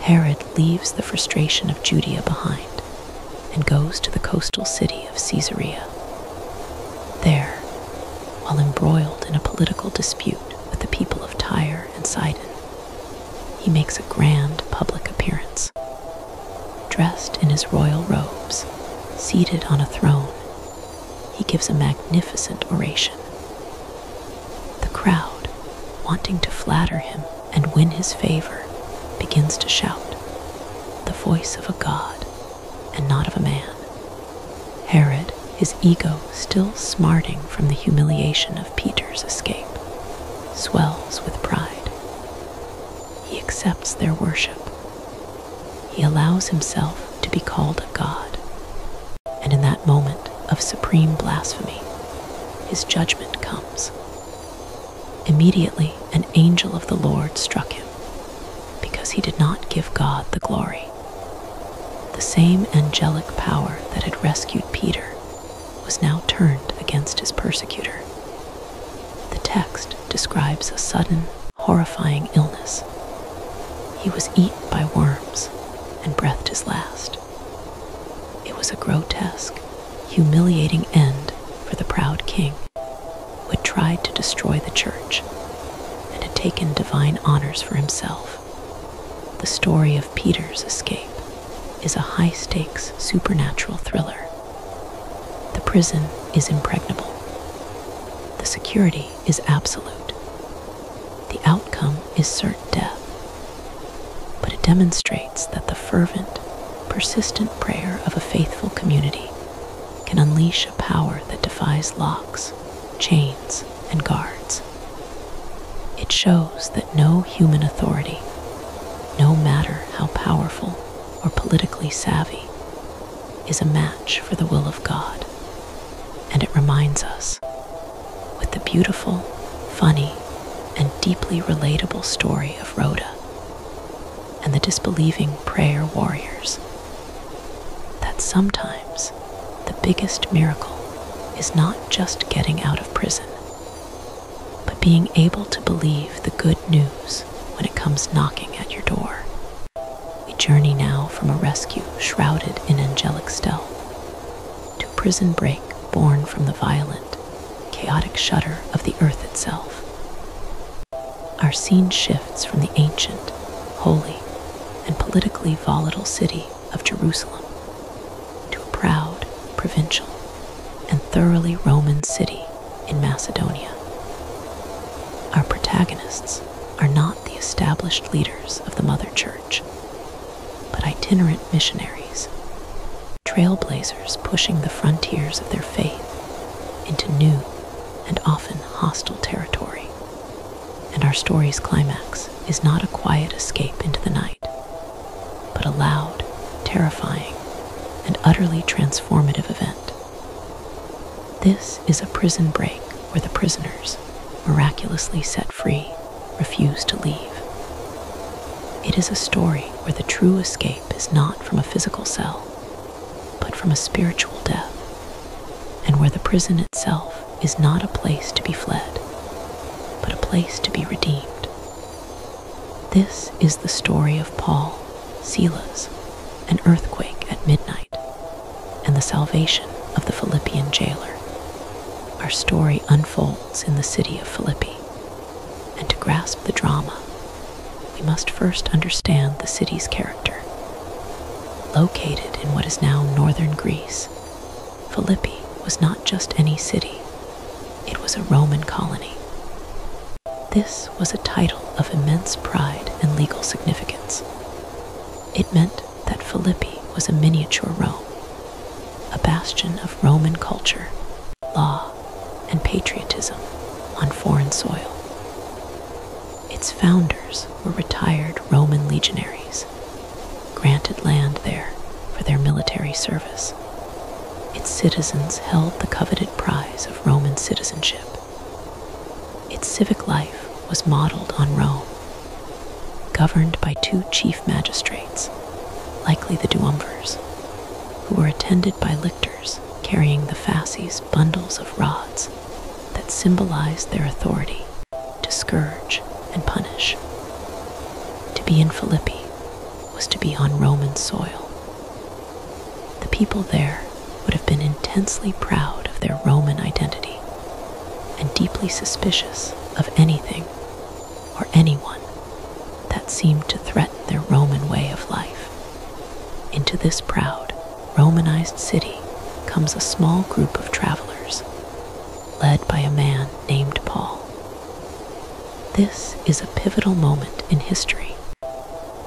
Herod leaves the frustration of Judea behind and goes to the coastal city of Caesarea. There, while embroiled in a political dispute with the people of Tyre and Sidon, he makes a grand public appearance. Dressed in his royal robes, seated on a throne, he gives a magnificent oration. The crowd, wanting to flatter him and win his favor, begins to shout, the voice of a god and not of a man. Herod, his ego still smarting from the humiliation of Peter's escape, swells with pride. He accepts their worship. He allows himself to be called a god. And in that moment of supreme blasphemy, his judgment comes. Immediately, an angel of the Lord struck him, because he did not give God the glory. The same angelic power that had rescued Peter was now turned against his persecutor. The text describes a sudden, horrifying illness. He was eaten by worms and breathed his last. It was a grotesque, humiliating end for the proud king who had tried to destroy the church and had taken divine honors for himself. The story of Peter's escape is a high-stakes supernatural thriller. The prison is impregnable. The security is absolute. The outcome is certain death. But it demonstrates that the fervent, persistent prayer of a faithful community can unleash a power that defies locks, chains, and guards. It shows that no human authority, no matter how powerful or politically savvy, is a match for the will of God. And it reminds us, with the beautiful, funny, and deeply relatable story of Rhoda and the disbelieving prayer warriors, that sometimes the biggest miracle is not just getting out of prison, but being able to believe the good news when it comes knocking at your door. We journey now from a rescue shrouded in angelic stealth to a prison break born from the violent, chaotic shudder of the earth itself. Our scene shifts from the ancient, holy, and politically volatile city of Jerusalem to a proud, provincial, and thoroughly Roman city in Macedonia. Our protagonists are not the established leaders of the Mother Church, but itinerant missionaries, trailblazers pushing the frontiers of their faith into new and often hostile territory. And our story's climax is not a quiet escape into the night, but a loud, terrifying, and utterly transformative event. This is a prison break where the prisoners, miraculously set free, refuse to leave. It is a story where the true escape is not from a physical cell, but from a spiritual death, and where the prison itself is not a place to be fled, but a place to be redeemed. This is the story of Paul, Silas, an earthquake at midnight, and the salvation of the Philippian jailer. Our story unfolds in the city of Philippi, and to grasp the drama, we must first understand the city's character. Located in what is now northern Greece, Philippi was not just any city, it was a Roman colony. This was a title of immense pride and legal significance. It meant that Philippi was a miniature Rome, a bastion of Roman culture, law, and patriotism on foreign soil. Its founders were retired Roman legionaries, granted land there for their military service. Its citizens held the coveted prize of Roman citizenship. Its civic life was modeled on Rome, governed by two chief magistrates, likely the duumvirs, who were attended by lictors carrying the fasces bundles of rods that symbolized their authority to scourge and punish. To be in Philippi was to be on Roman soil. The people there would have been intensely proud of their Roman identity and deeply suspicious of anything or anyone that seemed to threaten their Roman way of life. Into this proud, Romanized city comes a small group of travelers, led by a man named Paul. This is a pivotal moment in history,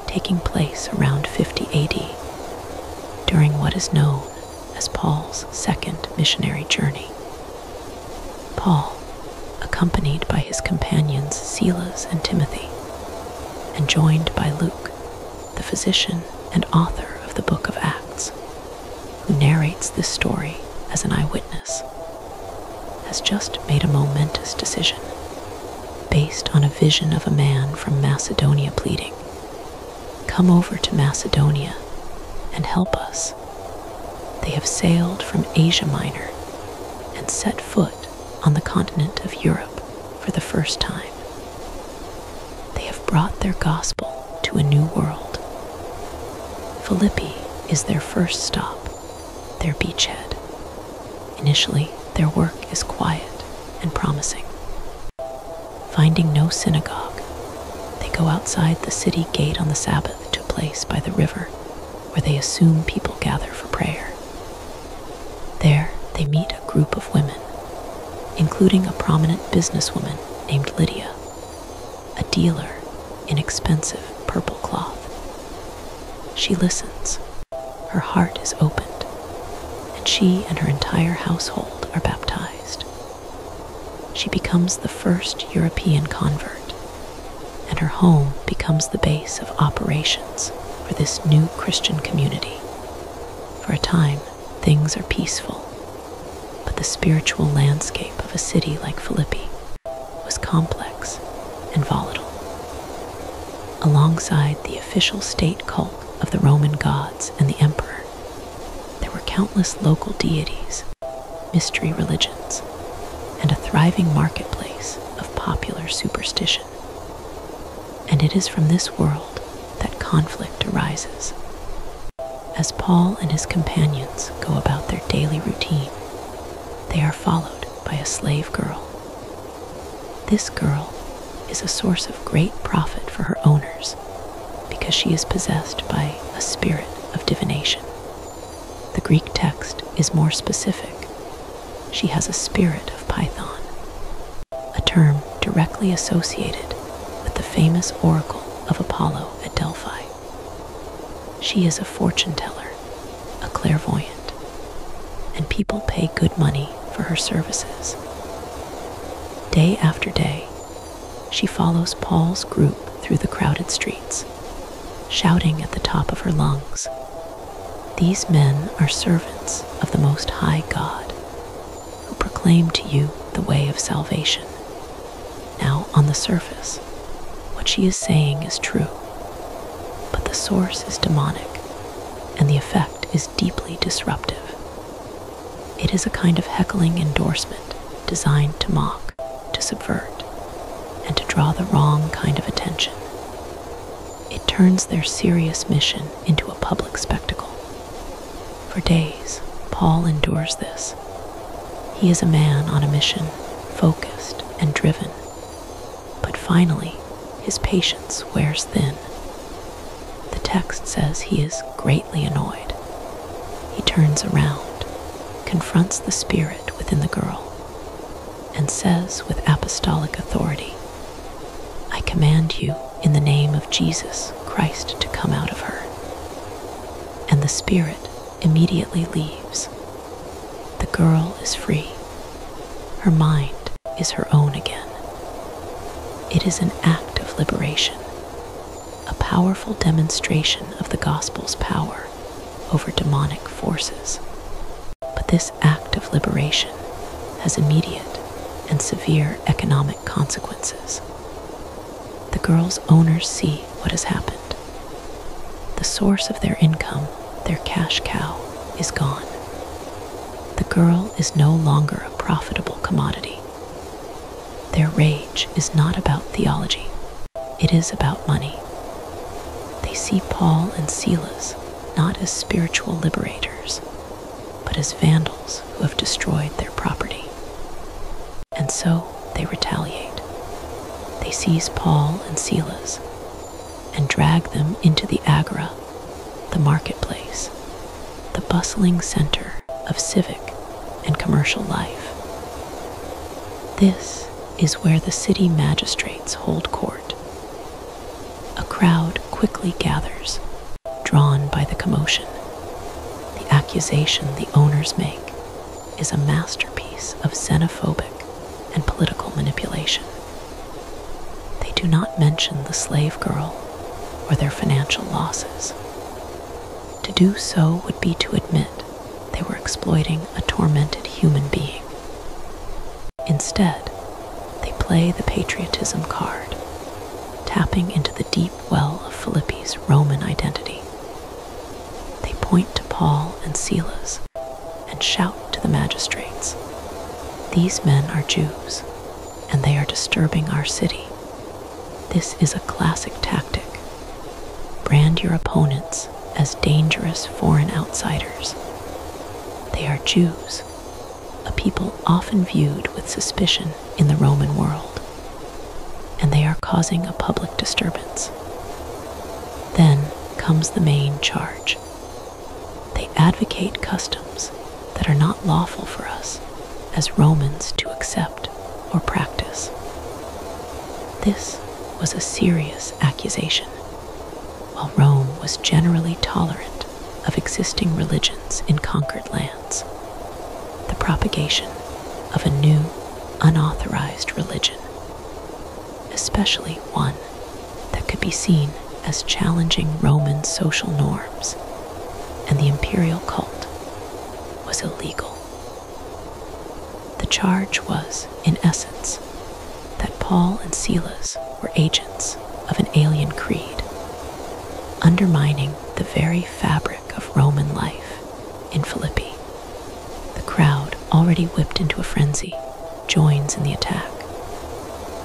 taking place around 50 AD, during what is known as Paul's second missionary journey. Paul, accompanied by his companions Silas and Timothy, and joined by Luke, the physician and author of the book of Acts, who narrates this story as an eyewitness, has just made a momentous decision based on a vision of a man from Macedonia pleading, "Come over to Macedonia and help us." They have sailed from Asia Minor and set foot on the continent of Europe for for the first time. They have brought their gospel to a new world. Philippi is their first stop, their beachhead. Initially, their work is quiet and promising. Finding no synagogue, they go outside the city gate on the Sabbath to a place by the river where they assume people gather for prayer. There, they meet a group of women, including a prominent businesswoman named Lydia, a dealer in expensive purple cloth. She listens. Her heart is opened, and she and her entire household are baptized. She becomes the first European convert, and her home becomes the base of operations for this new Christian community. For a time, things are peaceful, but the spiritual landscape of a city like Philippi was complex and volatile. Alongside the official state cult of the Roman gods and the emperor, there were countless local deities, mystery religions, and a thriving marketplace of popular superstition. And it is from this world that conflict arises. As Paul and his companions go about their daily routine, they are followed by a slave girl. This girl is a source of great profit for her owners because she is possessed by a spirit of divination. The Greek text is more specific. She has a spirit of Python, a term directly associated with the famous oracle of Apollo at Delphi. She is a fortune teller, a clairvoyant, and people pay good money for her services. Day after day, she follows Paul's group through the crowded streets, shouting at the top of her lungs, "These men are servants of the Most High God, who proclaim to you the way of salvation." Now, on the surface, what she is saying is true, but the source is demonic, and the effect is deeply disruptive. It is a kind of heckling endorsement designed to mock, to subvert, and to draw the wrong kind of attention. It turns their serious mission into a public spectacle. For days, Paul endures this. He is a man on a mission, focused and driven. But finally, his patience wears thin. The text says he is greatly annoyed. He turns around, confronts the spirit within the girl, and says with apostolic authority, "I command you in the name of Jesus Christ to come out of her." And the spirit immediately leaves. The girl is free. Her mind is her own again. It is an act of liberation, a powerful demonstration of the gospel's power over demonic forces. But this act of liberation has immediate and severe economic consequences. The girl's owners see what has happened. The source of their income, their cash cow, is gone. The girl is no longer a profitable commodity. Their rage is not about theology, it is about money. They see Paul and Silas not as spiritual liberators, but as vandals who have destroyed their property. And so they retaliate. They seize Paul and Silas and drag them into the agora, the marketplace, the bustling center of civic and commercial life. This is where the city magistrates hold court. A crowd quickly gathers, drawn by the commotion. The accusation the owners make is a masterpiece of xenophobic and political manipulation. They do not mention the slave girl or their financial losses. To do so would be to admit they were exploiting a tormented human being. Instead, they play the patriotism card, tapping into the deep well of Philippi's Roman identity. They point to Paul and Silas and shout to the magistrates, "These men are Jews, and they are disturbing our city. This is a classic tactic. Brand your opponents as dangerous foreign outsiders. They are Jews, a people often viewed with suspicion in the Roman world, and they are causing a public disturbance. Then comes the main charge. They advocate customs that are not lawful for us as Romans to accept or practice. This was a serious accusation. While Rome was generally tolerant of existing religions in conquered lands, the propagation of a new, unauthorized religion, especially one that could be seen as challenging Roman social norms and the imperial cult, was illegal. The charge was, in essence, that Paul and Silas were agents of an alien creed, undermining the very fabric of Roman life in Philippi. The crowd, already whipped into a frenzy, joins in the attack.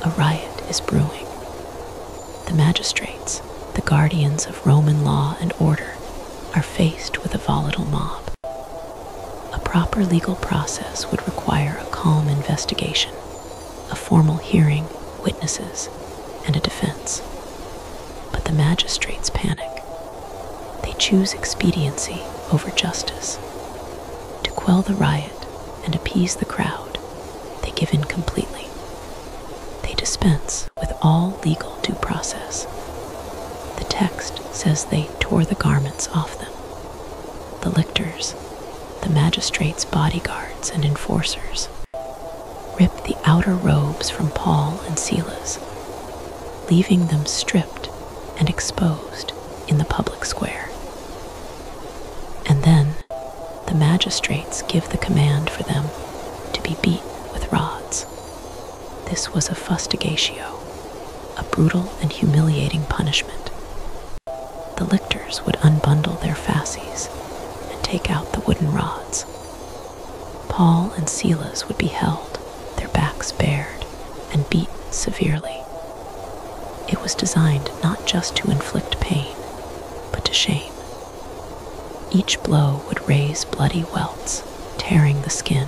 A riot is brewing. The magistrates, the guardians of Roman law and order, are faced with a volatile mob. A proper legal process would require a calm investigation, a formal hearing, witnesses, and a defense. But the magistrates panic. They choose expediency over justice. To quell the riot and appease the crowd, they give in completely. They dispense with all legal due process. The text says they tore the garments off them. The lictors, the magistrates' bodyguards and enforcers, ripped the outer robes from Paul and Silas, leaving them stripped and exposed in the public square. And then the magistrates give the command for them to be beaten with rods. This was a fustigatio, a brutal and humiliating punishment. The lictors would unbundle their fasces and take out the wooden rods. Paul and Silas would be held, their backs bared, and beaten severely. It was designed not just to inflict pain, but to shame. Each blow would raise bloody welts, tearing the skin.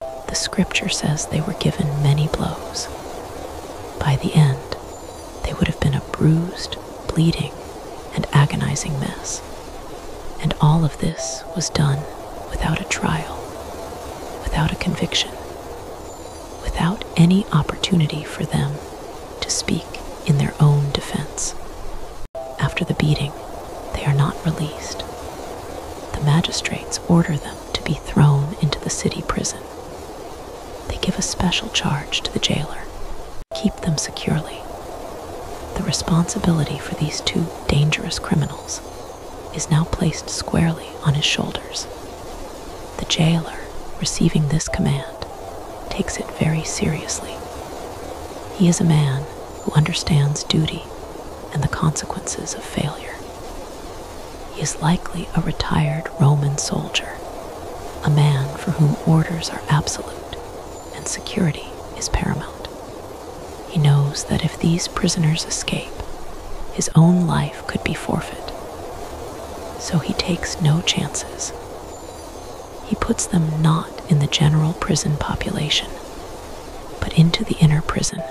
The scripture says they were given many blows. By the end, they would have been a bruised, bleeding, and agonizing mess. And all of this was done without a trial, without a conviction, without any opportunity for them to speak in their own defense. After the beating, they are not released. The magistrates order them to be thrown into the city prison. They give a special charge to the jailer: keep them securely. The responsibility for these two dangerous criminals is now placed squarely on his shoulders. The jailer, receiving this command, takes it very seriously. He is a man who understands duty and the consequences of failure. He is likely a retired Roman soldier, a man for whom orders are absolute and security is paramount. He knows that if these prisoners escape, his own life could be forfeit. So he takes no chances. He puts them not in the general prison population, but into the inner prison.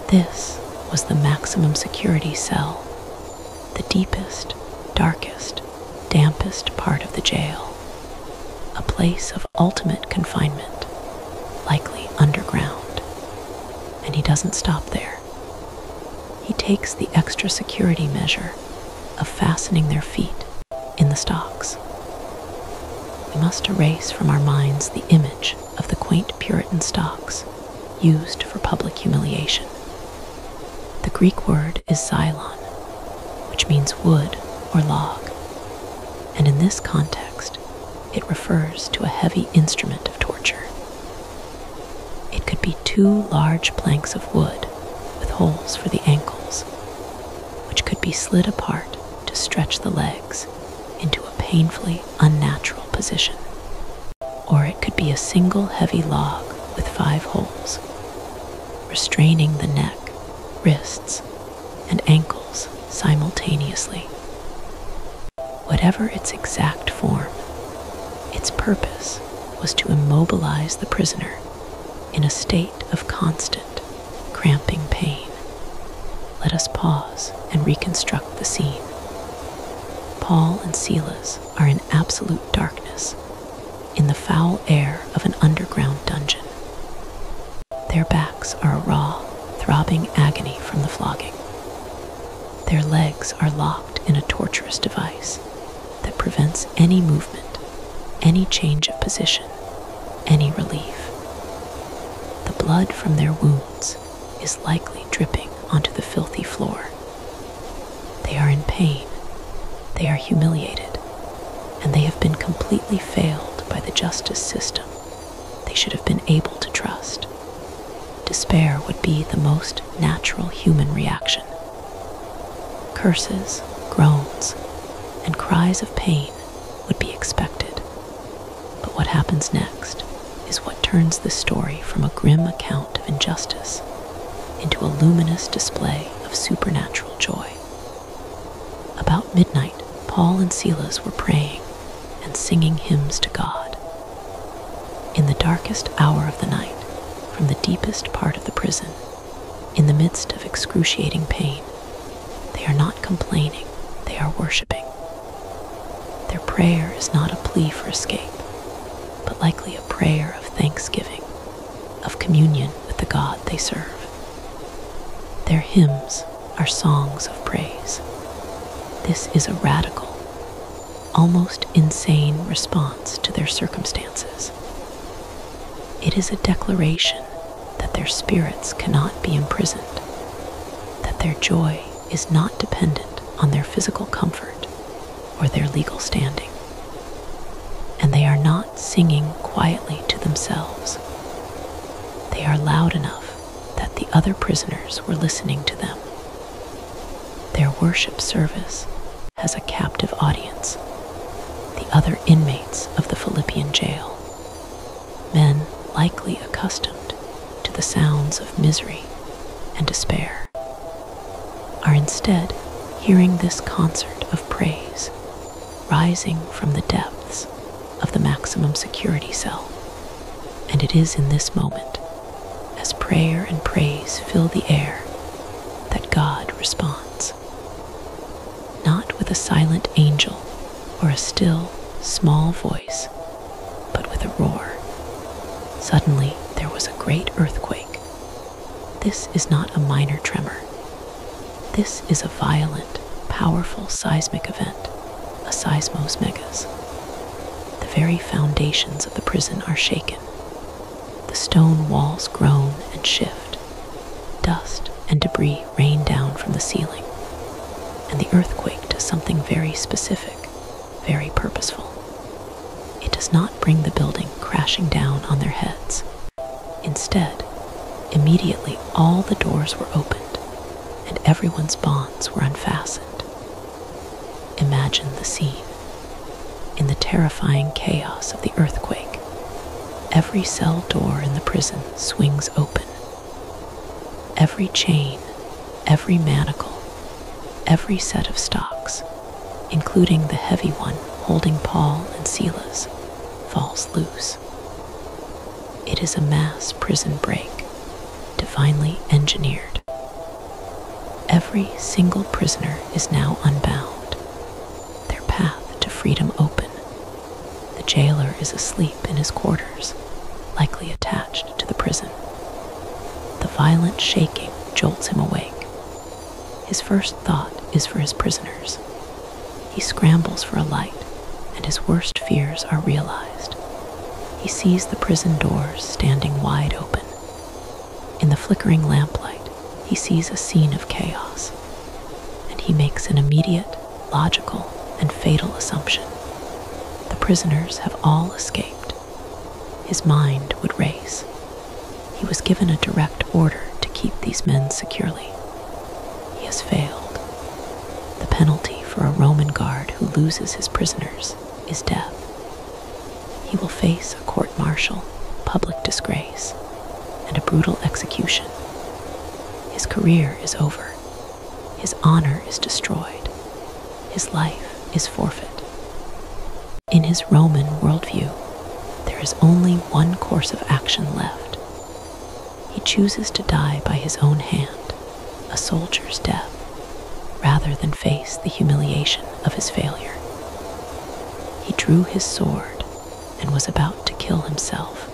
This was the maximum security cell, the deepest, darkest, dampest part of the jail, a place of ultimate confinement, likely underground. And he doesn't stop there. He takes the extra security measure of fastening their feet in the stocks. We must erase from our minds the image of the quaint Puritan stocks used for public humiliation. The Greek word is xylon, which means wood or log, and in this context, it refers to a heavy instrument of torture. It could be two large planks of wood with holes for the ankles, which could be slid apart to stretch the legs into a painfully unnatural position. Or it could be a single heavy log with 5 holes, restraining the neck, wrists, and ankles simultaneously. Whatever its exact form, its purpose was to immobilize the prisoner in a state of constant, cramping pain. Let us pause and reconstruct the scene. Paul and Silas are in absolute darkness, in the foul air of an underground dungeon. Their backs are a raw, throbbing agony from the flogging. Their legs are locked in a torturous device that prevents any movement, any change of position, any relief. The blood from their wounds is likely dripping onto the filthy floor. They are in pain, they are humiliated, and they have been completely failed by the justice system they should have been able to trust. Despair would be the most natural human reaction. Curses, groans, and cries of pain would be expected. But what happens next is what turns the story from a grim account of injustice into a luminous display of supernatural joy. About midnight, Paul and Silas were praying and singing hymns to God. In the darkest hour of the night, from the deepest part of the prison, in the midst of excruciating pain, they are not complaining, they are worshiping. Their prayer is not a plea for escape, but likely a prayer of thanksgiving, of communion with the God they serve. Their hymns are songs of praise. This is a radical, almost insane response to their circumstances. It is a declaration that their spirits cannot be imprisoned, that their joy is not dependent on their physical comfort or their legal standing. And they are not singing quietly to themselves. They are loud enough that the other prisoners were listening to them. Their worship service has a captive audience, the other inmates of the Philippian jail, men likely accustomed to the sounds of misery and despair, are instead hearing this concert of praise rising from the depths of the maximum security cell. And it is in this moment, as prayer and praise fill the air, that God responds. Not with a silent angel or a still, small voice, but with a roar. Suddenly, there was a great earthquake. This is not a minor tremor. This is a violent, powerful seismic event, a seismos megas. The very foundations of the prison are shaken. The stone walls groan and shift. Dust and debris rain down from the ceiling. And the earthquake does something very specific, very purposeful. It does not bring the building crashing down on their heads. Instead, immediately all the doors were opened and everyone's bonds were unfastened. Imagine the scene. In the terrifying chaos of the earthquake, every cell door in the prison swings open. Every chain, every manacle, every set of stocks, including the heavy one holding Paul and Silas, falls loose. It is a mass prison break, divinely engineered. Every single prisoner is now unbound, their path to freedom open. The jailer is asleep in his quarters, likely attached to the prison. The violent shaking jolts him awake. His first thought is for his prisoners. He scrambles for a light, and his worst fears are realized. He sees the prison doors standing wide open. In the flickering lamplight, he sees a scene of chaos, and he makes an immediate, logical, and fatal assumption. The prisoners have all escaped. His mind would race. He was given a direct order to keep these men securely. He has failed. The penalty for a Roman guard who loses his prisoners is death. He will face a court-martial, public disgrace, and a brutal execution. His career is over. His honor is destroyed. His life is forfeit. In his Roman worldview, there is only one course of action left. He chooses to die by his own hand, a soldier's death, rather than face the humiliation of his failure. He drew his sword and was about to kill himself.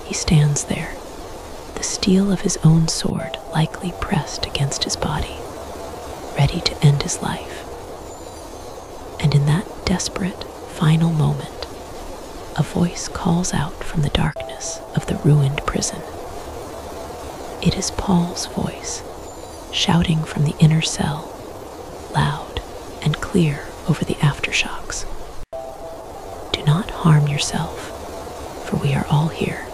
He stands there, the steel of his own sword likely pressed against his body, ready to end his life. And in that desperate, final moment, a voice calls out from the darkness of the ruined prison. It is Paul's voice, shouting from the inner cell, loud and clear over the aftershocks. Do not harm yourself, for we are all here.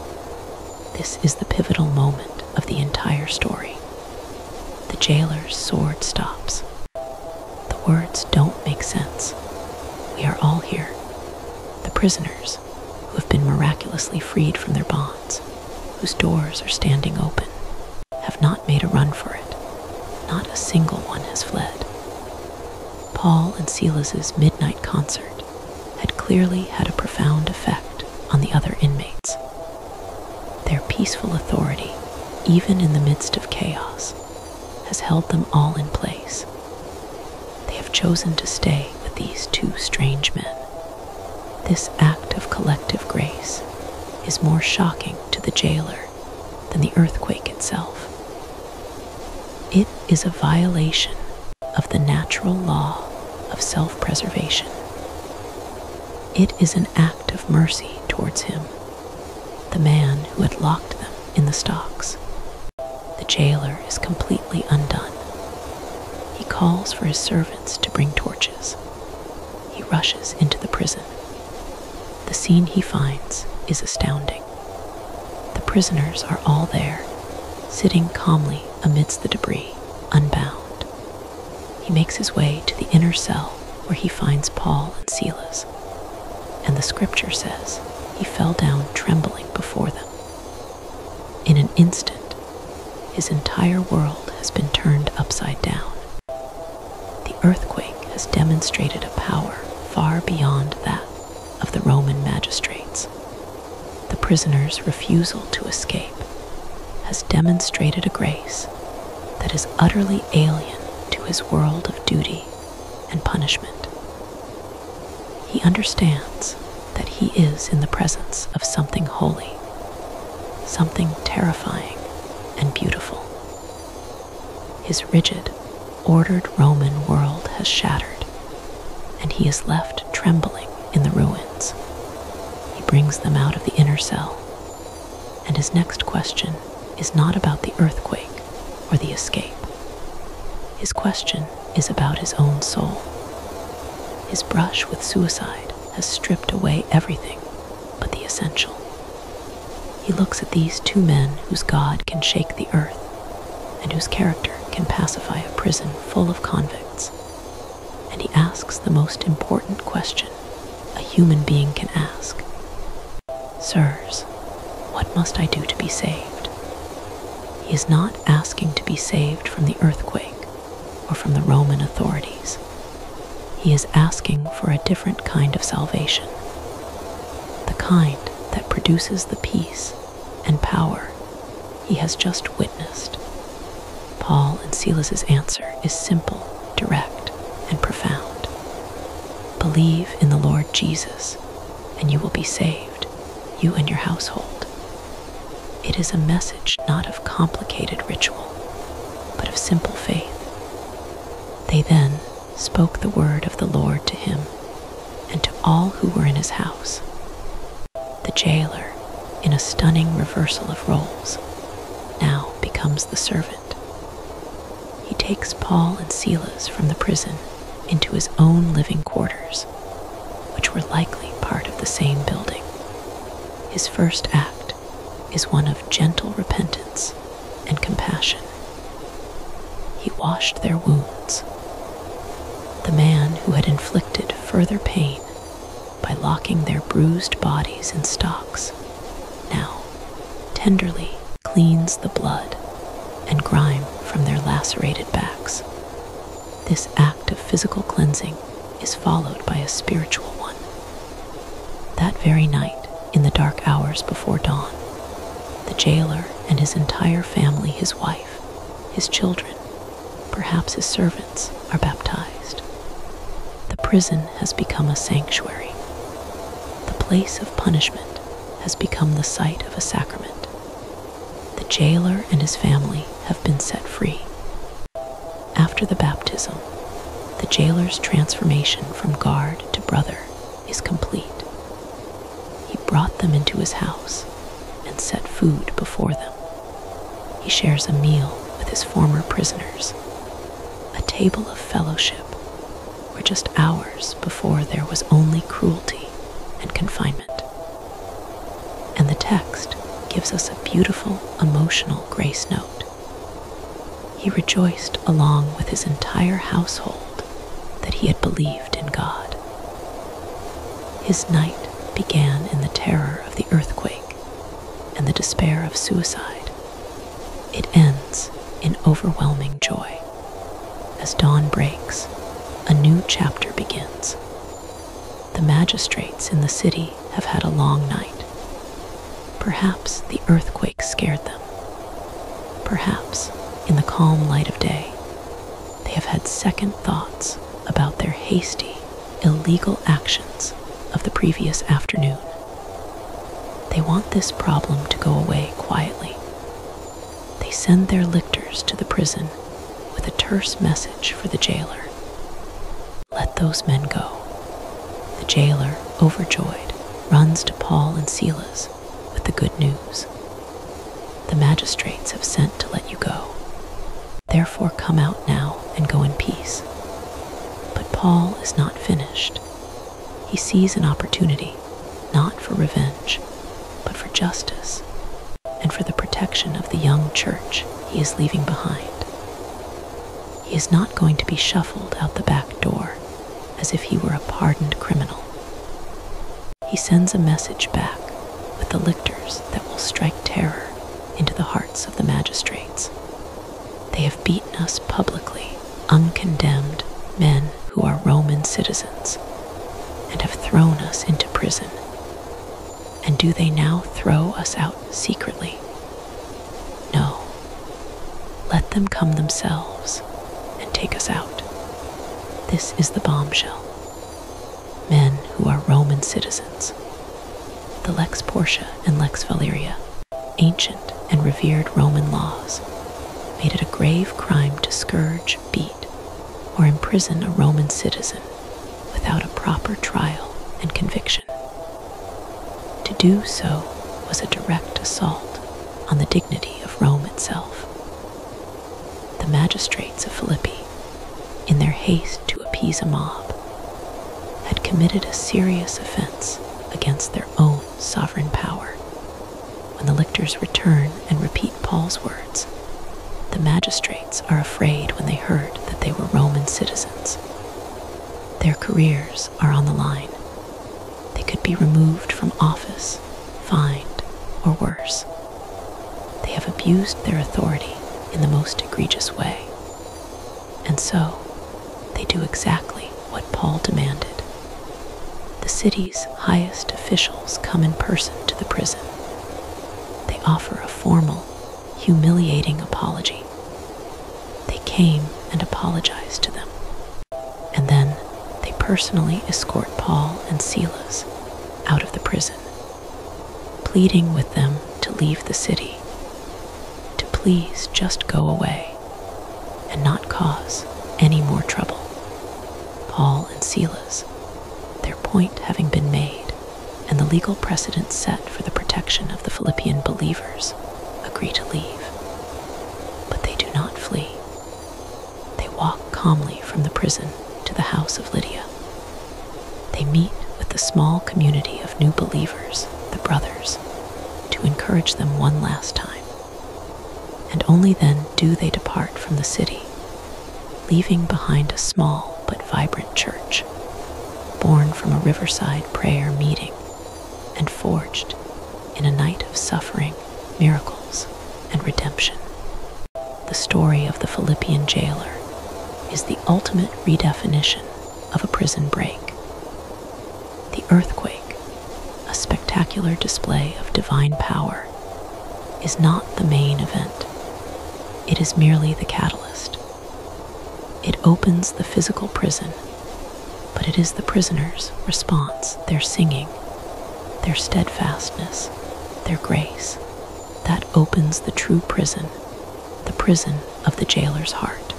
This is the pivotal moment of the entire story. The jailer's sword stops. The words don't make sense. We are all here. The prisoners, who have been miraculously freed from their bonds, whose doors are standing open, have not made a run for it. Not a single one has fled. Paul and Silas's midnight concert had clearly had a profound effect on the other inmates. Their peaceful authority, even in the midst of chaos, has held them all in place. They have chosen to stay with these two strange men. This act of collective grace is more shocking to the jailer than the earthquake itself. It is a violation of the natural law of self-preservation. It is an act of mercy towards him, the man who had locked them in the stocks. The jailer is completely undone. He calls for his servants to bring torches. He rushes into the prison. The scene he finds is astounding. The prisoners are all there, sitting calmly amidst the debris, unbound. He makes his way to the inner cell where he finds Paul and Silas, and the scripture says he fell down trembling before them. In an instant, his entire world has been turned upside down. The earthquake has demonstrated a power far beyond that of the Roman magistrates. The prisoner's refusal to escape has demonstrated a grace that is utterly alien to his world of duty and punishment. He understands that he is in the presence of something holy, something terrifying and beautiful. His rigid, ordered Roman world has shattered, and he is left trembling in the ruins. He brings them out of the inner cell, and his next question is not about the earthquake or the escape. His question is about his own soul. His brush with suicide has stripped away everything but the essential. He looks at these two men whose God can shake the earth and whose character can pacify a prison full of convicts, and he asks the most important question a human being can ask. Sirs, what must I do to be saved? He is not asking to be saved from the earthquake or from the Roman authorities. He is asking for a different kind of salvation, the kind that produces the peace and power he has just witnessed. Paul and Silas's answer is simple, direct, and profound. Believe in the Lord Jesus, and you will be saved, you and your household. It is a message not of complicated ritual, but of simple faith. They then spoke the word of the Lord to him and to all who were in his house. The jailer, in a stunning reversal of roles, now becomes the servant. He takes Paul and Silas from the prison into his own living quarters, which were likely part of the same building. His first act is one of gentle repentance and compassion. He washed their wounds. The man who had inflicted further pain by locking their bruised bodies in stocks now tenderly cleans the blood and grime from their lacerated backs. This act of physical cleansing is followed by a spiritual one. That very night, in the dark hours before dawn, the jailer and his entire family, his wife, his children, perhaps his servants, are baptized. The prison has become a sanctuary. The place of punishment has become the site of a sacrament. The jailer and his family have been set free. After the baptism, the jailer's transformation from guard to brother is complete. He brought them into his house and set food before them. He shares a meal with his former prisoners, a table of fellowship where just hours before there was only cruelty and confinement. And the text gives us a beautiful, emotional grace note. He rejoiced along with his entire household that he had believed in God. His night began in the terror of the earthquake and the despair of suicide. It ends in overwhelming joy. As dawn breaks, a new chapter begins. The magistrates in the city have had a long night. Perhaps the earthquake scared them. Perhaps, in the calm light of day, they have had second thoughts about their hasty, illegal actions of the previous afternoon. They want this problem to go away quietly. They send their lictors to the prison with a terse message for the jailer. Let those men go. The jailer, overjoyed, runs to Paul and Silas with the good news. The magistrates have sent to let you go. Therefore come out now and go in peace. But Paul is not finished. He sees an opportunity, not for revenge, but for justice, and for the protection of the young church he is leaving behind. He is not going to be shuffled out the back door as if he were a pardoned criminal. He sends a message back with the lictors that will strike terror into the hearts of the magistrates. They have beaten us publicly, uncondemned men who are Roman citizens, and have thrown us into prison. And do they now throw us out secretly? No. Let them come themselves and take us out. This is the bombshell. Men who are Roman citizens. The Lex Portia and Lex Valeria, ancient and revered Roman laws, made it a grave crime to scourge, beat, or imprison a Roman citizen without a proper trial and conviction. To do so was a direct assault on the dignity of Rome itself. The magistrates of Philippi, in their haste to appease a mob, had committed a serious offense against their own sovereign power. When the lictors return and repeat Paul's words, the magistrates are afraid when they heard that they were Roman citizens. Their careers are on the line. They could be removed from office, fined, or worse. They have abused their authority in the most egregious way. And so, they do exactly what Paul demanded. The city's highest officials come in person to the prison. They offer a formal, humiliating apology. They came and apologized to them. And then they personally escort Paul and Silas out of the prison, pleading with them to leave the city, to please just go away and not cause any more trouble. Paul and Silas, their point having been made and the legal precedent set for the protection of the Philippian believers, agree to leave. But they do not flee. They walk calmly from the prison to the house of Lydia. They meet with the small community of new believers, the brothers, to encourage them one last time. And only then do they depart from the city, leaving behind a small but vibrant church, born from a riverside prayer meeting and forged in a night of suffering, miracles, and redemption. The story of the Philippian jailer is the ultimate redefinition of a prison break. The earthquake, a spectacular display of divine power, is not the main event. It is merely the catalyst. It opens the physical prison, but it is the prisoner's response, their singing, their steadfastness, their grace, that opens the true prison, the prison of the jailer's heart.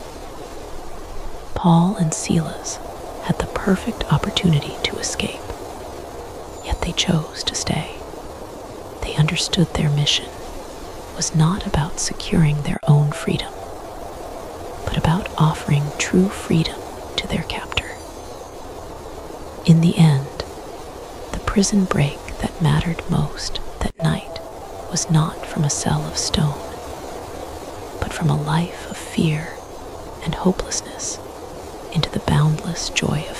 Paul and Silas had the perfect opportunity to escape, yet they chose to stay. They understood their mission was not about securing their own freedom, but about offering true freedom to their captor. In the end, the prison break that mattered most that night was not from a cell of stone, but from a life of fear and hopelessness into the boundless joy of